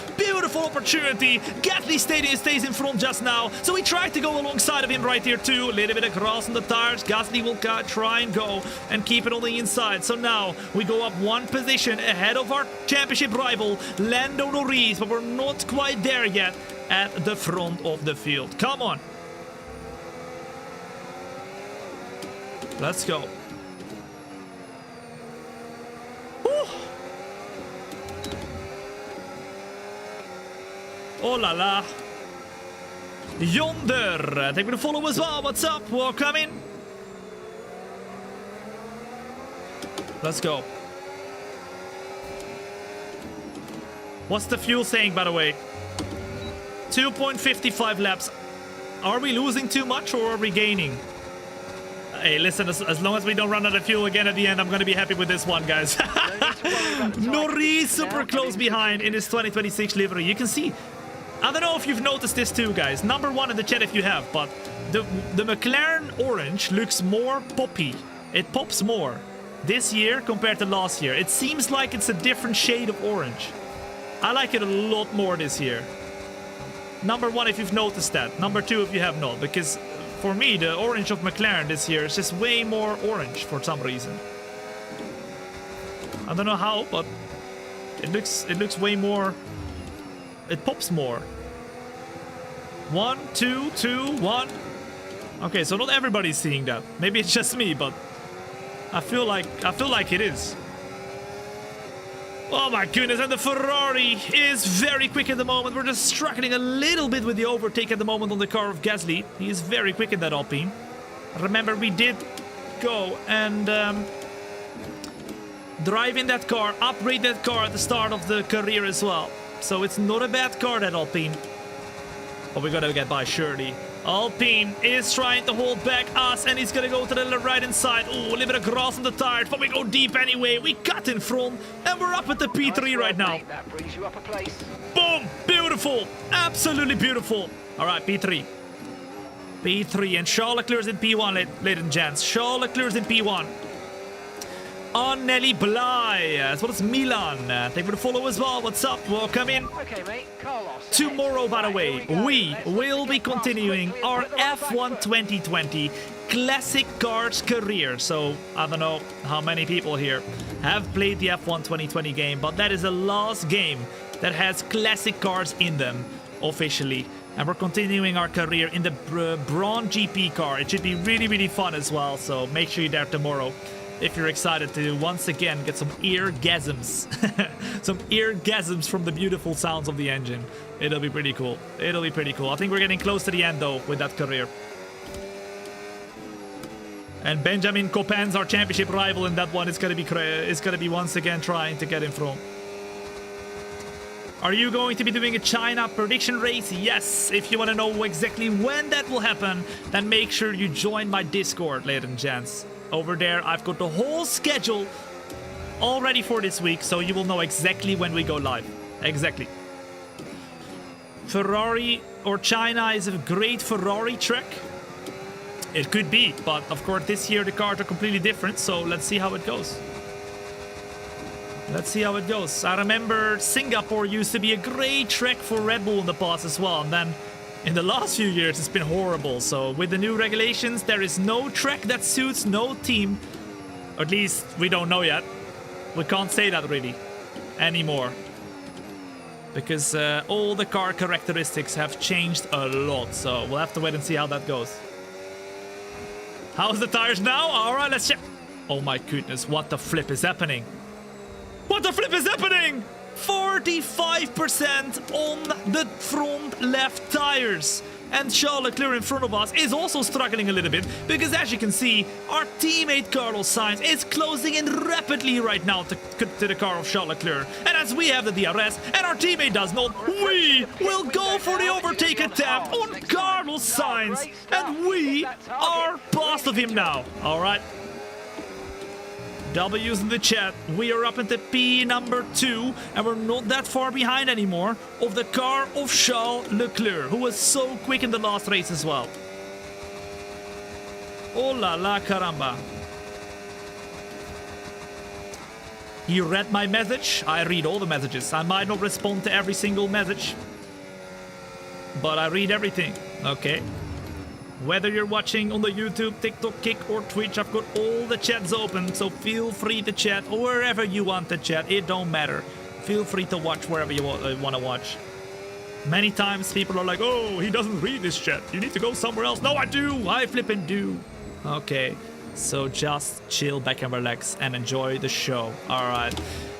opportunity. Gasly stays in front just now, so we tried to go alongside of him right here too. A little bit of grass on the tires. Gasly will try and go and keep it on the inside. So now we go up one position ahead of our championship rival, Lando Norris, but we're not quite there yet at the front of the field. Come on. Let's go. Woo. Oh la la. Yonder. Thank you for the follow as well. What's up? Welcome in. Let's go. What's the fuel saying, by the way? 2.55 laps. Are we losing too much or are we gaining? Hey, listen, as long as we don't run out of fuel again at the end, I'm going to be happy with this one, guys. Norris super close behind in his 2026 livery. You can see, I don't know if you've noticed this too, guys. Number one in the chat if you have, but the McLaren orange looks more poppy. It pops more this year compared to last year. It seems like it's a different shade of orange. I like it a lot more this year. Number one if you've noticed that. Number two if you have not, because for me the orange of McLaren this year is just way more orange for some reason. I don't know how, but it looks way more. It pops more. 1, 2, 2, 1. Okay, so not everybody's seeing that. Maybe it's just me, but I feel like it is. Oh my goodness, and the Ferrari is very quick at the moment. We're just struggling a little bit with the overtake at the moment on the car of Gasly. He is very quick in that Alpine. Remember, we did go and drive in that car, upgrade that car at the start of the career as well. So it's not a bad car, that Alpine. But we gotta get by surely. Alpine is trying to hold back us, and he's gonna go to the right hand side. Oh, a little bit of grass on the tires, but we go deep anyway. We cut in front, and we're up at the P3 right now. That brings you up a place. Boom! Beautiful! Absolutely beautiful. All right, P3. P3, and Charles Leclerc's in P1, ladies and gents. Charles Leclerc's in P1. On Nelly Bly, as well as Milan. Thank you for the follow as well. What's up? Welcome in. Okay, mate. Carlos. Tomorrow, by the way, we will be continuing our F1 2020 Classic Cars career. So, I don't know how many people here have played the F1 2020 game, but that is the last game that has classic cars in them, officially. And we're continuing our career in the Braun GP car. It should be really, really fun as well, so make sure you're there tomorrow if you're excited to once again get some eargasms. Some eargasms from the beautiful sounds of the engine. It'll be pretty cool. It'll be pretty cool. I think we're getting close to the end though with that career. And Benjamin Copen's our championship rival in that one. It's gonna be once again trying to get in front. Are you going to be doing a China prediction race? Yes. If you want to know exactly when that will happen, then make sure you join my Discord, ladies and gents. Over there, I've got the whole schedule all ready for this week, so you will know exactly when we go live. Exactly. Ferrari or China is a great Ferrari track. It could be, but of course this year the cars are completely different, so let's see how it goes. Let's see how it goes. I remember Singapore used to be a great track for Red Bull in the past as well, and then in the last few years it's been horrible. So with the new regulations, there is no track that suits no team. Or at least we don't know yet. We can't say that really anymore, because all the car characteristics have changed a lot. So we'll have to wait and see how that goes. How's the tires now? All right, let's check. Oh my goodness, what the flip is happening? What the flip is happening? 45% on the front left tires. And Charles Leclerc in front of us is also struggling a little bit, because as you can see, our teammate Carlos Sainz is closing in rapidly right now to the car of Charles Leclerc. And as we have the DRS and our teammate does not, we will go for the overtake attempt on Carlos Sainz. And we are past of him now. All right. W's in the chat. We are up into P number 2, and we're not that far behind anymore of the car of Charles Leclerc, who was so quick in the last race as well. Oh la la caramba. You read my message? I read all the messages. I might not respond to every single message, but I read everything. Okay. Whether you're watching on the YouTube, TikTok, Kick, or Twitch, I've got all the chats open, so feel free to chat wherever you want to chat. It don't matter. Feel free to watch wherever you want to watch. Many times people are like, oh, he doesn't read this chat. You need to go somewhere else. No, I do. I flippin' do. Okay, so just chill back and relax and enjoy the show. All right.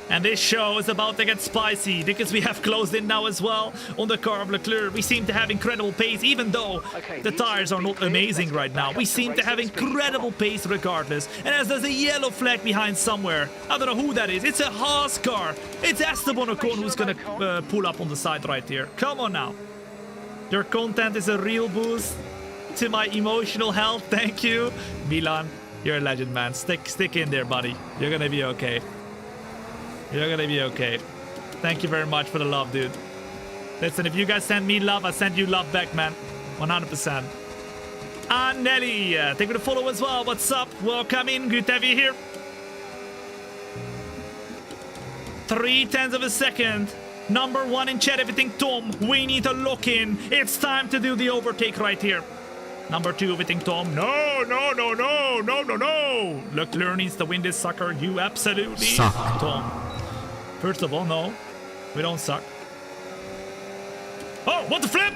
And this show is about to get spicy, because we have closed in now as well on the car of Leclerc. We seem to have incredible pace, even though the tires are not amazing right now. We seem to have incredible pace regardless. And as there's a yellow flag behind somewhere, I don't know who that is. It's a Haas car. It's Esteban Ocon who's going to pull up on the side right here. Come on now. Your content is a real boost. to my emotional health. Thank you. Milan, you're a legend, man. Stick in there, buddy. You're gonna be okay. You're gonna be okay. Thank you very much for the love, dude. Listen, if you guys send me love, I send you love back, man. 100%. And Nelly, thank you for the follow as well. What's up? Welcome in. Good to have you here. 0.3 of a second. Number 1 in chat, everything Thom. We need to lock in. It's time to do the overtake right here. Number 2, everything Thom. No. Leclerc needs to win this sucker. You absolutely suck. Thom. First of all, no. We don't suck. Oh, what the flip?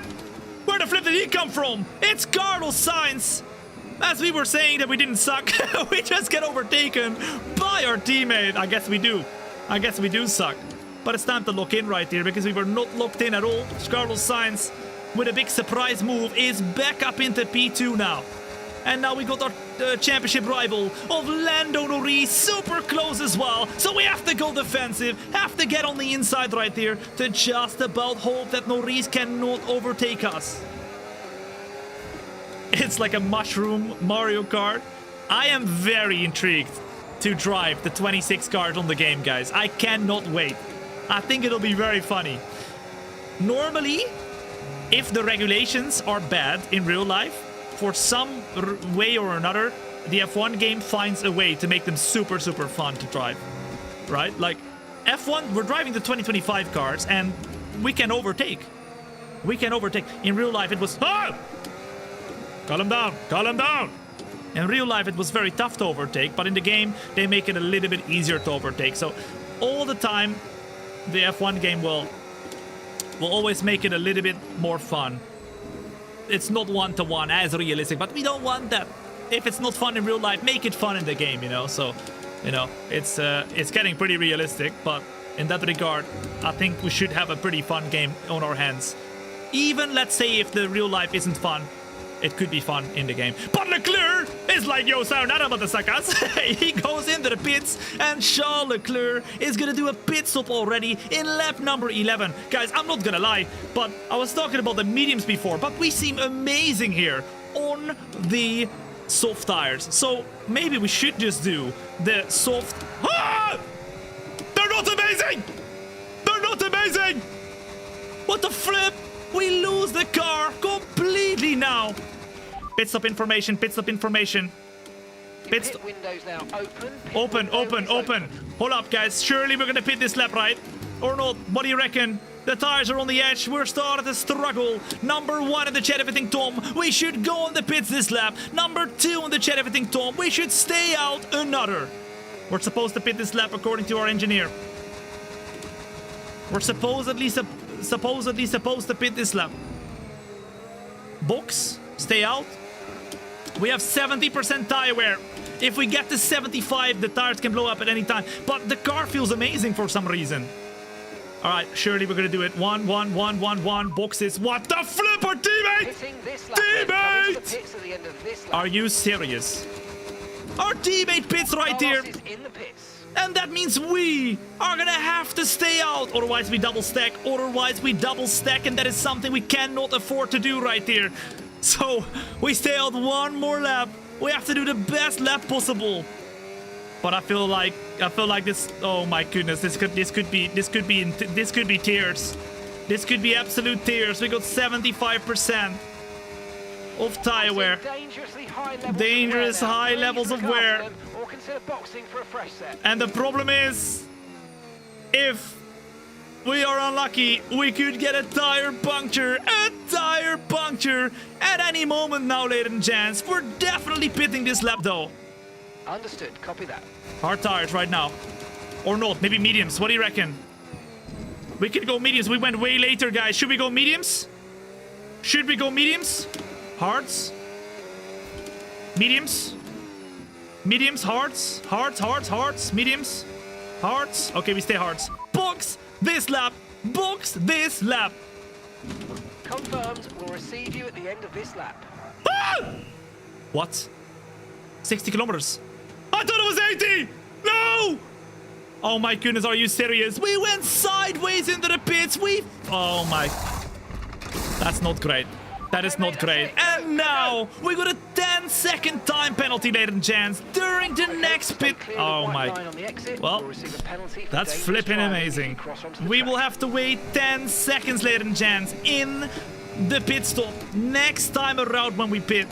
Where the flip did he come from? It's Carlos Sainz. As we were saying that we didn't suck, we just get overtaken by our teammate. I guess we do. I guess we do suck. But it's time to lock in right here because we were not locked in at all. Carlos Sainz, with a big surprise move, is back up into P2 now. And now we got our championship rival of Lando Norris super close as well. So we have to go defensive, have to get on the inside right here to just about hope that Norris cannot overtake us. It's like a mushroom Mario Kart. I am very intrigued to drive the 26 cars on the game, guys. I cannot wait. I think it'll be very funny. Normally, if the regulations are bad in real life, for some way or another, the F1 game finds a way to make them super fun to drive, right? Like F1, we're driving the 2025 cars and we can overtake. We can overtake. In real life, it was, oh! Calm down. In real life, it was very tough to overtake, but in the game, they make it a little bit easier to overtake. So all the time, the F1 game will always make it a little bit more fun. It's not one-to-one as realistic, but we don't want that. If it's not fun in real life, make it fun in the game, you know? So, you know, it's getting pretty realistic, but in that regard, I think we should have a pretty fun game on our hands. Even, let's say, if the real life isn't fun, it could be fun in the game. But Leclerc is like, yo, sayonara, motherfuckers. He goes into the pits, and Charles Leclerc is gonna do a pit stop already in lap number 11. Guys, I'm not gonna lie, but I was talking about the mediums before, but we seem amazing here on the soft tires. So maybe we should just do the soft... Ah! They're not amazing! They're not amazing! What the flip? We lose the car completely now. Pit stop information. Pit windows now Open. Hold up, guys. Surely we're gonna pit this lap, right? Or not? What do you reckon? The tires are on the edge. We're starting to struggle. Number 1 in the chat, everything Thom. We should go on the pits this lap. Number 2 in the chat, everything Thom. We should stay out another. We're supposed to pit this lap according to our engineer. We're supposedly supposed to pit this lap. Box, stay out. We have 70% tire wear. If we get to 75, the tires can blow up at any time. But the car feels amazing for some reason. All right, surely we're gonna do it. One. Boxes. What the flip, our teammate? Teammate! Are you serious? Our teammate pits right here. And that means we are gonna have to stay out. Otherwise we double stack. And that is something we cannot afford to do right here. So we stay out one more lap. We have to do the best lap possible. But I feel like this. Oh my goodness, this could be tears. This could be absolute tears. We got 75% of tire wear. Dangerous high levels of wear. Or consider boxing for a fresh set. And the problem is, if we are unlucky, we could get a tire puncture. At any moment now, ladies and gents. We're definitely pitting this lap though. Understood. Copy that. Hard tires right now. Or not. Maybe mediums. What do you reckon? We could go mediums. We went way later, guys. Should we go mediums? Hards? Mediums? Hards? Mediums? Hards? Okay, we stay hards. Box this lap. Confirmed. We'll receive you at the end of this lap. Ah! What? 60 kilometers. I thought it was 80! No! Oh my goodness, are you serious? We went sideways into the pits. Oh my... That's not great. That is not great. And now we got a 10-second time penalty, ladies and gents, during the next pit. Oh my. Well, that's flipping amazing. We will have to wait 10 seconds, ladies and gents, in the pit stop next time around when we pit.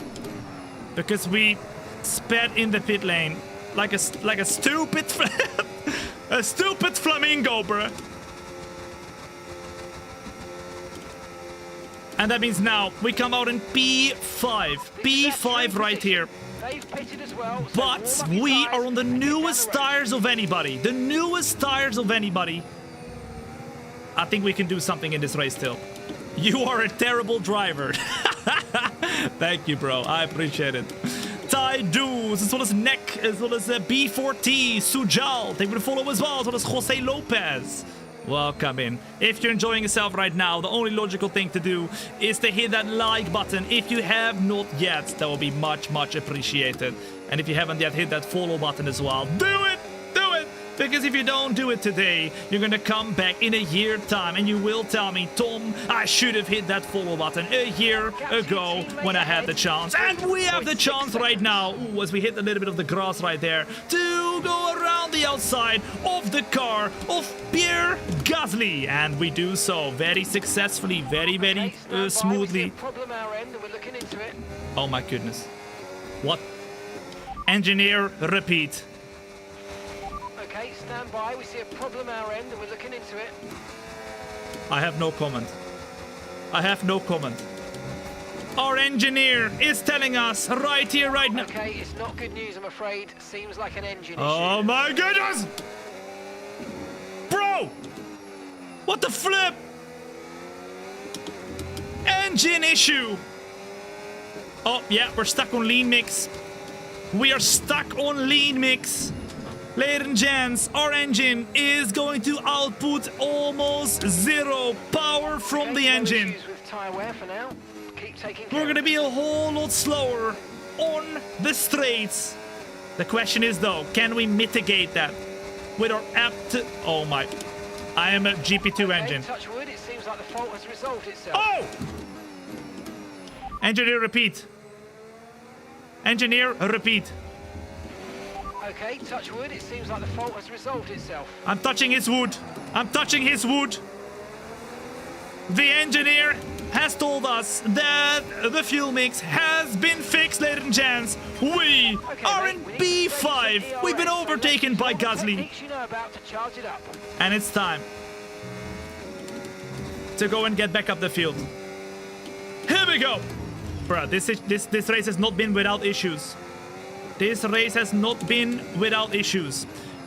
Because we sped in the pit lane like a stupid a stupid flamingo, bruh. And that means now we come out in P5. P5 right here. But we are on the newest tires of anybody. The newest tires of anybody. I think we can do something in this race still. You are a terrible driver. Thank you, bro. I appreciate it. Tidus, as well as Neck, as well as B4T, Sujal. Thank you for the follow as well, as well as Jose Lopez. Welcome in. If you're enjoying yourself right now, the only logical thing to do is to hit that like button. If you have not yet, that will be much, much appreciated. And if you haven't yet hit that follow button as well, do it! Do it! Because if you don't do it today, you're gonna come back in a year's time and you will tell me, Tom, I should have hit that follow button a year ago when I had the chance. And we have the chance right now, ooh, as we hit a little bit of the grass right there, to go around the outside of the car of Pierre Gasly. And we do so very successfully, very, very smoothly. Oh my goodness. What? Engineer, repeat. Okay, stand by. We see a problem our end and we're looking into it. I have no comment. I have no comment. Our engineer is telling us right here, right now. Okay, it's not good news, I'm afraid. Seems like an engine issue. Oh my goodness! Bro! What the flip? Engine issue! Oh, yeah, we're stuck on lean mix. We are stuck on lean mix. Ladies and gents, our engine is going to output almost zero power from the engine. We're going to be a whole lot slower on the straights. The question is though, can we mitigate that with our apt... Oh my... I am a GP2 engine. Touch wood, it seems like the fault has resolved itself. Oh! Engineer, repeat. Engineer, repeat. Okay, touch wood, it seems like the fault has resolved itself. I'm touching his wood. I'm touching his wood. The engineer has told us that the fuel mix has been fixed, ladies and gents. We are in B5. We've been overtaken by Gasly. And it's time to go and get back up the field. Here we go. Bruh, this race has not been without issues. This race has not been without issues.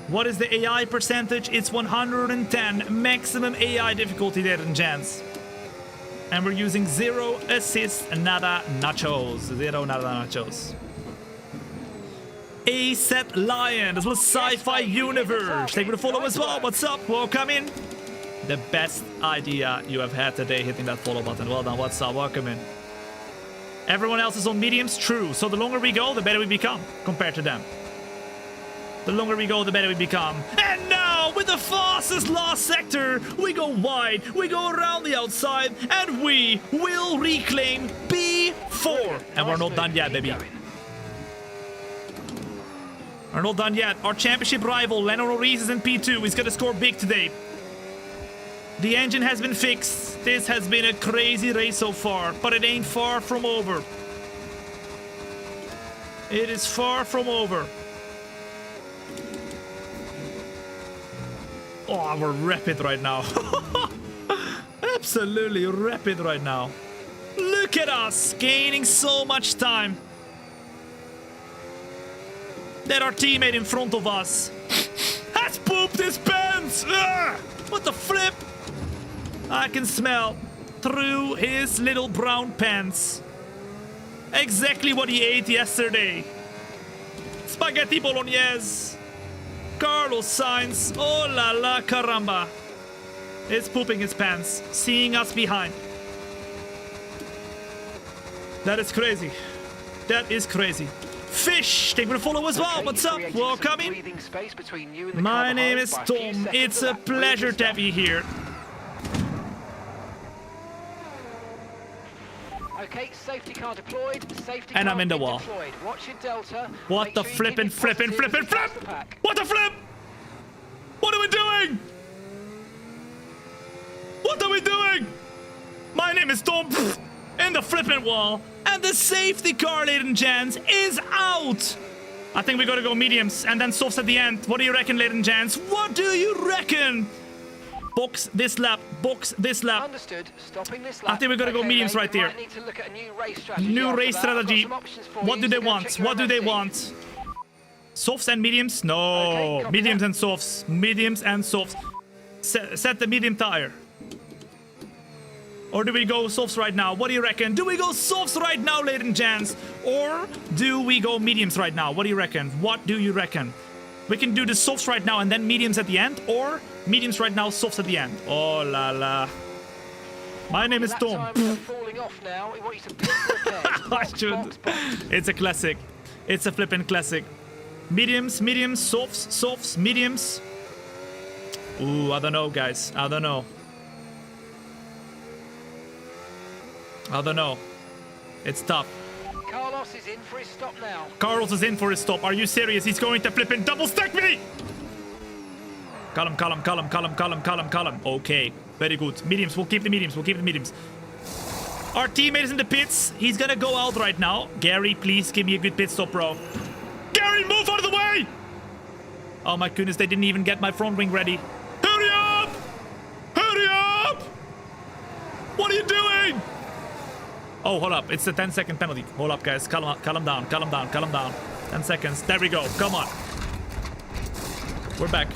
What is the AI percentage? It's 110. Maximum AI difficulty, ladies and gents. And we're using 0 assists, nada nachos. 0 nada nachos. A-Set Lion, as well as Sci-Fi Universe. Thank you for the follow as well. What's up? Welcome in. The best idea you have had today, hitting that follow button. Well done. What's up? Welcome in. Everyone else is on mediums, true. So the longer we go, the better we become compared to them. The longer we go, the better we become. And now, with the fastest last sector, we go wide, we go around the outside, and we will reclaim B4. And we're not done yet, baby. We're not done yet. Our championship rival, Lando Norris, is in P2. He's gonna score big today. The engine has been fixed. This has been a crazy race so far, but it ain't far from over. It is far from over. Oh, we're rapid right now. Absolutely rapid right now. Look at us gaining so much time. That our teammate in front of us has pooped his pants. Ugh! What the flip? I can smell through his little brown pants. Exactly what he ate yesterday. Spaghetti bolognese. Carlos Sainz. Oh la la caramba. Is pooping his pants. Seeing us behind. That is crazy. That is crazy. Fish, thank you for the follow as well. What's up? Welcome in. My name is Tom. It's a pleasure to have you here. Okay, safety car deployed. Safety And car I'm in the being wall. Deployed. Watch your delta. What Make the sure you flippin', keep it flippin', positive flippin', as you pass flip? the pack. What the flip? What are we doing? What are we doing? My name is Thom in the flippin' wall, and the safety car, ladies and gents, is out. I think we gotta go mediums and then softs at the end. What do you reckon, ladies and gents? What do you reckon? Box this lap, box this lap. Understood. Stopping this lap. I think we're gonna go Okay, mediums mate, right we here. might need to look at a new race strategy. New after race that. I've got strategy. some options for What you, do they so go want? check your What do they MFD. want? Softs and mediums? No. Okay, copy Mediums that. and softs. Mediums and softs. Set the medium tire. Or do we go softs right now? What do you reckon? Do we go softs right now, ladies and gents? Or do we go mediums right now? What do you reckon? What do you reckon? We can do the softs right now and then mediums at the end, or mediums right now, softs at the end. Oh la la. My name is Lap Thom. times are falling off now. We want you to pit repairs. I Box, should. box, box. It's a classic. It's a flippin' classic. Mediums, mediums, softs, softs, mediums. Ooh, I don't know, guys. I don't know. I don't know. It's tough. Carlos is in for his stop now. Carlos is in for his stop. Are you serious? He's going to flippin' double stack me! Column, column, column, column, column, column, column. Okay, very good. Mediums, we'll keep the mediums, we'll keep the mediums. Our teammate is in the pits. He's gonna go out right now. Gary, please give me a good pit stop, bro. Gary, move out of the way! Oh my goodness, they didn't even get my front wing ready. Hurry up! Hurry up! What are you doing? Oh, hold up. It's the 10-second penalty. Hold up, guys. Calm down, calm down, calm down. 10 seconds. There we go. Come on. We're back.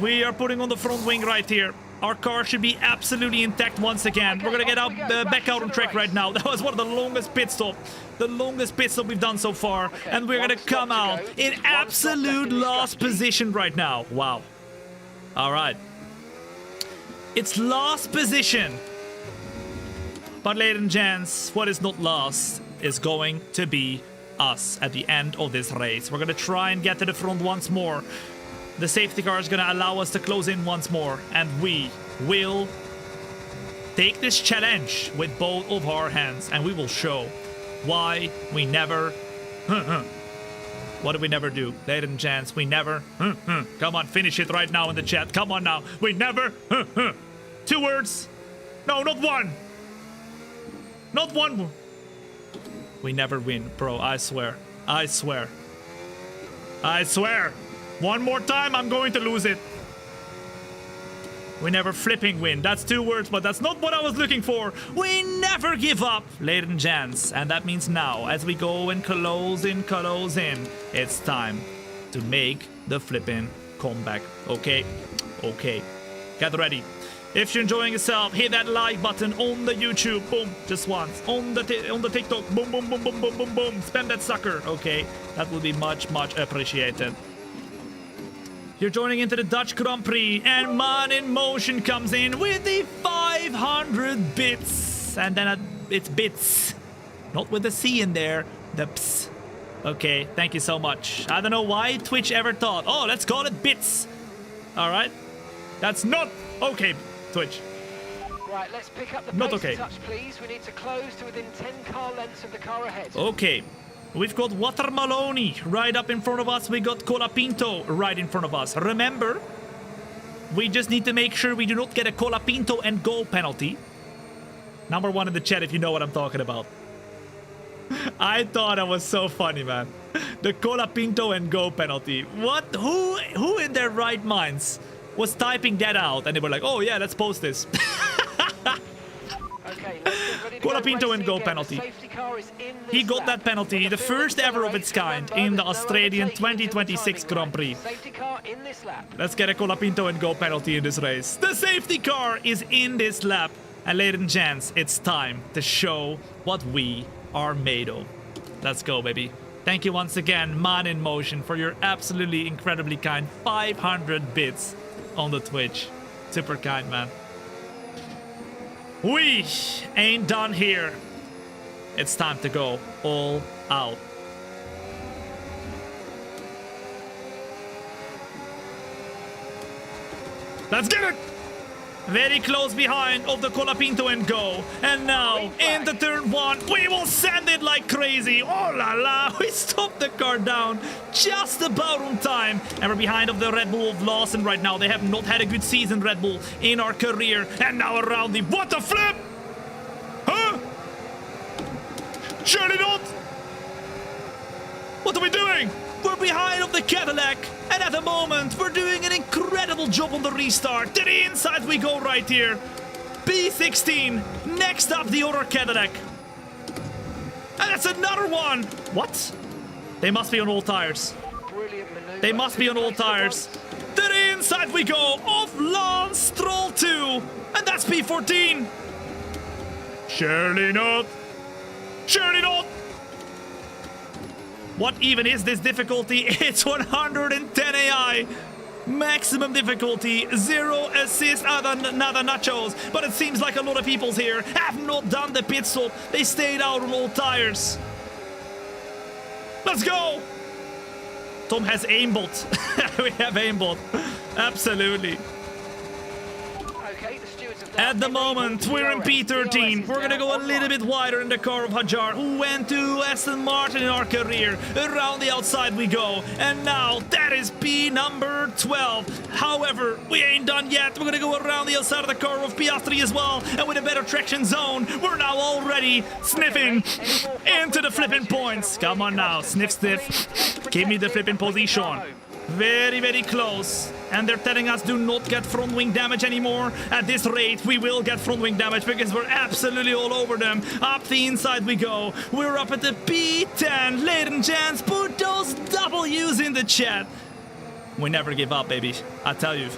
We are putting on the front wing right here. Our car should be absolutely intact once again. Okay, We're gonna get off out, we go. back out Back on to track the right race. now. That was one of the longest pit stop. The longest pit stop we've done so far. Okay, And we're one gonna stop come to out go. in Just one stop absolute left in this last strategy. position right now. Wow. All right. It's last position. But ladies and gents, what is not last is going to be us at the end of this race. We're gonna try and get to the front once more. The safety car is gonna allow us to close in once more, and we will take this challenge with both of our hands, and we will show why we never what do we never do? Ladies and gents, we never come on, finish it right now in the chat. Come on now. We never 2 words. No, not one. Not one. We never win, bro. I swear. I swear. I swear. One more time, I'm going to lose it. We never flipping win. That's 2 words, but that's not what I was looking for. We never give up, ladies and gents. And that means now, as we go and close in, it's time to make the flipping comeback. Okay? Okay. Get ready. If you're enjoying yourself, hit that like button on the YouTube. Boom. Just once. On the TikTok. Boom, boom, boom, boom, boom, boom, boom. Spam that sucker. Okay. That will be much, much appreciated. You're joining into the Dutch Grand Prix, and Man in Motion comes in with the 500 bits. And then it's bits. Not with the C in there. The ps. Okay, thank you so much. I don't know why Twitch ever thought, oh, let's call it bits. All right. That's not okay, Twitch. Right, let's pick up the Not pace okay. a touch, please. We need to close to within 10 car lengths of the car ahead. Okay. We've got Water Maloney right up in front of us. We got Colapinto right in front of us. Remember, we just need to make sure we do not get a Colapinto and go penalty. Number 1 in the chat if you know what I'm talking about. I thought that was so funny, man. The Colapinto and go penalty. What? Who in their right minds was typing that out? And they were like, oh yeah, let's post this. Okay, let's get ready to go Colapinto and racing go again. penalty. The safety car is in this He got lap. that penalty, With the field first ever of its kind acceleration, in the remember, there's no Australian overtaking until the 2026 timing Grand Prix. line. Safety car in this lap. Let's get a Colapinto and go penalty in this race. The safety car is in this lap. And ladies and gents, it's time to show what we are made of. Let's go, baby. Thank you once again, Man in Motion, for your absolutely incredibly kind 500 bits on the Twitch. Super kind, man. We ain't done here. It's time to go all out. Let's get it! Very close behind of the Colapinto and go. And now, in the turn one, we will send it like crazy. Oh la la, we stopped the car down just about on time. And we're behind of the Red Bull of Lawson right now. They have not had a good season, Red Bull, in our career. And now around the... What the flip? Huh? Surely not. What are we doing? We're behind of the Cadillac, and at the moment, we're doing an incredible job on the restart. To the inside we go right here. B16, next up the other Cadillac. And that's another one. What? They must be on all tires. Brilliant maneuver. They must be on all tires. To the inside we go of Lance Stroll 2, and that's P14. Surely not. Surely not. What even is this difficulty? It's 110 AI. Maximum difficulty. 0 assist other nada nachos. But it seems like a lot of people here have not done the pit stop. They stayed out on all tires. Let's go. Thom has aimbot. We have aimbot. Absolutely. Okay, the stewards have now At the moment, we're in P13. We're gonna go a little bit wider in the car of Hajar, who went to Aston Martin in our career. Around the outside we go. And now, that is P number 12. However, we ain't done yet. We're gonna go around the outside of the car of Piastri as well. And with a better traction zone, we're now already sniffing into the flipping points. Come on now, sniff, sniff. Give me the flipping position. Very, very close. And they're telling us do not get front wing damage anymore. At this rate, we will get front wing damage because we're absolutely all over them. Up the inside we go. We're up at the P10. Ladies and gents, put those W's in the chat. We never give up, baby. I tell you.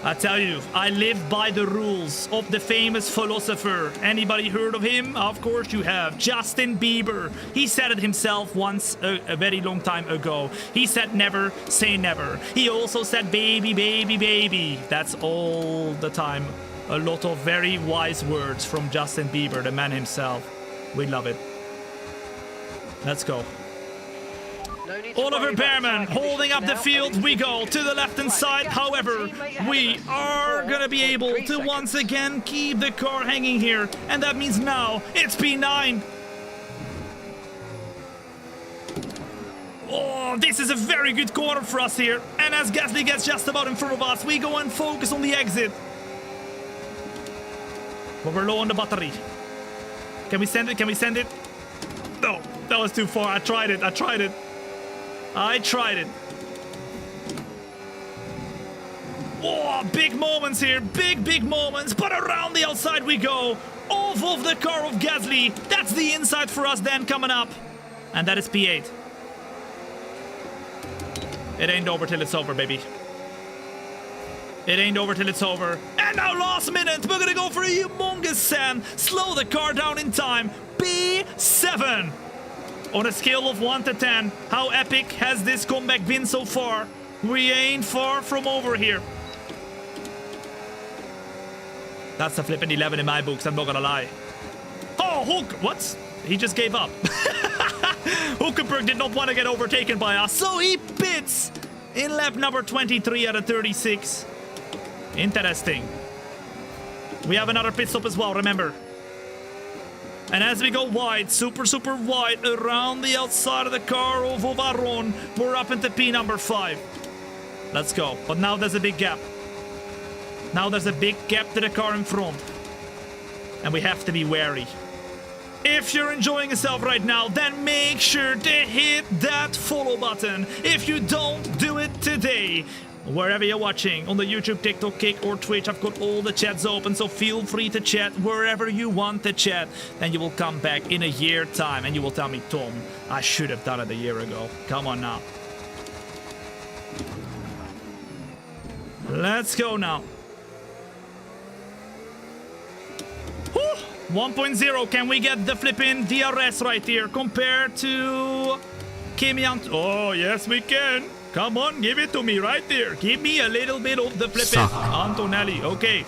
I live by the rules of the famous philosopher. Anybody heard of him? Of course you have. Justin Bieber. He said it himself once a very long time ago. He said never say never. He also said baby, baby, baby. That's all the time. A lot of very wise words from Justin Bieber, the man himself. We love it. Let's go. No need to Oliver worry about Behrman tyre holding up the conditions field. now. We go to the left hand side. However, we are going to be able to once again keep the car hanging here. And that means now it's P9. Oh, this is a very good corner for us here. And as Gasly gets just about in front of us, we go and focus on the exit. But we're low on the battery. Can we send it? Can we send it? No, that was too far. I tried it. Oh, big moments here. Big moments. But around the outside we go. Off of the car of Gasly. That's the inside for us then coming up. And that is P8. It ain't over till it's over, baby. It ain't over till it's over. And now last minute, we're gonna go for a humongous sand. Slow the car down in time. P7. On a scale of 1 to 10, how epic has this comeback been so far? We ain't far from over here. That's a flippin' 11 in my books, I'm not gonna lie. Oh, Hulk, what? He just gave up. Hulkenberg did not want to get overtaken by us, so he pits in lap number 23 out of 36. Interesting. We have another pit stop as well, remember. And as we go wide, super wide, around the outside of the car of Ovaron, we're up into P number 5. Let's go. But now there's a big gap. Now there's a big gap to the car in front. And we have to be wary. If you're enjoying yourself right now, then make sure to hit that follow button. If you don't do it today, wherever you're watching, on the YouTube, TikTok, Kick, or Twitch, I've got all the chats open, so feel free to chat wherever you want to chat. Then you will come back in a year time and you will tell me, Thom, I should have done it a year ago. Come on now. Let's go now. 1.0, can we get the flipping DRS right here compared to Kimian? Oh, yes we can. Come on, give it to me right there. Give me a little bit of the flipping Antonelli. Okay.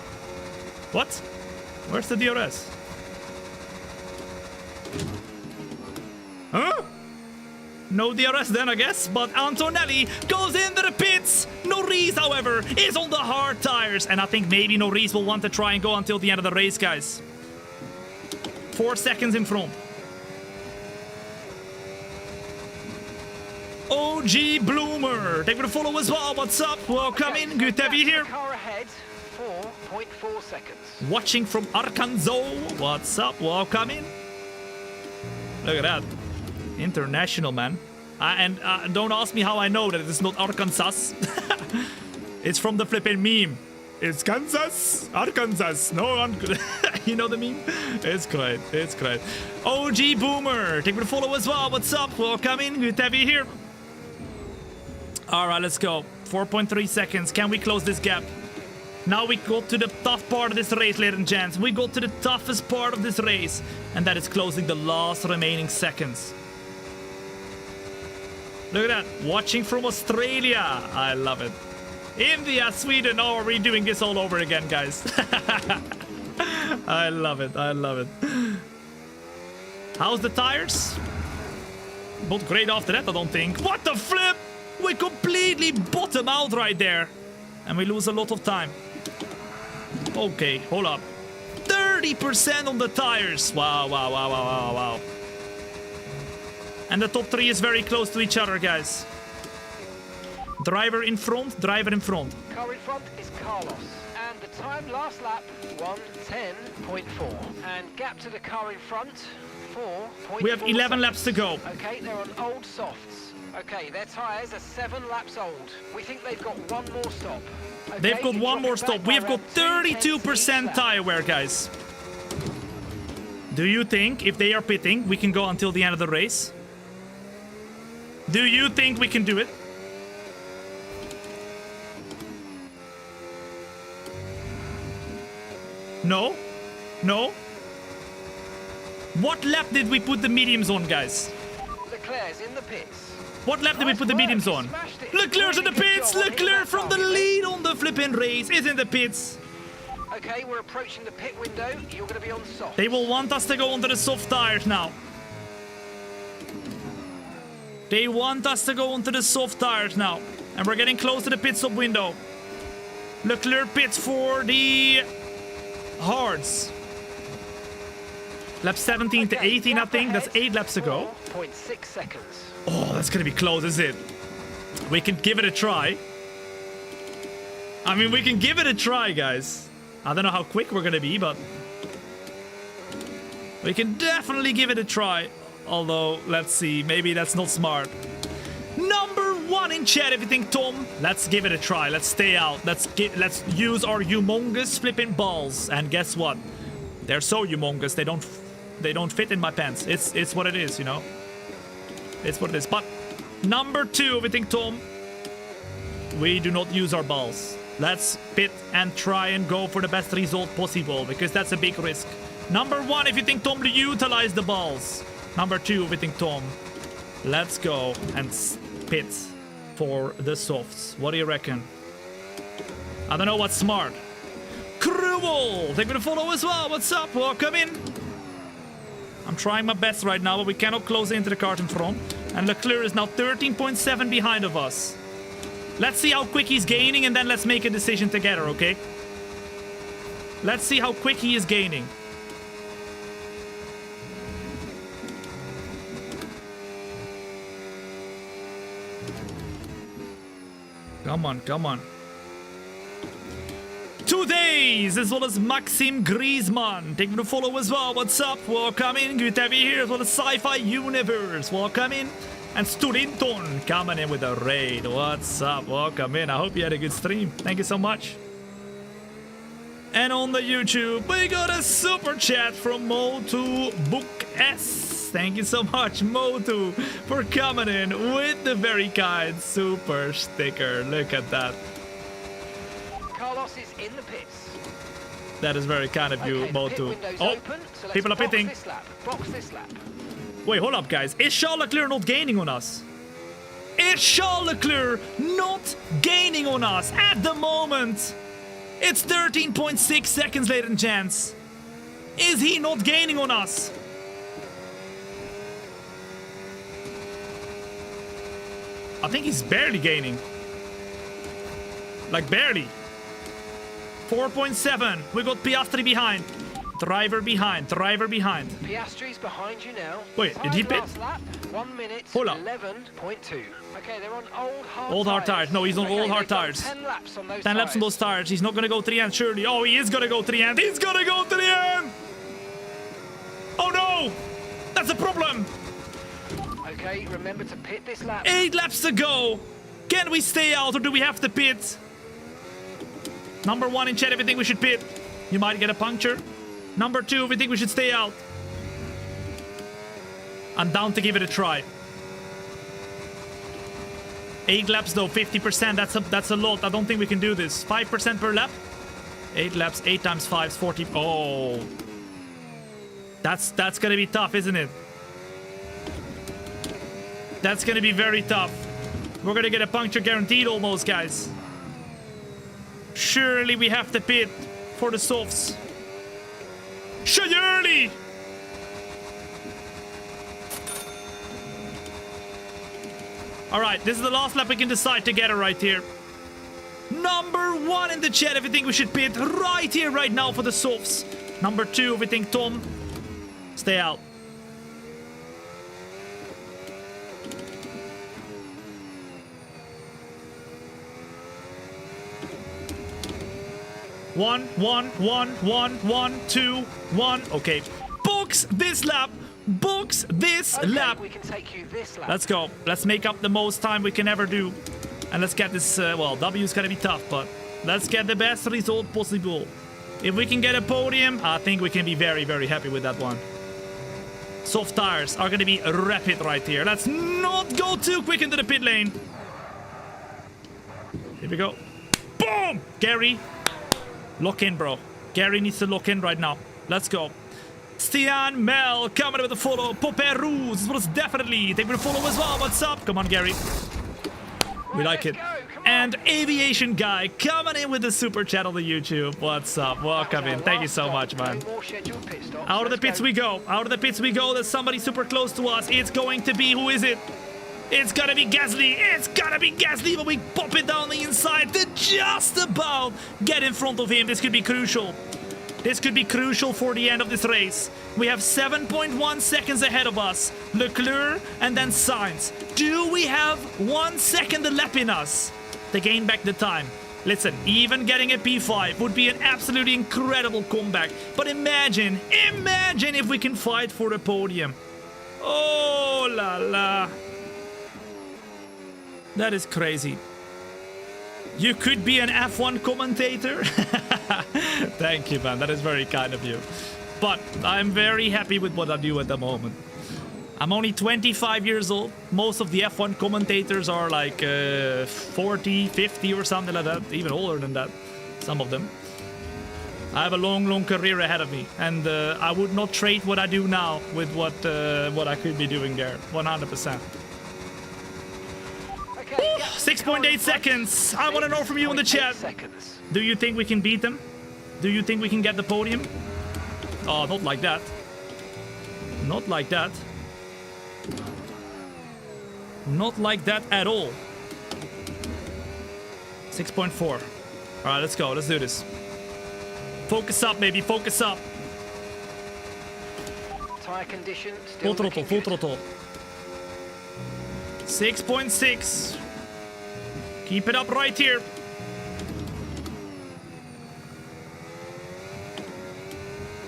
What? Where's the DRS? Huh? No DRS then, I guess, but Antonelli goes into the pits. Norris, however, is on the hard tires, and I think maybe Norris will want to try and go until the end of the race, guys. 4 seconds in front. OG Bloomer, thank you for the follow as well. What's up? Welcome in. Good to have you here. Car ahead, 4.4 seconds. Watching from Arkansas. What's up? Welcome in. Look at that. International, man. And don't ask me how I know that it's not Arkansas. It's from the flipping meme. It's Kansas, Arkansas. No, you know the meme? It's great. It's great. OG Boomer, take me to follow as well. What's up? Welcome in. Good to have you here. All right, let's go. 4.3 seconds. Can we close this gap? Now we go to the tough part of this race, ladies and gents. We go to the toughest part of this race, and that is closing the last remaining seconds. Look at that. Watching from Australia. I love it. India, Sweden. Oh, are we doing this all over again, guys? I love it. I love it. How's the tires? Not great after that, I don't think. What the flip? We completely bottom out right there. And we lose a lot of time. Okay, hold up. 30% on the tires. Wow, wow, wow, wow, wow, wow. And the top 3 is very close to each other, guys. Driver in front, driver in front. Car in front is Carlos. And the time last lap, 1:10.4. And gap to the car in front, 4.4. We have 11 laps to go. Okay, they're on old softs. Okay, their tyres are 7 laps old. We think they've got one more stop. Okay, They've got one more stop. We have got 32% tire wear, guys. Do you think if they are pitting, we can go until the end of the race? Do you think we can do it? No? No? What lap did we put the mediums on, guys? Leclerc's in the pits. What lap did we put the mediums on? Leclerc's in the pits! Leclerc from the lead on the flipping race is in the pits. Okay, we're approaching the pit window. You're going to be on soft. They will want us to go onto the soft tires now. They want us to go onto the soft tires now. And we're getting close to the pit stop window. Leclerc pits for the hards. Lap 17 to 18, I think. That's 8 laps to go. 4.6 seconds. Oh, that's gonna be close, is it? We can give it a try. I mean, we can give it a try, guys. I don't know how quick we're gonna be, but we can definitely give it a try. Although, let's see, maybe that's not smart. Number 1 in chat, if you think Tom. Let's give it a try. Let's stay out. Let's use our humongous flipping balls. And guess what? They're so humongous. They don't fit in my pants. It's what it is, you know. It's what it is. But number 2, if you think Tom. We do not use our balls. Let's pit and try and go for the best result possible, because that's a big risk. Number 1, if you think Tom, to utilize the balls. Number 2, if you think Tom. Let's go and pit for the softs. What do you reckon? I don't know what's smart. Cruel! Thank you for the follow as well. What's up? Welcome in. I'm trying my best right now, but we cannot close into the cart in front. And Leclerc is now 13.7 behind of us. Let's see how quick he's gaining, and then let's make a decision together, okay? Let's see how quick he is gaining. Come on, come on. 2 days, as well as Maxim Griezmann. Thank you to follow as well. What's up? Welcome in. Good to have you here, as well as Sci-Fi Universe. Welcome in. And Sturinton coming in with a raid. What's up? Welcome in. I hope you had a good stream. Thank you so much. And on the YouTube, we got a super chat from Motu Book S. Thank you so much, Motu, for coming in with the very kind super sticker. Look at that. Carlos is in the pits. That is very kind of you, Okay, Motu. pit window's Oh, open, so let's people are box pitting. this lap. Box this lap. Wait, hold up, guys. Is Charles Leclerc not gaining on us? Is Charles Leclerc not gaining on us at the moment? It's 13.6 seconds, ladies and gents. Is he not gaining on us? I think he's barely gaining. Like barely. 4.7. We got Piastri behind. Driver behind. Driver behind. Piastri's behind you now. Wait, did he pit? Last lap, 1 minute, Hold up. 11.2. Okay, they're on Old hard tires. No, he's on old hard tires. 10 laps on those 10 laps on those tires. He's not going to go to the end, surely. Oh, he is going to go to the end. He's going to go to the end. Oh, no. That's a problem. Okay, remember to pit this lap. 8 laps to go. Can we stay out or do we have to pit? Number 1 in chat, if you think we should pit, you might get a puncture. Number 2, if you think we should stay out. I'm down to give it a try. 8 laps though, 50%, that's a lot. I don't think we can do this. 5% per lap. 8 laps, 8 times 5 is 40. Oh. That's gonna be tough, isn't it? That's gonna be very tough. We're gonna get a puncture guaranteed almost, guys. Surely we have to pit for the softs. Surely! Alright, this is the last lap we can decide together right here. Number 1 in the chat if you think we should pit right here, right now for the softs. Number 2 if you think Thom, stay out. One, 2, 1. Okay. Books this lap. Books this lap. We can take you this lap. Let's go. Let's make up the most time we can ever do. And let's get this, well, W is gonna be tough, but let's get the best result possible. If we can get a podium, I think we can be very, very happy with that one. Soft tires are gonna be rapid right here. Let's not go too quick into the pit lane. Here we go. Boom! Gary. Lock in, bro. Gary needs to lock in right now. Let's go. Stian Mel coming with a follow. Poperus was definitely taking a follow as well. What's up? Come on, Gary. We like it. And Aviation Guy coming in with the super chat on the YouTube. What's up? Welcome in. Thank you so much, man. Out of the pits we go. Out of the pits we go. There's somebody super close to us. It's going to be, who is it? It's gonna be Gasly. It's gonna be Gasly, but we pop it down the inside to just about get in front of him. This could be crucial. This could be crucial for the end of this race. We have 7.1 seconds ahead of us. Leclerc and then Sainz. Do we have 1 second a lap in us to gain back the time? Listen, even getting a P5 would be an absolutely incredible comeback. But imagine if we can fight for the podium. Oh la la. That is crazy. You could be an F1 commentator. Thank you, man. That is very kind of you. But I'm very happy with what I do at the moment. I'm only 25 years old. Most of the F1 commentators are like 40, 50 or something like that. Even older than that, some of them. I have a long career ahead of me. And I would not trade what I do now with what I could be doing there. 100%. 6.8 seconds. I want to know from you in the chat. Do you think we can beat them? Do you think we can get the podium? Oh, not like that. Not like that. Not like that at all. 6.4. All right, let's go. Let's do this. Focus up, baby. Focus up. Tire condition Full still throttle. Full throttle. 6.6. Keep it up right here.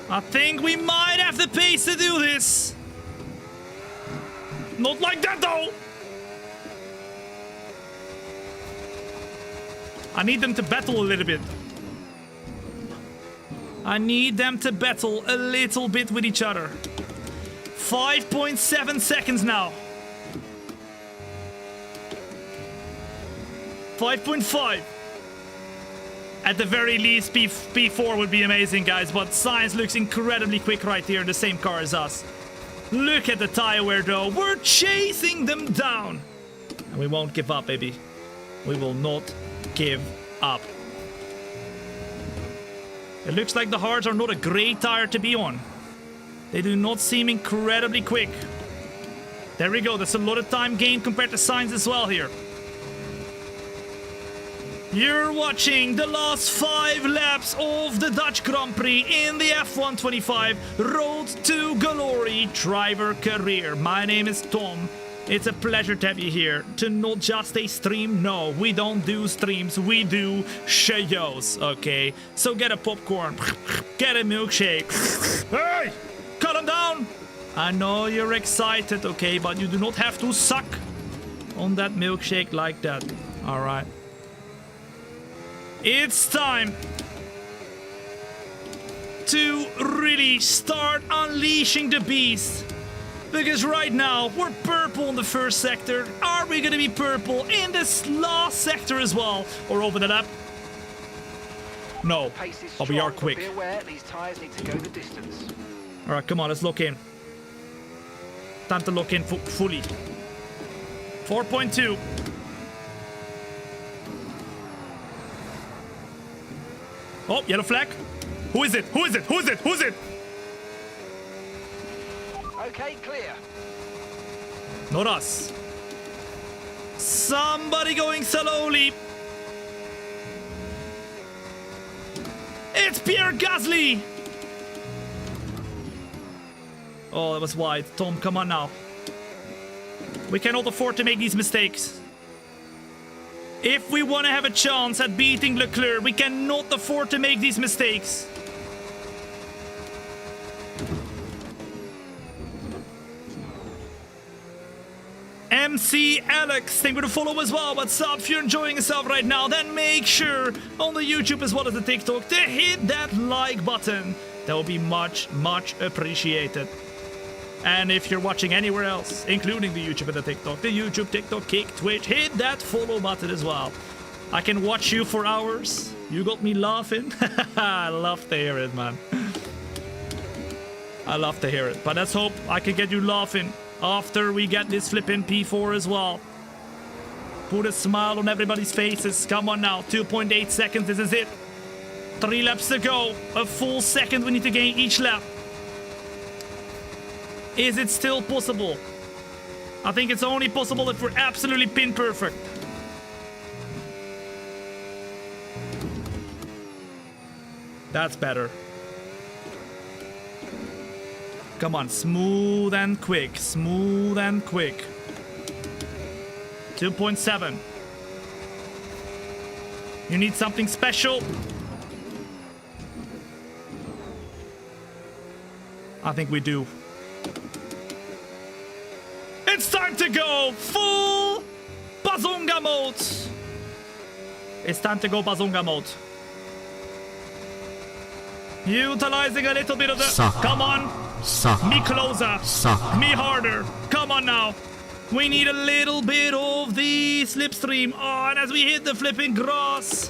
I think we might have the pace to do this. Not like that, though. I need them to battle a little bit. I need them to battle a little bit with each other. 5.7 seconds now. 5.5. At the very least, P4 would be amazing, guys. But Sainz looks incredibly quick right here in the same car as us. Look at the tire wear, though. We're chasing them down. And we won't give up, baby. We will not give up. It looks like the hards are not a great tire to be on. They do not seem incredibly quick. There we go. That's a lot of time gained compared to Sainz as well here. You're watching the last 5 laps of the Dutch Grand Prix in the F125 Road to Glory driver career. My name is Thom. It's a pleasure to have you here to not just a stream. No, we don't do streams. We do shows, okay? So get a popcorn, get a milkshake. Hey, calm down. I know you're excited, okay? But you do not have to suck on that milkshake like that, all right? It's time to really start unleashing the beast. Because right now, we're purple in the first sector. Are we going to be purple in this last sector as well? Or over the lap? No. But we are quick. Be aware, these tyres need to go the distance. Alright, come on, let's lock in. Time to lock in fully. 4.2. Oh, yellow flag. Who is it? Who is it? Who is it? Who is it? Okay, clear. Not us. Somebody going slowly. It's Pierre Gasly. Oh, that was wide. Thom, come on now. We cannot afford to make these mistakes. If we want to have a chance at beating Leclerc, we cannot afford to make these mistakes. MC Alex, thank you for the follow as well. What's up? If you're enjoying yourself right now, then make sure on the YouTube as well as the TikTok to hit that like button. That will be much, much appreciated. And if you're watching anywhere else, including the YouTube and the YouTube, TikTok, Kick, Twitch, hit that follow button as well. I can watch you for hours. You got me laughing. I love to hear it, man. I love to hear it. But let's hope I can get you laughing after we get this flipping P4 as well. Put a smile on everybody's faces. Come on now. 2.8 seconds. This is it. 3 laps to go. A full second we need to gain each lap. Is it still possible? I think it's only possible if we're absolutely pin perfect. That's better. Come on, smooth and quick. Smooth and quick. 2.7. You need something special? I think we do. It's time to go full Bazonga mode. It's time to go Bazonga mode. Utilizing a little bit of the... Suck. Come on. Suck. Me closer. Suck. Me harder. Come on now. We need a little bit of the slipstream. Oh, and as we hit the flipping grass.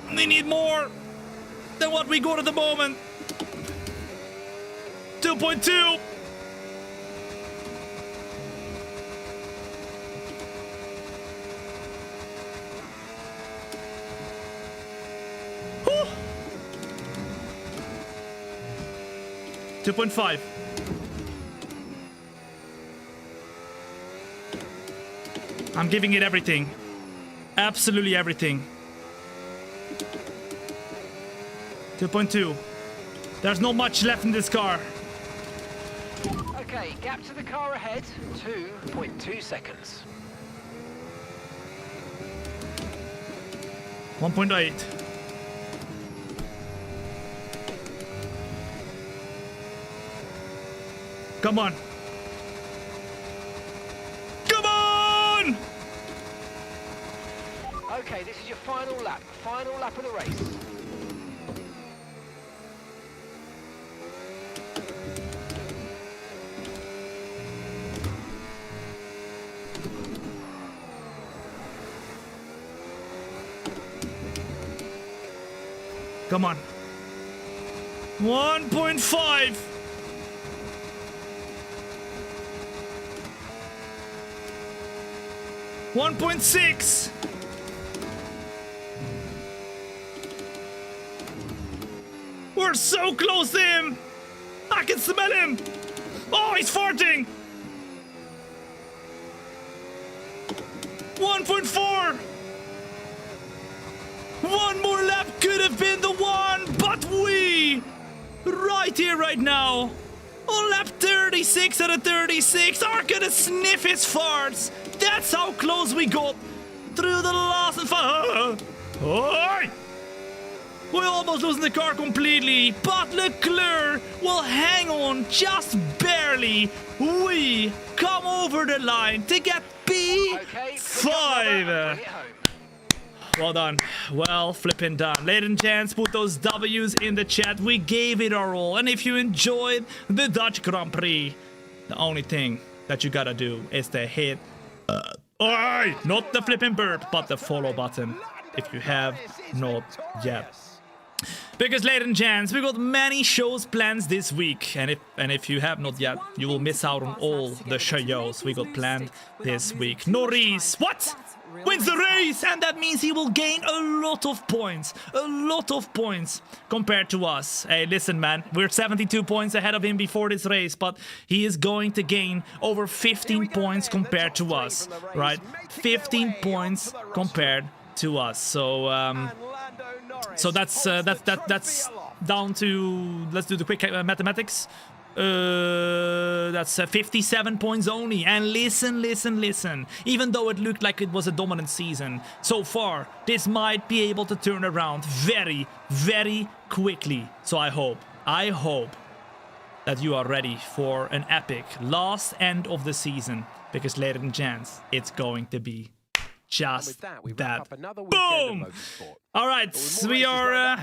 We need more than what we got at the moment. 2.2. Whew. 2.5. I'm giving it everything. Absolutely everything. 2.2. There's not much left in this car. Okay, gap to the car ahead, 2.2 seconds. 1.8. Come on. Come on! Okay, this is your final lap of the race. Come on. 1.5. $1.6. We're We're so close to him. I can smell him. Oh, he's farting. 1.4. One more lap could have been the one, but we, right here, right now, on lap 36 out of 36, are gonna sniff his farts. That's how close we got through the last and Oi! We're almost losing the car completely, but Leclerc will hang on just barely. We come over the line to get P5. Well done. Well flipping done. Ladies and gents, put those W's in the chat. We gave it our all. And if you enjoyed the Dutch Grand Prix, the only thing that you gotta do is to hit not the flipping burp, but the follow button if you have not yet. Because, ladies and gents, we got many shows planned this week, and if you have not yet, you will miss out on all the shows we got planned this week. Norris, what? Wins the race, and that means he will gain a lot of points compared to us. Hey, listen, man, we're 72 points ahead of him before this race, but he is going to gain over 15 points compared to us, right? 15 points compared to us. So that's down to, let's do the quick mathematics. That's 57 points only. And listen. Even though it looked like it was a dominant season, so far, this might be able to turn around very, very quickly. So I hope that you are ready for an epic last end of the season. Because, ladies and gents, it's going to be just that. Boom! All right, we are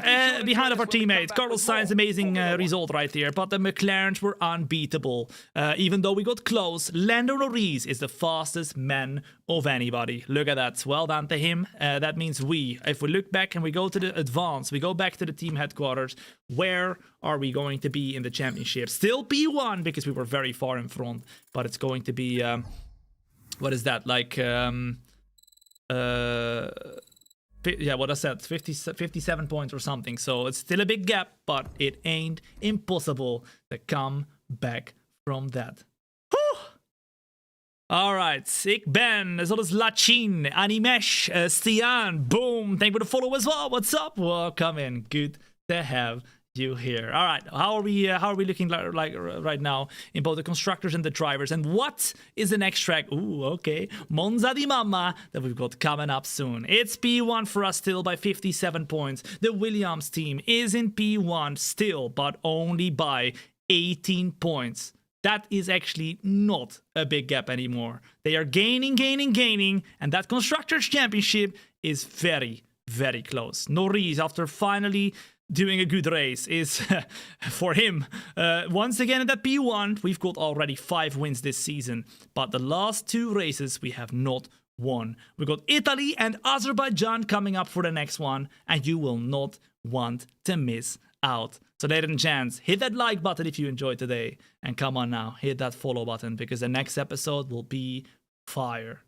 behind of our teammates. Carlos Sainz, amazing result right here, but the McLarens were unbeatable. Even though we got close, Lando Norris is the fastest man of anybody. Look at that. Well done to him. That means if we look back and we go to the advance, we go back to the team headquarters, where are we going to be in the championship? Still P1 because we were very far in front, but it's going to be, what is that, like... yeah, what I said, 57 points or something. So it's still a big gap, but it ain't impossible to come back from that. Whew. All right, Ik Ben, as well as Lachin, Animesh, Stian, boom. Thank you for the follow as well. What's up? Welcome in. Good to have you here. All right, how are we looking like right now in both the constructors and the drivers? And what is the next track? Ooh, okay, Monza di Mamma that we've got coming up soon. It's P1 for us still by 57 points. The Williams team is in P1 still, but only by 18 points. That is actually not a big gap anymore. They are gaining, and that constructors championship is very, very close. Norris, after finally doing a good race, is for him once again in that P1. We've got already 5 wins this season, but the last 2 races we have not won. We got Italy and Azerbaijan coming up for the next one, and you will not want to miss out. So, ladies and gents, hit that like button if you enjoyed today, and come on now, hit that follow button, because the next episode will be fire.